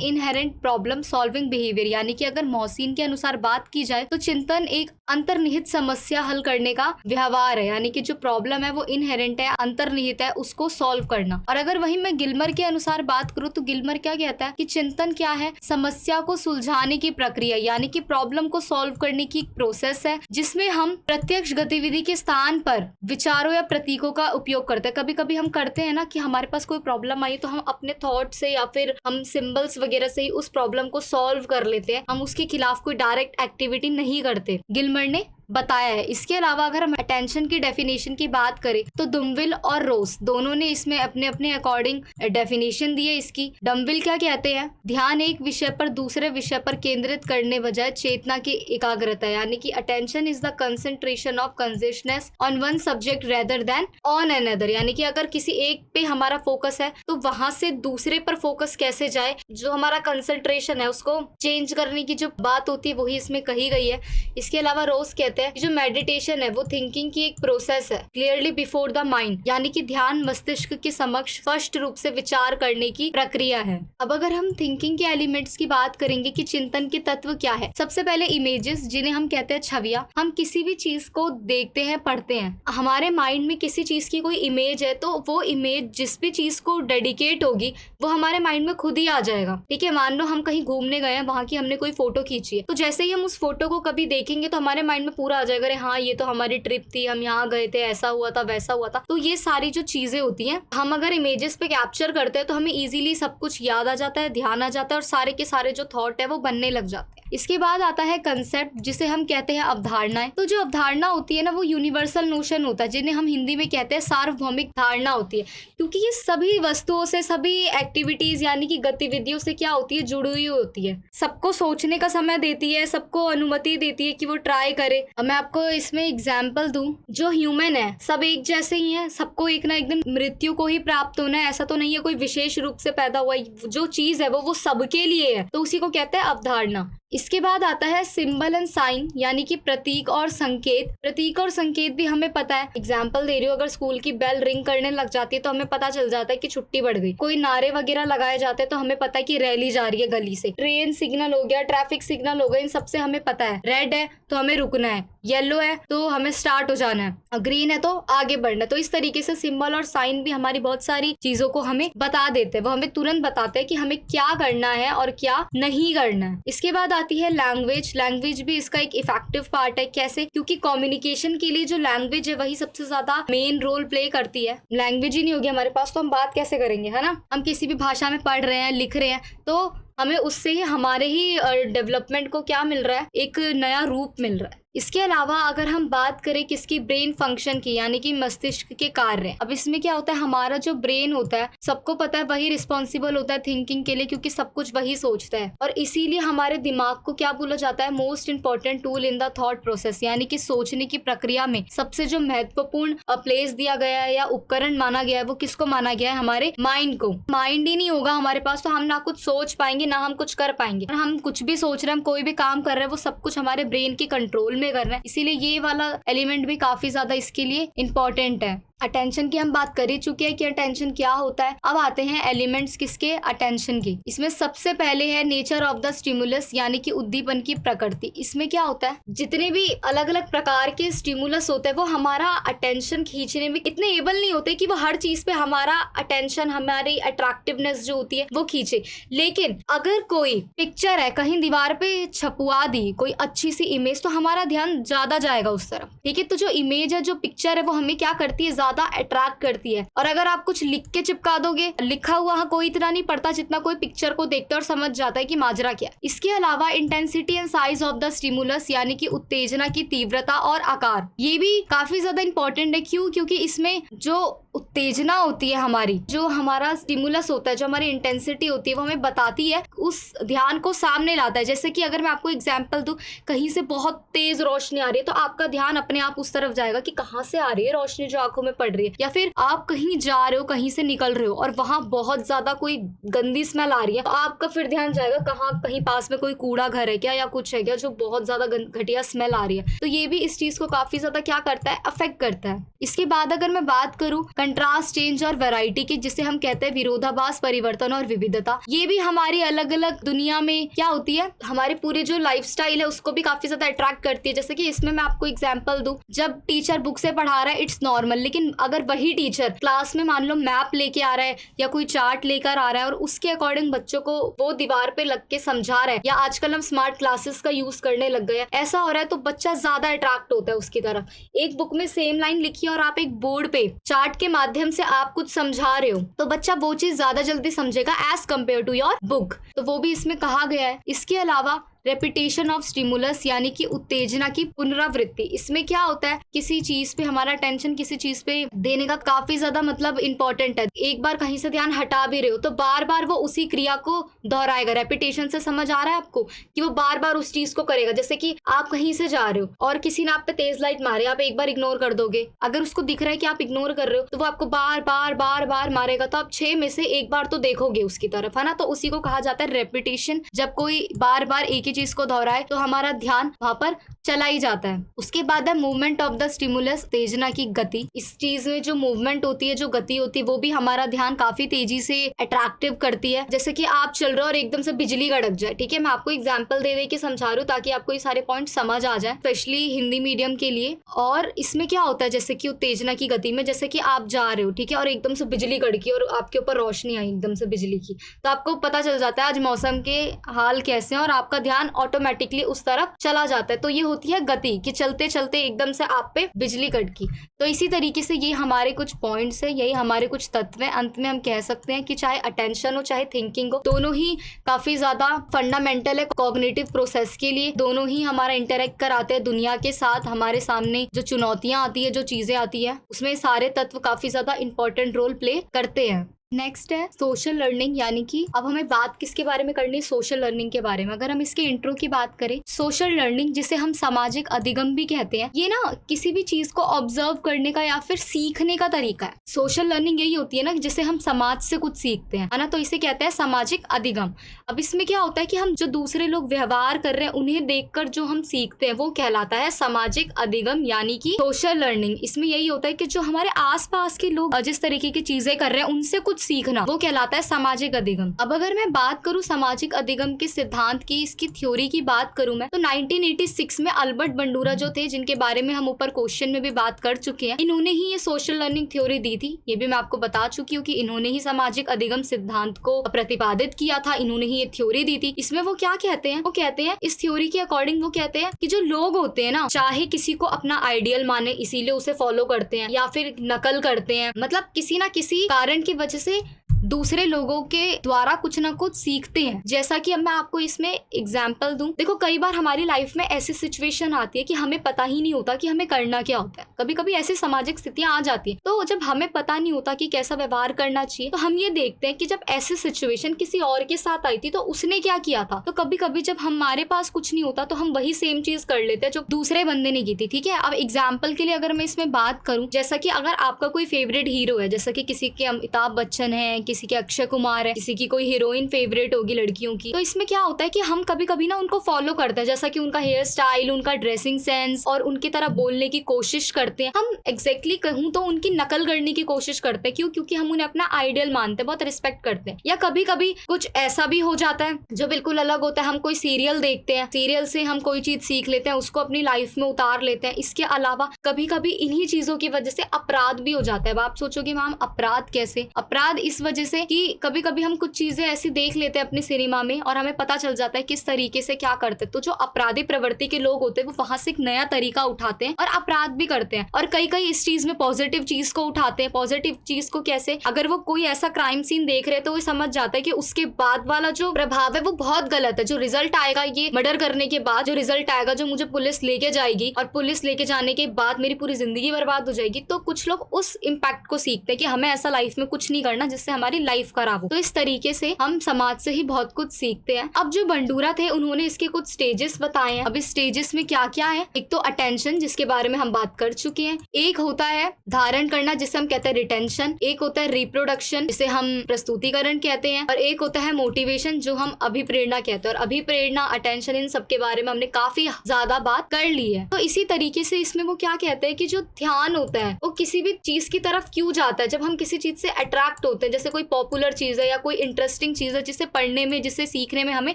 inherent problem solving behaviour, यानी कि अगर मोहसिन के अनुसार बात की जाए तो चिंतन एक अंतर्निहित समस्या हल करने का व्यवहार है, यानी कि जो प्रॉब्लम है वो इनहेरेंट है, अंतर्निहित है, उसको सॉल्व करना। और अगर वहीं मैं गिलमर के अनुसार बात करूं तो गिलमर क्या कहता है कि चिंतन क्या है, समस्या को सुलझाने की प्रक्रिया, यानी कि प्रॉब्लम को सॉल्व करने की प्रोसेस है जिसमें हम प्रत्यक्ष गतिविधि के स्थान पर विचारों या प्रतीकों का उपयोग करते हैं। कभी कभी हम करते हैं ना कि हमारे पास कोई प्रॉब्लम आई तो हम अपने थॉट से या फिर हम सिंबल्स वगैरह से ही उस प्रॉब्लम को सॉल्व कर लेते हैं, हम उसके खिलाफ कोई डायरेक्ट एक्टिविटी नहीं करते, गिलमर ने बताया है। इसके अलावा अगर हम अटेंशन की डेफिनेशन की बात करें तो डम्विल और रोस दोनों ने इसमें अपने अपने अकॉर्डिंग डेफिनेशन दी है इसकी। डम्विल क्या कहते हैं, ध्यान एक विषय पर दूसरे विषय पर केंद्रित करने बजाय चेतना की एकाग्रता, यानी कि attention is the concentration of consciousness on one subject rather than on another, यानी कि अगर किसी एक पे हमारा फोकस है तो वहां से दूसरे पर फोकस कैसे जाए, जो हमारा कंसंट्रेशन है उसको चेंज करने की जो बात होती है वही इसमें कही गई है। इसके अलावा रोज कहते हैं जो मेडिटेशन है वो थिंकिंग की एक प्रोसेस है, क्लियरली बिफोर द माइंड, यानी कि ध्यान मस्तिष्क के समक्ष स्पष्ट रूप से विचार करने की प्रक्रिया है। अब अगर हम थिंकिंग के एलिमेंट्स की बात करेंगे कि चिंतन के तत्व क्या है, सबसे पहले इमेजेस, जिन्हें हम कहते हैं छवियां। हम किसी भी चीज को देखते हैं, पढ़ते हैं, हमारे माइंड में किसी चीज की कोई इमेज है तो वो इमेज जिस भी चीज को डेडिकेट होगी वो हमारे माइंड में खुद ही आ जाएगा। ठीक है, मान लो हम कहीं घूमने गए हैं, वहां की हमने कोई फोटो खींची है, तो जैसे ही हम उस फोटो को कभी देखेंगे तो हमारे माइंड में पूरा आ जाएगा, अरे हाँ ये तो हमारी ट्रिप थी, हम यहाँ गए थे, ऐसा हुआ था, वैसा हुआ था। तो ये सारी जो चीजें होती हैं हम अगर इमेजेस पे कैप्चर करते हैं तो हमें इजीली सब कुछ याद आ जाता है, ध्यान आ जाता है और सारे के सारे जो थॉट है वो बनने लग जाते हैं। इसके बाद आता है कंसेप्ट, जिसे हम कहते हैं अवधारणाएं। तो जो अवधारणा होती है ना वो यूनिवर्सल नोशन होता है, जिन्हें हम हिंदी में कहते हैं सार्वभौमिक धारणा होती है, क्योंकि ये सभी वस्तुओं से, सभी एक्टिविटीज यानी कि गतिविधियों से क्या होती है, जुड़ी हुई होती है। सबको सोचने का समय देती है, सबको अनुमति देती है कि वो ट्राई करे। अब मैं आपको इसमें एग्जाम्पल दूं, जो ह्यूमन है सब एक जैसे ही है, सबको एक ना एक दिन मृत्यु को ही प्राप्त होना है, ऐसा तो नहीं है कोई विशेष रूप से पैदा हुआ। जो चीज है वो सबके लिए है, तो उसी को कहते हैं अवधारणा। इसके बाद आता है सिंबल एंड साइन, यानी कि प्रतीक और संकेत। प्रतीक और संकेत भी हमें पता है, एग्जाम्पल दे रही हूँ, अगर स्कूल की बेल रिंग करने लग जाती है तो हमें पता चल जाता है कि छुट्टी बढ़ गई। कोई नारे वगैरह लगाए जाते हैं तो हमें पता है कि रैली जा रही है गली से। ट्रेन सिग्नल हो गया, ट्रैफिक सिग्नल हो गया, इन सबसे हमें पता है। रेड है तो हमें रुकना है, येलो है तो हमें स्टार्ट हो जाना है, ग्रीन है तो आगे बढ़ना है। तो इस तरीके से सिंबल और साइन भी हमारी बहुत सारी चीजों को हमें बता देते हैं, वो हमें तुरंत बताते हैं कि हमें क्या करना है और क्या नहीं करना है। इसके बाद आती है लैंग्वेज। लैंग्वेज भी इसका एक इफेक्टिव पार्ट है। कैसे? क्योंकि कम्युनिकेशन के लिए जो लैंग्वेज है वही सबसे ज्यादा मेन रोल प्ले करती है। लैंग्वेज ही नहीं होगी हमारे पास तो हम बात कैसे करेंगे, है ना। हम किसी भी भाषा में पढ़ रहे हैं, लिख रहे हैं, तो हमें उससे ही हमारे ही डेवलपमेंट को क्या मिल रहा है, एक नया रूप मिल रहा है। इसके अलावा अगर हम बात करें किसकी, ब्रेन फंक्शन की, यानी कि मस्तिष्क के कार्य। अब इसमें क्या होता है, हमारा जो ब्रेन होता है सबको पता है वही रिस्पॉन्सिबल होता है थिंकिंग के लिए, क्योंकि सब कुछ वही सोचता है। और इसीलिए हमारे दिमाग को क्या बोला जाता है, most important tool in the thought process, यानी कि सोचने की प्रक्रिया में सबसे जो महत्वपूर्ण प्लेस दिया गया है या उपकरण माना गया है, वो किसको माना गया है, हमारे माइंड को। माइंड ही नहीं होगा हमारे पास तो हम ना कुछ सोच पाएंगे ना हम कुछ कर पाएंगे। हम कुछ भी सोच रहे हैं, हम कोई भी काम कर रहे हैं, वो सब कुछ हमारे ब्रेन के कंट्रोल में कर रहे हैं। इसीलिए ये वाला एलिमेंट भी काफी ज्यादा इसके लिए इम्पोर्टेंट है। अटेंशन की हम बात कर ही चुके हैं कि अटेंशन क्या होता है। अब आते हैं एलिमेंट्स किसके, अटेंशन के। इसमें सबसे पहले है नेचर ऑफ द स्टिमुलस, यानी कि उद्दीपन की प्रकृति। इसमें क्या होता है, जितने भी अलग अलग प्रकार के स्टिमुलस होते हैं वो हमारा अटेंशन खींचने में इतने एबल नहीं होते कि वो हर चीज पे हमारा अटेंशन, हमारी अट्रैक्टिवनेस जो होती है वो खींचे। लेकिन अगर कोई पिक्चर है कहीं दीवार पे छपवा दी, कोई अच्छी सी इमेज, तो हमारा ध्यान ज्यादा जाएगा उस तरफ। ठीक है, तो जो इमेज है, जो पिक्चर है, वो हमें क्या करती है, ज्यादा अट्रैक्ट करती है। और अगर आप कुछ लिख के चिपका दोगे, लिखा हुआ कोई इतना नहीं पढ़ता जितना कोई पिक्चर को देखता और समझ जाता है कि माजरा क्या है। इसके अलावा intensity and size of the stimulus, यानी कि उत्तेजना की तीव्रता और आकार, ये भी काफी ज्यादा इंपॉर्टेंट है। क्यों? क्योंकि इसमें जो उत्तेजना होती है हमारी, जो हमारा स्टिमुलस होता है, जो हमारी इंटेंसिटी होती है, वो हमें बताती है, उस ध्यान को सामने लाता है। जैसे कि अगर मैं आपको एग्जांपल दूं, कहीं से बहुत तेज रोशनी आ रही है तो आपका ध्यान अपने आप उस तरफ जाएगा कि कहाँ से आ रही है रोशनी जो आंखों में पड़ रही है। या फिर आप कहीं जा रहे हो, कहीं से निकल रहे हो और वहां बहुत ज्यादा कोई गंदी स्मेल आ रही है, तो आपका फिर ध्यान जाएगा कहाँ, कहीं पास में कोई कूड़ा घर है क्या, या कुछ है क्या जो बहुत ज्यादा घटिया स्मेल आ रही है। तो ये भी इस चीज को काफी ज्यादा क्या करता है, अफेक्ट करता है। इसके बाद अगर मैं बात करूं कंट्रास्ट, चेंज और वैरायटी की, जिसे हम कहते हैं विरोधाभास, परिवर्तन और विविधता, ये भी हमारी अलग अलग दुनिया में क्या होती है, हमारी पूरी जो लाइफस्टाइल है उसको भी काफी ज्यादा अट्रैक्ट करती है। जैसे कि इसमें मैं आपको एग्जांपल दूं, जब टीचर बुक से पढ़ा रहा है इट्स नॉर्मल, लेकिन अगर वही टीचर क्लास में मान लो मैप लेके आ रहा है या कोई चार्ट लेकर आ रहा है और उसके अकॉर्डिंग बच्चों को वो दीवार पे लग के समझा रहा है, या आजकल हम स्मार्ट क्लासेस का यूज करने लग गए हैं, ऐसा हो रहा है, तो बच्चा ज्यादा अट्रैक्ट होता है उसकी तरफ। एक बुक में सेम लाइन लिखी है और आप एक बोर्ड पे चार्ट के माध्यम से आप कुछ समझा रहे हो, तो बच्चा वो चीज ज्यादा जल्दी समझेगा as compare to your book. तो वो भी इसमें कहा गया है। इसके अलावा रेपिटेशन ऑफ स्टिमुलस, यानी कि उत्तेजना की पुनरावृत्ति। इसमें क्या होता है, किसी चीज पे हमारा अटेंशन किसी चीज पे देने का काफी ज्यादा मतलब इंपॉर्टेंट है। एक बार कहीं से ध्यान हटा भी रहे हो तो बार बार वो उसी क्रिया को दोहराएगा। रेपिटेशन से समझ आ रहा है आपको कि वो बार बार उस चीज को करेगा। जैसे कि आप कहीं से जा रहे हो और किसी ने आप पे तेज लाइट मारे, आप एक बार इग्नोर कर दोगे, अगर उसको दिख रहा है कि आप इग्नोर कर रहे हो तो वो आपको बार बार बार बार मारेगा, तो आप 6 में से एक बार तो देखोगे उसकी तरफ, है ना। तो उसी को कहा जाता है रेपिटेशन। जब कोई बार बार एक ही चीज को दोहराए तो हमारा ध्यान वहां पर चला ही जाता है। उसके बाद है मूवमेंट ऑफ द स्टिमुलस, उत्तेजना की गति। इस चीज में जो मूवमेंट होती है, जो गति होती है, वो भी हमारा ध्यान काफी तेजी से अट्रैक्टिव करती है। जैसे कि आप चल रहे हो और एकदम से बिजली कड़क जाए, ठीक है, मैं आपको एग्जांपल दे दे के समझा रही हूँ ताकि आपको ये सारे पॉइंट समझ आ जाए, स्पेशली हिंदी मीडियम के लिए। और इसमें क्या होता है, जैसे कि उत्तेजना की गति में, जैसे कि आप जा रहे हो, ठीक है, और एकदम से बिजली कड़की और आपके ऊपर रोशनी आई एकदम से बिजली की, तो आपको पता चल जाता है आज मौसम के हाल कैसे हैं और आपका ध्यान ऑटोमेटिकली उस तरफ चला जाता है। तो ये होती है गति, कि चलते चलते एकदम से आप पे बिजली कड़की। तो इसी तरीके से ये हमारे कुछ पॉइंट्स है, यही हमारे कुछ तत्व हैं। अंत में हम कह सकते हैं कि चाहे अटेंशन हो चाहे थिंकिंग हो, दोनों ही काफी ज्यादा फंडामेंटल है कॉग्निटिव प्रोसेस के लिए। दोनों ही हमारा इंटरेक्ट कराते हैं दुनिया के साथ। हमारे सामने जो चुनौतियां आती है, जो चीजें आती है, उसमें सारे तत्व काफी ज्यादा इंपॉर्टेंट रोल प्ले करते हैं। नेक्स्ट है सोशल लर्निंग, यानी कि अब हमें बात किसके बारे में करनी है, सोशल लर्निंग के बारे में। अगर हम इसके इंट्रो की बात करें, सोशल लर्निंग जिसे हम सामाजिक अधिगम भी कहते हैं, ये ना किसी भी चीज को ऑब्जर्व करने का या फिर सीखने का तरीका है। सोशल लर्निंग यही होती है ना जिसे हम समाज से कुछ सीखते हैं, है ना, तो इसे कहते हैं सामाजिक अधिगम। अब इसमें क्या होता है कि हम जो दूसरे लोग व्यवहार कर रहे हैं उन्हें देखकर जो हम सीखते हैं वो कहलाता है सामाजिक अधिगम, यानी कि सोशल लर्निंग। इसमें यही होता है कि जो हमारे आसपास के लोग जिस तरीके की चीजें कर रहे हैं उनसे कुछ सीखना, वो कहलाता है सामाजिक अधिगम। अब अगर मैं बात करूं सामाजिक अधिगम के सिद्धांत की, इसकी थ्योरी की बात करूं मैं, तो 1986 में अल्बर्ट बंडूरा जो थे, जिनके बारे में हम ऊपर क्वेश्चन में भी बात कर चुके हैं, इन्होंने ही ये सोशल लर्निंग थ्योरी दी थी। ये भी मैं आपको बता चुकी हूँ कि इन्होंने ही सामाजिक अधिगम सिद्धांत को प्रतिपादित किया था, इन्होंने ही ये थ्योरी दी थी। इसमें वो क्या कहते हैं, वो कहते हैं इस थ्योरी के अकॉर्डिंग वो कहते हैं कि जो लोग होते हैं ना, चाहे किसी को अपना आइडियल माने इसीलिए उसे फॉलो करते हैं या फिर नकल करते हैं, मतलब किसी ना किसी कारण की वजह से दूसरे लोगों के द्वारा कुछ ना कुछ सीखते हैं। जैसा कि अब मैं आपको इसमें एग्जाम्पल दूं, देखो कई बार हमारी लाइफ में ऐसी सिचुएशन आती है कि हमें पता ही नहीं होता कि हमें करना क्या होता है। कभी कभी ऐसी सामाजिक स्थितियां आ जाती है, तो जब हमें पता नहीं होता कि कैसा व्यवहार करना चाहिए, तो हम ये देखते हैं कि जब ऐसी सिचुएशन किसी और के साथ आई थी तो उसने क्या किया था। तो कभी कभी जब हमारे पास कुछ नहीं होता तो हम वही सेम चीज कर लेते हैं जो दूसरे बंदे ने की थी, ठीक है। अब एग्जाम्पल के लिए अगर मैं इसमें बात करूं, जैसा कि अगर आपका कोई फेवरेट हीरो है, जैसा कि किसी के अमिताभ बच्चन है, किसी के अक्षय कुमार है, किसी की कोई हीरोइन फेवरेट होगी लड़कियों की, तो इसमें क्या होता है कि हम कभी कभी ना उनको फॉलो करते हैं, जैसा कि उनका हेयर स्टाइल, उनका ड्रेसिंग सेंस और उनकी तरह बोलने की कोशिश करते हैं। हम एग्जैक्टली कहूँ तो उनकी नकल करने की कोशिश करते हैं। क्यों? क्योंकि हम उन्हें अपना आइडियल मानते हैं, बहुत रिस्पेक्ट करते हैं। या कभी कभी कुछ ऐसा भी हो जाता है जो बिल्कुल अलग होता है, हम कोई सीरियल देखते हैं, सीरियल से हम कोई चीज सीख लेते हैं, उसको अपनी लाइफ में उतार लेते हैं। इसके अलावा कभी कभी इन्हीं चीजों की वजह से अपराध भी हो जाता है। अब आप सोचोगे मैम अपराध कैसे? अपराध इस वजह से कि कभी कभी हम कुछ चीजें ऐसी देख लेते हैं अपनी सिनेमा में और हमें पता चल जाता है किस तरीके से क्या करते हैं, तो जो अपराधी प्रवृत्ति के लोग होते हैं वो वहां से एक नया तरीका उठाते हैं और अपराध भी करते हैं। और कई कई इस चीज में पॉजिटिव चीज को उठाते हैं। पॉजिटिव चीज को कैसे? अगर वो कोई ऐसा क्राइम सीन देख रहे हैं तो वो समझ जाता है कि उसके बाद वाला जो प्रभाव है वो बहुत गलत है, जो रिजल्ट आएगा ये मर्डर करने के बाद जो रिजल्ट आएगा, जो मुझे पुलिस लेके जाएगी और पुलिस लेके जाने के बाद मेरी पूरी जिंदगी बर्बाद हो जाएगी। तो कुछ लोग उस इम्पैक्ट को सीखते हैं कि हमें ऐसा लाइफ में कुछ नहीं करना जिससे हमारी लाइफ खराब हो। तो इस तरीके से हम समाज से ही बहुत कुछ सीखते हैं। अब जो बंडूरा थे उन्होंने इसके कुछ स्टेजेस बताए हैं। अब इस स्टेजेस में क्या क्या है? एक तो अटेंशन, जिसके बारे में हम बात कर चुके हैं। एक होता है धारण करना, जिसे हम कहते हैं रिटेंशन। एक होता है रिप्रोडक्शन, जिसे हम प्रस्तुतिकरण कहते हैं। और एक होता है मोटिवेशन, जो हम अभिप्रेरणा कहते हैं। और अभिप्रेरणा, अटेंशन, इन सब के बारे में हमने काफी ज्यादा बात कर ली है। तो इसी तरीके से इसमें वो क्या कहते हैं कि जो ध्यान होता है वो किसी भी चीज की तरफ क्यों जाता है, जब हम किसी चीज से अट्रैक्ट होते हैं, जैसे कोई पॉपुलर चीज है या कोई इंटरेस्टिंग चीज है जिसे पढ़ने में, जिसे सीखने में हमें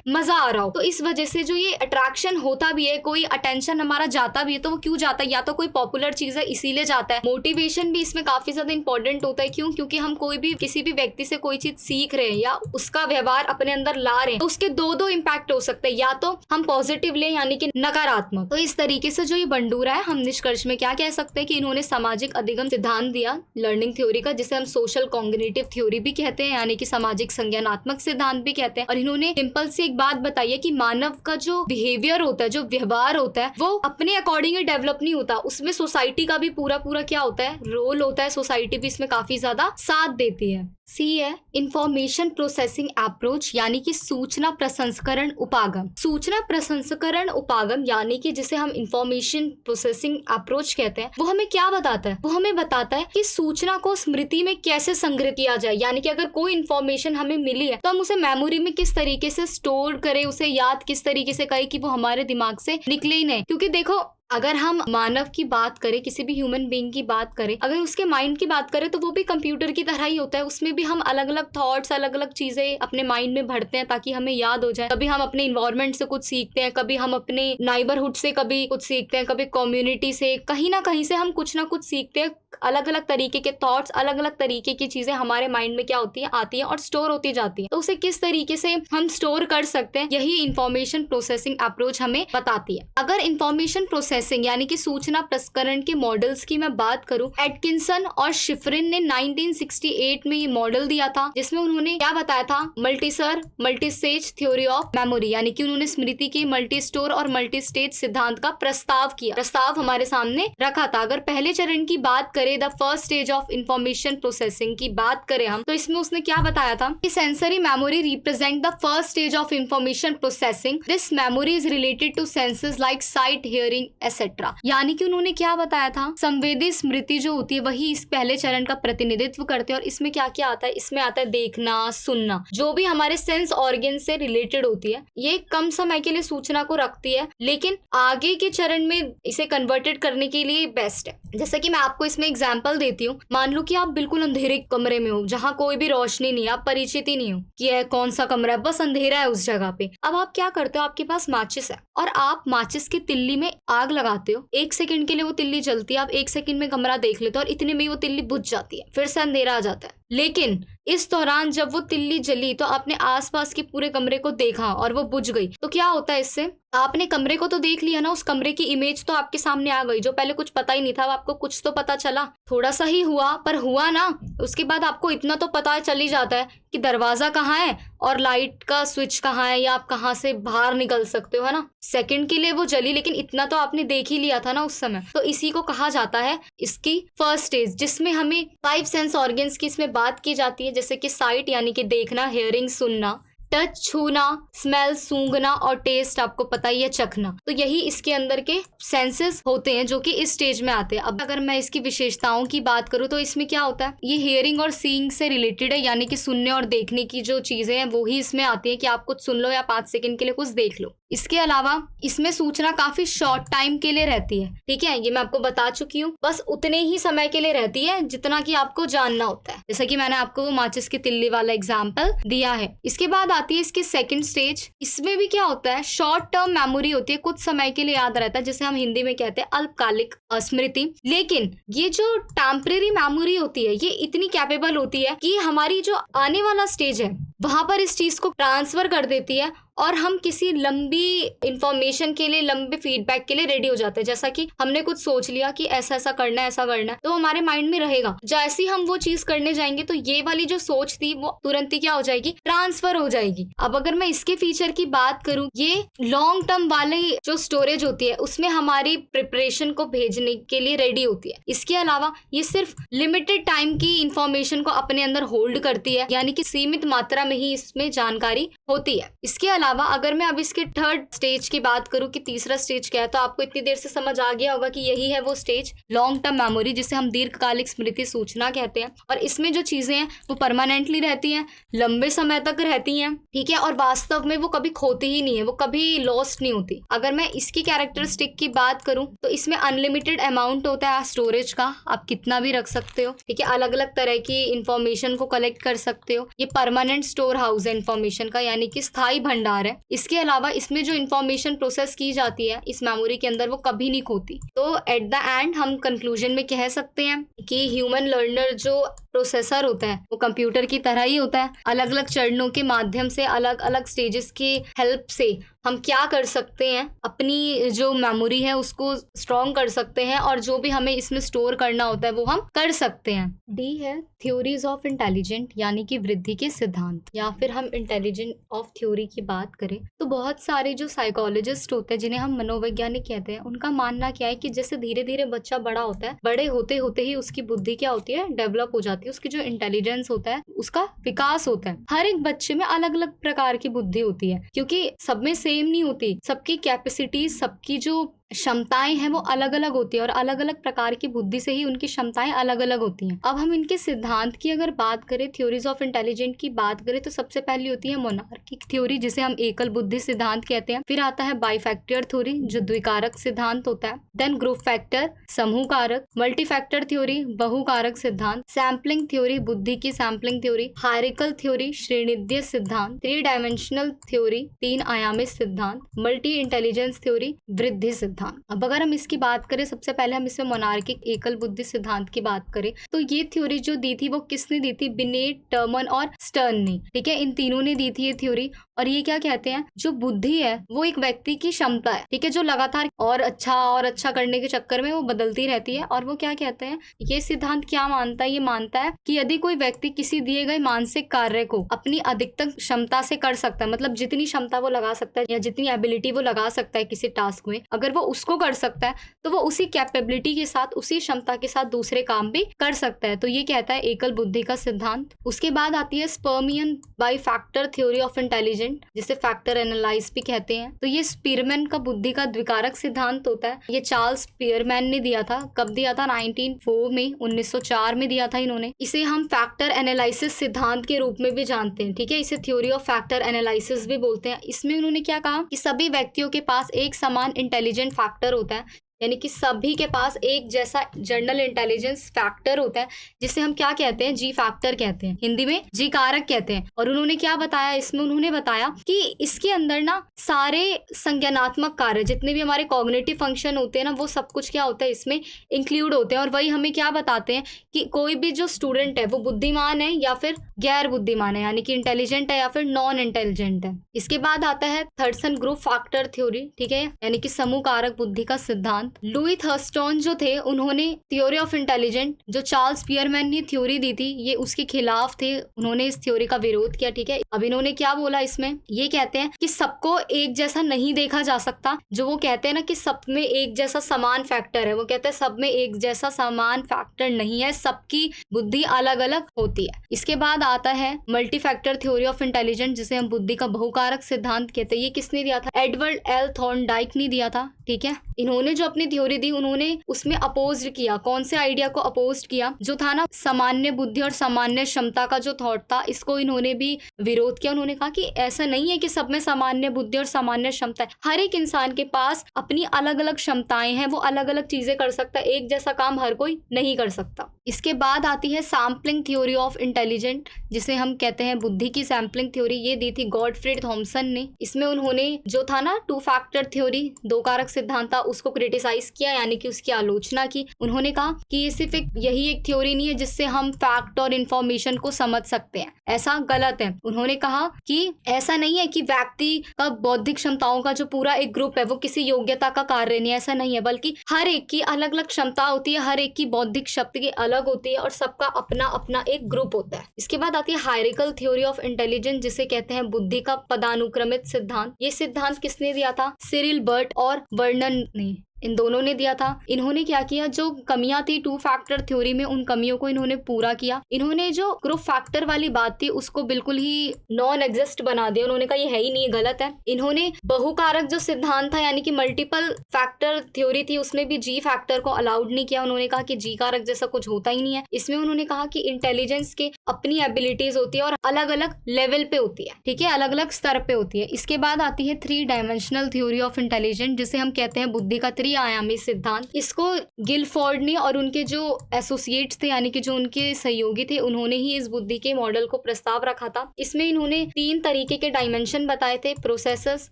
मजा आ रहा हो, तो इस वजह से जो ये अट्रैक्शन होता भी है, कोई अटेंशन हमारा जाता भी है, तो वो क्यों जाता है? या तो कोई पॉपुलर चीज है इसीलिए जाता है। मोटिवेशन भी इसमें काफी ज्यादा इंपॉर्टेंट होता है। क्यों? क्योंकि हम कोई भी किसी भी व्यक्ति से कोई चीज सीख रहे हैं या उसका व्यवहार अपने अंदर ला रहे हैं, तो उसके दो इम्पैक्ट हो सकते हैं, या तो हम पॉजिटिव ले यानी कि नकारात्मक। तो इस तरीके से जो ये बंडूरा है, हम निष्कर्ष में क्या कह सकते हैं कि इन्होंने सामाजिक अधिगम सिद्धांत दिया लर्निंग थ्योरी का, जिसे हम सोशल कॉग्निटिव थ्योरी भी कहते हैं, यानी कि सामाजिक संज्ञानात्मक सिद्धांत भी कहते हैं। और इन्होंने सिंपल से एक बात बताई है कि मानव का जो बिहेवियर होता है, जो व्यवहार होता है, वो अपने अकॉर्डिंग डेवलप नहीं होता, उसमें सोसाइटी का भी पूरा क्या होता है, रोल होता है। सोसाइटी भी इसमें काफी ज्यादा साथ देती है। सी है इंफॉर्मेशन प्रोसेसिंग अप्रोच, यानी कि सूचना प्रसंस्करण उपागम। सूचना प्रसंस्करण उपागम यानी कि जिसे हम इंफॉर्मेशन प्रोसेसिंग अप्रोच कहते हैं, वो हमें क्या बताता है? वो हमें बताता है कि सूचना को स्मृति में कैसे संग्रहित किया जाए, यानी कि अगर कोई इंफॉर्मेशन हमें मिली है तो हम उसे मेमोरी में किस तरीके से स्टोर करें, उसे याद किस तरीके से करें कि वो हमारे दिमाग से निकले ही नहीं। क्योंकि देखो, अगर हम मानव की बात करें, किसी भी ह्यूमन बीइंग की बात करें, अगर उसके माइंड की बात करें, तो वो भी कंप्यूटर की तरह ही होता है। उसमें भी हम अलग अलग थॉट्स, अलग अलग चीजें अपने माइंड में भरते हैं ताकि हमें याद हो जाए। कभी हम अपने इन्वायरमेंट से कुछ सीखते हैं, कभी हम अपने नाइबरहुड से कभी कुछ सीखते हैं, कभी कम्युनिटी से, कहीं ना कहीं से हम कुछ ना कुछ सीखते हैं। अलग अलग तरीके के थॉट्स, अलग अलग तरीके की चीजें हमारे माइंड में क्या होती है, आती है और स्टोर होती जाती है। तो उसे किस तरीके से हम स्टोर कर सकते हैं, यही इंफॉर्मेशन प्रोसेसिंग अप्रोच हमें बताती है। अगर इंफॉर्मेशन प्रोसेसिंग प्रोसेसिंग यानी कि सूचना प्रसंस्करण के मॉडल्स की मैं बात करूं, एटकिंसन और शिफरिन ने 1968 में ये मॉडल दिया था, जिसमें उन्होंने क्या बताया था, multi stage theory of memory, यानी कि उन्होंने स्मृति के मल्टी स्टोर और मल्टी स्टेज सिद्धांत का प्रस्ताव हमारे सामने रखा था। अगर पहले चरण की बात करें, the first stage of information processing की बात करें हम, तो इसमें उसने क्या बताया था कि sensory memory represent the first stage of information processing, this memory is related to senses like sight, hearing etcetera. यानी कि उन्होंने क्या बताया था, संवेदी स्मृति जो होती है वही इस पहले चरण का प्रतिनिधित्व करते हैं। और इसमें क्या क्या आता है, इसमें आता है देखना, सुनना, जो भी हमारे सेंस ऑर्गन से रिलेटेड होती है। ये कम समय के लिए सूचना को रखती है, लेकिन आगे के चरण में इसे कन्वर्टेड करने के लिए बेस्ट है। जैसे कि मैं आपको इसमें एग्जांपल देती हूँ। मान लो कि आप बिल्कुल अंधेरे कमरे में हो, जहाँ कोई भी रोशनी नहीं है, आप परिचित ही नहीं हो कि यह कौन सा कमरा है, बस अंधेरा है उस जगह पे। अब आप क्या करते हो, आपके पास माचिस है और आप माचिस की तिल्ली में आग लगाते हो। 1 सेकंड के लिए वो तिल्ली जलती है, आप 1 सेकंड में कमरा देख लेते हो और इतने में वो तिल्ली बुझ जाती है, फिर से अंधेरा आ जाता है। लेकिन इस दौरान जब वो तिल्ली जली तो आपने आसपास के पूरे कमरे को देखा और वो बुझ गई, तो क्या होता है, इससे आपने कमरे को तो देख लिया ना, उस कमरे की इमेज तो आपके सामने आ गई। जो पहले कुछ पता ही नहीं था, आपको कुछ तो पता चला, थोड़ा सा ही हुआ पर हुआ ना। उसके बाद आपको इतना तो पता चल ही जाता है कि दरवाजा कहाँ है और लाइट का स्विच कहाँ है, या आप कहाँ से बाहर निकल सकते हो, है ना। सेकंड के लिए वो जली, लेकिन इतना तो आपने देख ही लिया था ना उस समय। तो इसी को कहा जाता है इसकी फर्स्ट स्टेज, जिसमें हमें 5 सेंस ऑर्गन्स की इसमें बात की जाती है, जैसे कि साइट यानी कि देखना, हियरिंग सुनना, टच छूना, स्मेल सूंघना और टेस्ट आपको पता ही है चखना। तो यही इसके अंदर के सेंसेस होते हैं जो कि इस स्टेज में आते हैं। अब अगर मैं इसकी विशेषताओं की बात करूं तो इसमें क्या होता है, ये हियरिंग और सीइंग से रिलेटेड है, यानी कि सुनने और देखने की जो चीजें हैं वो ही इसमें आती है कि आप कुछ सुन लो या 5 सेकंड के लिए कुछ देख लो। इसके अलावा इसमें सूचना काफी शॉर्ट टाइम के लिए रहती है, ठीक है, ये मैं आपको बता चुकी हूँ। बस उतने ही समय के लिए रहती है जितना कि आपको जानना होता है, जैसा कि मैंने आपको वो माचिस की तिल्ली वाला एग्जाम्पल दिया है। इसके बाद आती है इसकी सेकंड स्टेज। इसमें भी क्या होता है, शॉर्ट टर्म मेमोरी होती है, कुछ समय के लिए याद रहता है, जिसे हम हिंदी में कहते हैं अल्पकालिक स्मृति। लेकिन ये जो टेम्परेरी मेमोरी होती है, ये इतनी कैपेबल होती है कि हमारी जो आने वाला स्टेज है वहां पर इस चीज को ट्रांसफर कर देती है और हम किसी लंबी इंफॉर्मेशन के लिए, लंबे फीडबैक के लिए रेडी हो जाते हैं। जैसा कि हमने कुछ सोच लिया कि ऐसा ऐसा करना है, ऐसा करना है, तो हमारे माइंड में रहेगा। जैसे ही हम वो चीज करने जाएंगे तो ये वाली जो सोच थी वो तुरंत ही क्या हो जाएगी, ट्रांसफर हो जाएगी। अब अगर मैं इसके फीचर की बात करूं, ये लॉन्ग टर्म वाली जो स्टोरेज होती है उसमें हमारी प्रिपरेशन को भेजने के लिए रेडी होती है। इसके अलावा ये सिर्फ लिमिटेड टाइम की इंफॉर्मेशन को अपने अंदर होल्ड करती है, यानी कि सीमित मात्रा में ही इसमें जानकारी होती है। इसके अलावा अगर मैं अब इसके थर्ड स्टेज की बात करूं कि तीसरा स्टेज क्या है, तो आपको इतनी देर से समझ आ गया होगा कि यही है वो स्टेज, लॉन्ग टर्म मेमोरी, जिसे हम दीर्घकालिक स्मृति सूचना कहते हैं। और इसमें जो चीजें हैं वो परमानेंटली रहती हैं, लंबे समय तक रहती हैं, ठीक है, और वास्तव में वो कभी खोती ही नहीं है, वो कभी लॉस्ट नहीं होती। अगर मैं इसकी कैरेक्टरिस्टिक की बात करूं तो इसमें अनलिमिटेड अमाउंट होता है स्टोरेज का, आप कितना भी रख सकते हो, ठीक है, अलग अलग तरह की इंफॉर्मेशन को कलेक्ट कर सकते हो। ये परमानेंट स्टोर हाउस है इंफॉर्मेशन का, यानी कि स्थायी भंडार है। इसके अलावा इसमें जो इंफॉर्मेशन प्रोसेस की जाती है इस मेमोरी के अंदर वो कभी नहीं खोती। तो एट द एंड हम कंक्लूजन में कह सकते हैं कि ह्यूमन लर्नर जो प्रोसेसर होता है वो कंप्यूटर की तरह ही होता है। अलग अलग चरणों के माध्यम से, अलग अलग स्टेजेस की हेल्प से हम क्या कर सकते हैं, अपनी जो मेमोरी है उसको स्ट्रॉन्ग कर सकते हैं और जो भी हमें इसमें स्टोर करना होता है वो हम कर सकते हैं। डी है थ्योरीज ऑफ इंटेलिजेंट, यानी कि वृद्धि के सिद्धांत, या फिर हम इंटेलिजेंट ऑफ थ्योरी की बात करें तो बहुत सारे जो साइकोलॉजिस्ट होते हैं जिन्हें हम मनोवैज्ञानिक कहते हैं, उनका मानना क्या है कि जैसे धीरे धीरे बच्चा बड़ा होता है, बड़े होते होते ही उसकी बुद्धि क्या होती है, डेवलप हो जाती है, उसकी जो इंटेलिजेंस होता है उसका विकास होता है। हर एक बच्चे में अलग अलग प्रकार की बुद्धि होती है, क्योंकि सब में सेम नहीं होती, सबकी कैपेसिटी, सबकी जो क्षमताएं हैं वो अलग अलग होती है और अलग अलग प्रकार की बुद्धि से ही उनकी क्षमताएं अलग अलग होती हैं। अब हम इनके सिद्धांत की अगर बात करें, थ्योरीज ऑफ इंटेलिजेंट की बात करें, तो सबसे पहली होती है मोनार्किक थ्योरी, जिसे हम एकल बुद्धि सिद्धांत कहते हैं। फिर आता है बाइफैक्टर थ्योरी, जो द्विकारक सिद्धांत होता है। देन ग्रुप फैक्टर, समूह कारक। मल्टी फैक्टर थ्योरी, बहुकारक सिद्धांत। सैम्पलिंग थ्योरी, बुद्धि की सैम्पलिंग थ्योरी। हायरार्किकल थ्योरी, श्रेणीय सिद्धांत। 3 डायमेंशनल थ्योरी, 3 आयामी सिद्धांत। मल्टी इंटेलिजेंस थ्योरी, वृद्धि सिद्धांत। सिद्धांत। अब अगर हम इसकी बात करें, सबसे पहले हम इसमें मोनार्किक एकल बुद्धि सिद्धांत की बात करें तो ये थ्योरी जो दी थी वो किसने दी थी? बिनेट, टर्मन और स्टर्न ने। ठीक है, इन तीनों ने दी थी ये थ्योरी। और ये क्या कहते हैं, जो बुद्धि है वो एक व्यक्ति की क्षमता है, ठीक है, जो लगातार और अच्छा करने के चक्कर में वो बदलती रहती है। और वो क्या कहते हैं, ये सिद्धांत क्या मानता है? ये मानता है कि यदि कोई व्यक्ति किसी दिए गए मानसिक कार्य को अपनी अधिकतम क्षमता से कर सकता है, मतलब जितनी क्षमता वो लगा सकता है या जितनी एबिलिटी वो लगा सकता है किसी टास्क में, अगर वो उसको कर सकता है तो वो उसी कैपेबिलिटी के साथ, उसी क्षमता के साथ दूसरे काम भी कर सकता है। तो ये कहता है एकल बुद्धि का सिद्धांत। उसके बाद आती है Spearman bi factor theory of intelligence, जिसे फैक्टर एनालाइज भी कहते हैं। तो ये स्पीरमैन का बुद्धि का द्विकारक सिद्धांत होता है। ये चार्ल्स स्पीरमैन ने दिया था। कब दिया था? 1904 में, 1904 में दिया था इन्होंने। इसे हम फैक्टर एनालिसिस सिद्धांत के रूप में भी जानते हैं। ठीक है, इसे थ्योरी ऑफ फैक्टर एनालिसिस भी बोलते हैं। इसमें उन्होंने क्या कहा कि सभी व्यक्तियों के पास एक समान इंटेलिजेंट फैक्टर होता है, यानी कि सभी के पास एक जैसा जनरल इंटेलिजेंस फैक्टर होता है, जिसे हम क्या कहते हैं? जी फैक्टर कहते हैं, हिंदी में जी कारक कहते हैं। और उन्होंने क्या बताया इसमें? उन्होंने बताया कि इसके अंदर ना सारे संज्ञानात्मक कार्य, जितने भी हमारे कॉग्निटिव फंक्शन होते हैं ना, वो सब कुछ क्या होता है इसमें इंक्लूड होते हैं। और वही हमें क्या बताते हैं कि कोई भी जो स्टूडेंट है वो बुद्धिमान है या फिर गैर बुद्धिमान है, यानी कि इंटेलिजेंट है या फिर नॉन इंटेलिजेंट है। इसके बाद आता है थर्डसन ग्रुप फैक्टर थ्योरी, ठीक है, यानी कि समूह कारक बुद्धि का सिद्धांत। लुई थर्स्टन जो थे, उन्होंने थ्योरी ऑफ इंटेलिजेंट, जो चार्ल्स स्पीरमैन ने थ्योरी दी थी, ये उसके खिलाफ थे। उन्होंने इस थ्योरी का विरोध किया। ठीक है, अब इन्होंने क्या बोला इसमें? ये कहते हैं कि सबको एक जैसा नहीं देखा जा सकता। जो वो कहते हैं ना कि सब में एक जैसा समान फैक्टर है, वो कहते हैं सब में एक जैसा समान फैक्टर नहीं है, सबकी बुद्धि अलग अलग होती है। इसके बाद आता है multi factor theory of intelligent, जिसे हम बुद्धि का बहुकारक सिद्धांत कहते हैं। ये किसने दिया था? एडवर्ड एल थॉर्नडाइक ने दिया था। ठीक है, इन्होंने जो अपनी थ्योरी दी, उन्होंने उसमें अपोज किया। कौन से आइडिया को अपोज किया? जो था ना सामान्य बुद्धि और सामान्य क्षमता का जो थॉट था, इसको इन्होंने भी विरोध किया। उन्होंने कहा कि ऐसा नहीं है कि सब में सामान्य बुद्धि और सामान्य क्षमता है, हर एक इंसान के पास अपनी अलग अलग क्षमताएं हैं, वो अलग अलग चीजें कर सकता है, एक जैसा काम हर कोई नहीं कर सकता। इसके बाद आती है सैम्पलिंग थ्योरी ऑफ इंटेलिजेंट, जिसे हम कहते हैं बुद्धि की सैम्पलिंग थ्योरी। ये दी थी गॉडफ्रीड थॉमसन ने। इसमें उन्होंने जो था ना टू फैक्टर थ्योरी, दो कारक सिद्धांत था, उसको क्रिटिसाइज किया, यानी कि उसकी आलोचना की। उन्होंने कहा कि ये सिर्फ यही एक थ्योरी नहीं है जिससे हम फैक्ट और इंफॉर्मेशन को समझ सकते हैं, ऐसा गलत है। उन्होंने कहा कि ऐसा नहीं है कि व्यक्ति का बौद्धिक क्षमताओं का जो पूरा एक ग्रुप है वो किसी योग्यता का कार्य नहीं है, ऐसा नहीं है, बल्कि हर एक की अलग अलग क्षमता होती है, हर एक की बौद्धिक शक्ति अलग होती है और सबका अपना अपना एक ग्रुप होता है। इसके बाद आती है हायरार्किकल थ्योरी ऑफ इंटेलिजेंस, जिसे कहते हैं बुद्धि का पदानुक्रमित सिद्धांत। ये सिद्धांत किसने दिया था? सिरिल बर्ट और वर्नन ने, इन दोनों ने दिया था। इन्होंने क्या किया, जो कमियां थी टू फैक्टर थ्योरी में, उन कमियों को इन्होंने पूरा किया। इन्होंने जो ग्रुप फैक्टर वाली बात थी उसको बिल्कुल ही नॉन एग्जिस्ट बना दिया। उन्होंने कहा ये है ही नहीं, गलत है। इन्होंने बहुकारक जो सिद्धांत था, यानी कि मल्टीपल फैक्टर थ्योरी थी, उसमें भी जी फैक्टर को अलाउड नहीं किया। उन्होंने कहा कि जी कारक जैसा कुछ होता ही नहीं है। इसमें उन्होंने कहा कि इंटेलिजेंस के अपनी एबिलिटीज होती है और अलग अलग लेवल पे होती है, ठीक है, अलग अलग स्तर पे होती है। इसके बाद आती है three dimensional theory of intelligence, जिसे हम कहते हैं बुद्धि का आयामी सिद्धांत। इसको गिलफोर्ड ने और उनके जो एसोसिएट्स थे, यानी कि जो उनके सहयोगी थे, उन्होंने ही इस बुद्धि के मॉडल को प्रस्ताव रखा था। इसमें इन्होंने तीन तरीके के डायमेंशन बताए थे, प्रोसेसेस,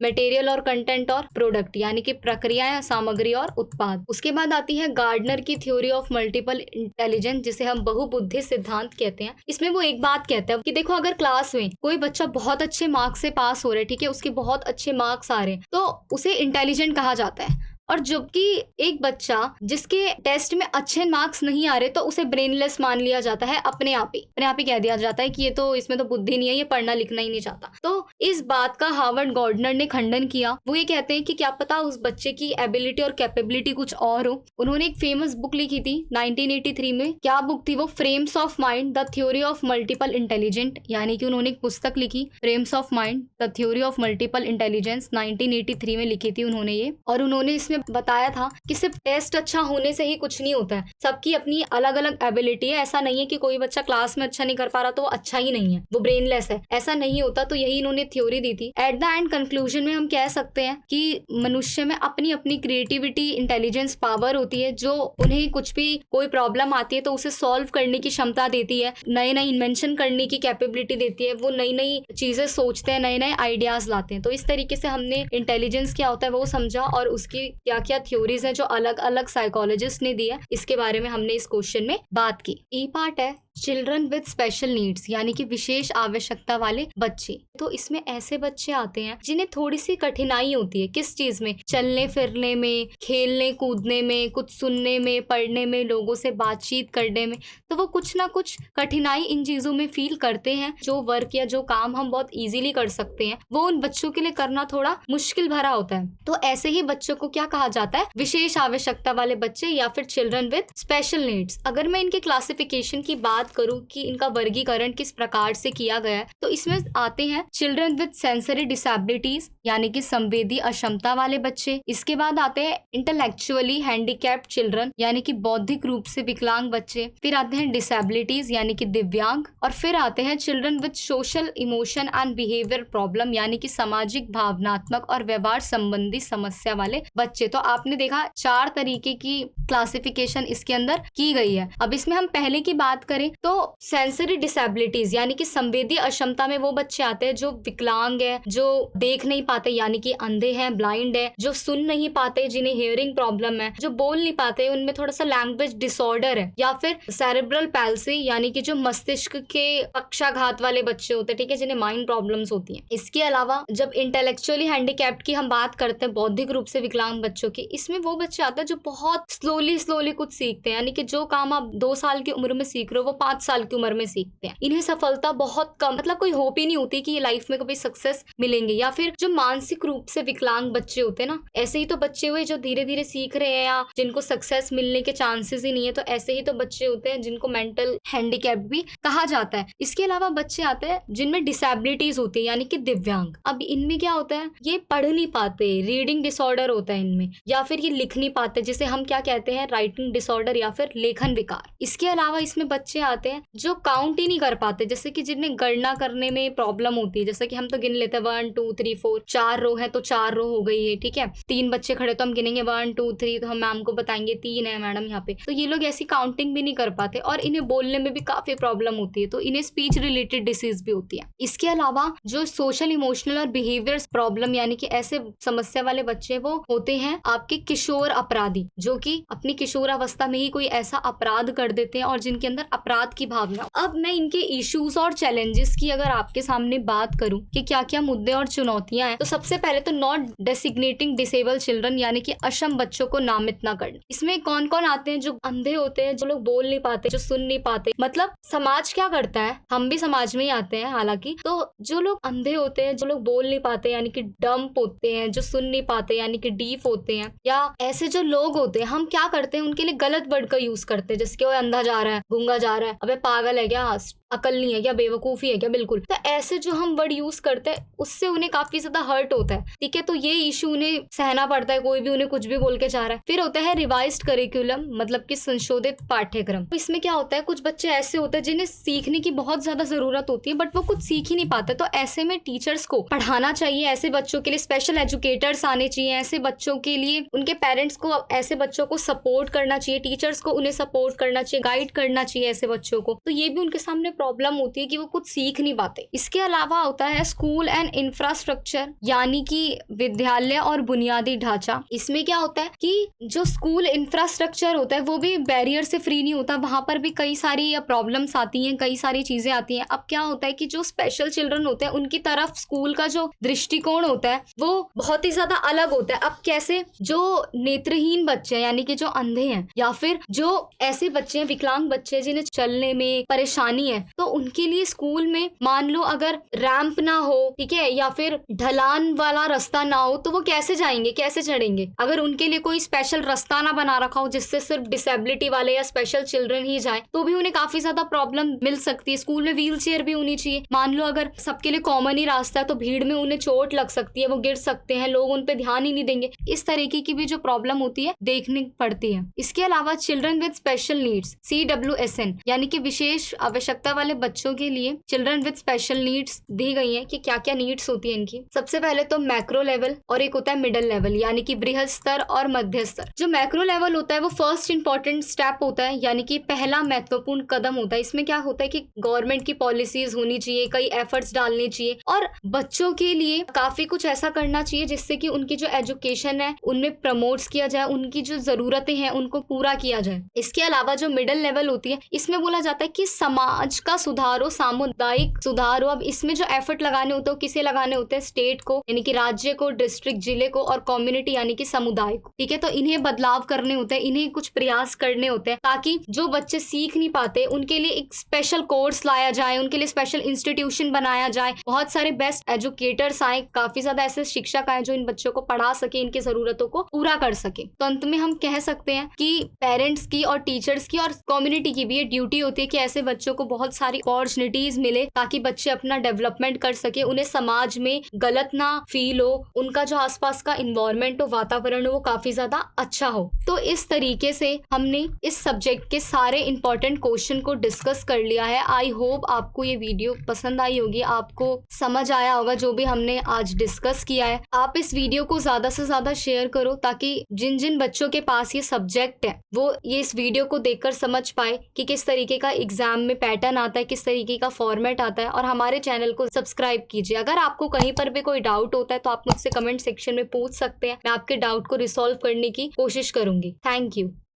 मटेरियल और कंटेंट, और प्रोडक्ट, यानी कि प्रक्रियाएं, सामग्री और उत्पाद। उसके बाद आती है गार्डनर की थ्योरी ऑफ मल्टीपल इंटेलिजेंस, जिसे हम बहुबुद्धि सिद्धांत कहते हैं। इसमें वो एक बात कहते हैं कि देखो, अगर क्लास में कोई बच्चा बहुत अच्छे मार्क्स से पास हो रहा है, ठीक है, उसके बहुत अच्छे मार्क्स आ रहे हैं, तो उसे इंटेलिजेंट कहा जाता है। और जबकि एक बच्चा जिसके टेस्ट में अच्छे मार्क्स नहीं आ रहे, तो उसे ब्रेनलेस मान लिया जाता है, अपने आप ही कह दिया जाता है कि ये तो, इसमें तो बुद्धि नहीं है, ये पढ़ना लिखना ही नहीं चाहता। तो इस बात का हार्वर्ड गार्डनर ने खंडन किया। वो ये कहते हैं कि क्या पता उस बच्चे की एबिलिटी और कैपेबिलिटी कुछ और हो। उन्होंने एक फेमस बुक लिखी थी 1983 में। क्या बुक थी वो? Frames of mind, the theory of multiple intelligent, यानी कि उन्होंने एक पुस्तक लिखी, frames of mind, the theory of multiple intelligence, 1983 में लिखी थी उन्होंने ये। और उन्होंने इसमें बताया था कि सिर्फ टेस्ट अच्छा होने से ही कुछ नहीं होता है, सबकी अपनी अलग अलग एबिलिटी है। ऐसा नहीं है कि कोई बच्चा क्लास में अच्छा नहीं कर पा रहा तो वो अच्छा ही नहीं है, वो ब्रेनलेस है, ऐसा नहीं होता। तो यही इन्होंने थ्योरी दी थी। एट द एंड कंक्लूजन में हम कह सकते हैं कि मनुष्य में अपनी अपनी क्रिएटिविटी, इंटेलिजेंस, पावर होती है, जो उन्हें कुछ भी कोई प्रॉब्लम आती है तो उसे सॉल्व करने की क्षमता देती है, नए नए इन्वेंशन करने की कैपेबिलिटी देती है, वो नई नई चीजें सोचते हैं, नए नए आइडियाज लाते हैं। तो इस तरीके से हमने इंटेलिजेंस क्या होता है वो समझा और उसकी क्या क्या थ्योरीज हैं जो अलग अलग साइकोलॉजिस्ट ने दी है, इसके बारे में हमने इस क्वेश्चन में बात की। ई पार्ट है चिल्ड्रन विद स्पेशल नीड्स, यानी कि विशेष आवश्यकता वाले बच्चे। तो इसमें ऐसे बच्चे आते हैं जिन्हें थोड़ी सी कठिनाई होती है किस चीज में, चलने फिरने में, खेलने कूदने में, कुछ सुनने में, पढ़ने में, लोगों से बातचीत करने में। तो वो कुछ ना कुछ कठिनाई इन चीजों में फील करते हैं। जो वर्क या जो काम हम बहुत इजीली कर सकते हैं वो उन बच्चों के लिए करना थोड़ा मुश्किल भरा होता है। तो ऐसे ही बच्चों को क्या कहा जाता है, विशेष आवश्यकता वाले बच्चे या फिर चिल्ड्रन विद स्पेशल नीड्स। अगर मैं इनके क्लासिफिकेशन की बात करूं कि इनका वर्गीकरण किस प्रकार से किया गया है, तो इसमें आते हैं चिल्ड्रन विद सेंसरी डिसेबिलिटीज, यानी कि संवेदी अक्षमता वाले बच्चे। इसके बाद आते हैं इंटेलेक्चुअली हैंडीकैप्ड चिल्ड्रन, यानी कि बौद्धिक रूप से विकलांग बच्चे। फिर आते हैं डिसेबिलिटीज, यानी कि दिव्यांग। और फिर आते हैं children with social emotion and behaviour problem, यानी कि सामाजिक, भावनात्मक और व्यवहार संबंधी समस्या वाले बच्चे। तो आपने देखा 4 तरीके की क्लासिफिकेशन इसके अंदर की गई है। अब इसमें हम पहले की बात करें तो सेंसरी डिसेबिलिटीज, यानी कि संवेदी अक्षमता में वो बच्चे आते हैं जो विकलांग है, जो देख नहीं पाते यानी कि अंधे हैं, ब्लाइंड है, जो सुन नहीं पाते जिन्हें हियरिंग प्रॉब्लम है, जो बोल नहीं पाते उनमें थोड़ा सा लैंग्वेज डिसऑर्डर है, या फिर सेरेब्रल पैल्सी, यानी कि जो मस्तिष्क के पक्षाघात वाले बच्चे होते हैं, ठीक है, जिन्हें माइंड प्रॉब्लम्स होती हैं। इसके अलावा जब इंटेलेक्चुअली हैंडीकैप्ड की हम बात करते हैं, बौद्धिक रूप से विकलांग बच्चों की, इसमें वो बच्चे आते हैं जो बहुत स्लोली कुछ सीखते हैं, यानी कि जो काम आप 2 साल की उम्र में सीख रहे हो वो 5 साल की उम्र में सीखते हैं। इन्हें सफलता बहुत कम, मतलब कोई होप ही नहीं होती कि ये लाइफ में कभी सक्सेस मिलेंगे। या फिर जो मानसिक रूप से विकलांग बच्चे होते हैं ना, ऐसे ही तो बच्चे हुए जो धीरे धीरे सीख रहे हैं या जिनको सक्सेस मिलने के चांसेस ही नहीं है, तो ऐसे ही तो बच्चे होते हैं जिनको मेंटल हैंडीकैप भी कहा जाता है। इसके अलावा बच्चे आते हैं जिनमें डिसेबिलिटीज होती है, यानी कि दिव्यांग। अब इनमें क्या होता है, ये पढ़ नहीं पाते, रीडिंग डिसऑर्डर होता है इनमें, या फिर ये लिख नहीं पाते, जिसे हम क्या कहते हैं, राइटिंग डिसऑर्डर या फिर लेखन विकार। इसके अलावा इसमें बच्चे आते हैं जो काउंट ही नहीं कर पाते, जैसे कि जिन्हें गणना करने में प्रॉब्लम होती है, जैसे कि हम तो गिन लेते हैं 1 2 3 4, 4 रो है तो 4 रो हो गई है, ठीक है। 3 बच्चे खड़े तो हम गिनेंगे 1 2 3, तो हम मैम को बताएंगे 3 है मैडम यहाँ पे। तो ये लोग ऐसी काउंटिंग भी नहीं कर पाते और इन्हें बोलने में भी काफी प्रॉब्लम होती है, तो इन्हें स्पीच रिलेटेड डिसीज भी होती है। इसके अलावा जो सोशल इमोशनल और बिहेवियर प्रॉब्लम, यानी कि ऐसे समस्या वाले बच्चे वो होते हैं आपके किशोर अपराधी, जो कि अपनी किशोर अवस्था में ही कोई ऐसा अपराध कर देते हैं और जिनके अंदर अपराध की भावना। अब मैं इनके इश्यूज और चैलेंजेस की अगर आपके सामने बात करूं कि क्या क्या मुद्दे और चुनौतियां हैं, तो सबसे पहले तो नॉट डेसिग्नेटिंग डिसेबल चिल्ड्रन, यानी कि अक्षम बच्चों को नामित ना करना। इसमें कौन कौन आते हैं, जो अंधे होते हैं, जो लोग बोल नहीं पाते, जो सुन नहीं पाते। मतलब समाज क्या करता है, हम भी समाज में ही आते हैं हालांकि, तो जो लोग अंधे होते हैं, जो लोग बोल नहीं पाते यानी कि डम्प होते हैं, जो सुन नहीं पाते यानी कि डीफ होते हैं, या ऐसे जो लोग होते हैं, हम क्या करते हैं उनके लिए गलत वर्ड का यूज करते हैं, जैसे कि वो अंधा जा रहा है, गूंगा जा रहा है, अबे पागल है क्या, अकल नहीं है क्या, बेवकूफी है क्या। बिल्कुल, तो ऐसे जो हम वर्ड यूज करते हैं उससे उन्हें काफी ज्यादा हर्ट होता है, ठीक है। तो ये इशू उन्हें सहना पड़ता है, कोई भी उन्हें कुछ भी बोल के जा रहा है। फिर होता है रिवाइज्ड करिकुलम, मतलब कि संशोधित पाठ्यक्रम। तो इसमें क्या होता है, कुछ बच्चे ऐसे होते हैं जिन्हें सीखने की बहुत ज्यादा जरूरत होती है बट वो कुछ सीख ही नहीं पाते, तो ऐसे में टीचर्स को पढ़ाना चाहिए, ऐसे बच्चों के लिए स्पेशल एजुकेटर्स आने चाहिए, ऐसे बच्चों के लिए उनके पेरेंट्स को ऐसे बच्चों को सपोर्ट करना चाहिए, टीचर्स को उन्हें सपोर्ट करना चाहिए, गाइड करना चाहिए ऐसे बच्चों को। तो ये भी उनके सामने प्रॉब्लम होती है कि वो कुछ सीख नहीं पाते। इसके अलावा होता है स्कूल एंड इंफ्रास्ट्रक्चर, यानी कि विद्यालय और बुनियादी ढांचा। इसमें क्या होता है कि जो स्कूल इंफ्रास्ट्रक्चर होता है वो भी बैरियर से फ्री नहीं होता, वहां पर भी कई सारी प्रॉब्लम्स आती हैं, कई सारी चीजें आती हैं। अब क्या होता है कि जो स्पेशल चिल्ड्रन होते हैं उनकी तरफ स्कूल का जो दृष्टिकोण होता है वो बहुत ही ज्यादा अलग होता है। अब कैसे, जो नेत्रहीन बच्चे हैं यानी कि जो अंधे हैं, या फिर जो ऐसे बच्चे हैं विकलांग बच्चे जिन्हें चलने में परेशानी है, तो उनके लिए स्कूल में मान लो अगर रैंप ना हो, ठीक है, या फिर ढलान वाला रास्ता ना हो, तो वो कैसे जाएंगे, कैसे चढ़ेंगे। अगर उनके लिए कोई स्पेशल रास्ता ना बना रखा हो जिससे सिर्फ डिसेबिलिटी वाले या स्पेशल चिल्ड्रन ही जाए, तो भी उन्हें काफी ज्यादा प्रॉब्लम मिल सकती है। स्कूल में व्हील चेयर भी होनी चाहिए। मान लो अगर सबके लिए कॉमन ही रास्ता है तो भीड़ में उन्हें चोट लग सकती है, वो गिर सकते हैं, लोग उन पे ध्यान ही नहीं देंगे। इस तरीके की भी जो प्रॉब्लम होती है देखनी पड़ती है। इसके अलावा children with special needs, CWSN, यानी कि विशेष आवश्यकता वाले बच्चों के लिए चिल्ड्रन विद स्पेशल नीड्स दी गई है कि क्या क्या नीड्स होती है इनकी। सबसे पहले तो मैक्रो लेवल और एक होता है मिडिल लेवल, यानी कि बृहद स्तर और मध्य स्तर। जो मैक्रो लेवल होता है वो फर्स्ट इंपॉर्टेंट स्टेप होता है, यानी कि पहला महत्वपूर्ण कदम होता है। इसमें क्या होता है कि गवर्नमेंट की पॉलिसीज होनी चाहिए, कई एफर्ट्स डालने चाहिए और बच्चों के लिए काफी कुछ ऐसा करना चाहिए जिससे कि उनकी जो एजुकेशन है उनमें प्रमोट्स किया जाए, उनकी जो जरूरतें हैं उनको पूरा किया जाए। इसके अलावा जो मिडिल लेवल होती है इसमें बोला जाता है कि समाज का सुधार हो, सामुदायिक सुधार हो। अब इसमें जो एफर्ट लगाने होते हैं किसे लगाने होते हैं? स्टेट को, यानी कि राज्य को, डिस्ट्रिक्ट जिले को, और कम्युनिटी यानी कि समुदाय को। ठीक है, तो इन्हें बदलाव करने होते हैं, इन्हें कुछ प्रयास करने होते हैं ताकि जो बच्चे सीख नहीं पाते उनके लिए एक स्पेशल कोर्स लाया जाए, उनके लिए स्पेशल इंस्टीट्यूशन बनाया जाए, बहुत सारे बेस्ट एजुकेटर्स आए, काफी ज्यादा ऐसे शिक्षक आए जो इन बच्चों को पढ़ा सके, इनकी जरूरतों को पूरा कर सके। तो अंत में हम कह सकते हैं कि पेरेंट्स की और टीचर्स की और कम्युनिटी की भी ये ड्यूटी होती है कि ऐसे बच्चों को बहुत सारी अपॉर्चुनिटीज मिले ताकि बच्चे अपना डेवलपमेंट कर सके, उन्हें समाज में गलत ना फील हो, उनका जो आसपास का इन्वायरमेंट हो, वातावरण हो, वो काफी ज्यादा अच्छा हो। तो इस तरीके से हमने इस सब्जेक्ट के सारे इंपॉर्टेंट क्वेश्चन को डिस्कस कर लिया है। आई होप आपको ये वीडियो पसंद आई होगी, आपको समझ आया होगा जो भी हमने आज डिस्कस किया है। आप इस वीडियो को ज्यादा से ज्यादा शेयर करो ताकि जिन जिन बच्चों के पास ये सब्जेक्ट है वो ये इस वीडियो को देखकर समझ पाए कि किस तरीके का एग्जाम में पैटर्न आता है, किस तरीके का फॉर्मेट आता है। और हमारे चैनल को सब्सक्राइब कीजिए। अगर आपको कहीं पर भी कोई डाउट होता है तो आप मुझसे कमेंट सेक्शन में पूछ सकते हैं, मैं आपके डाउट को रिसॉल्व करने की कोशिश करूंगी। Thank you.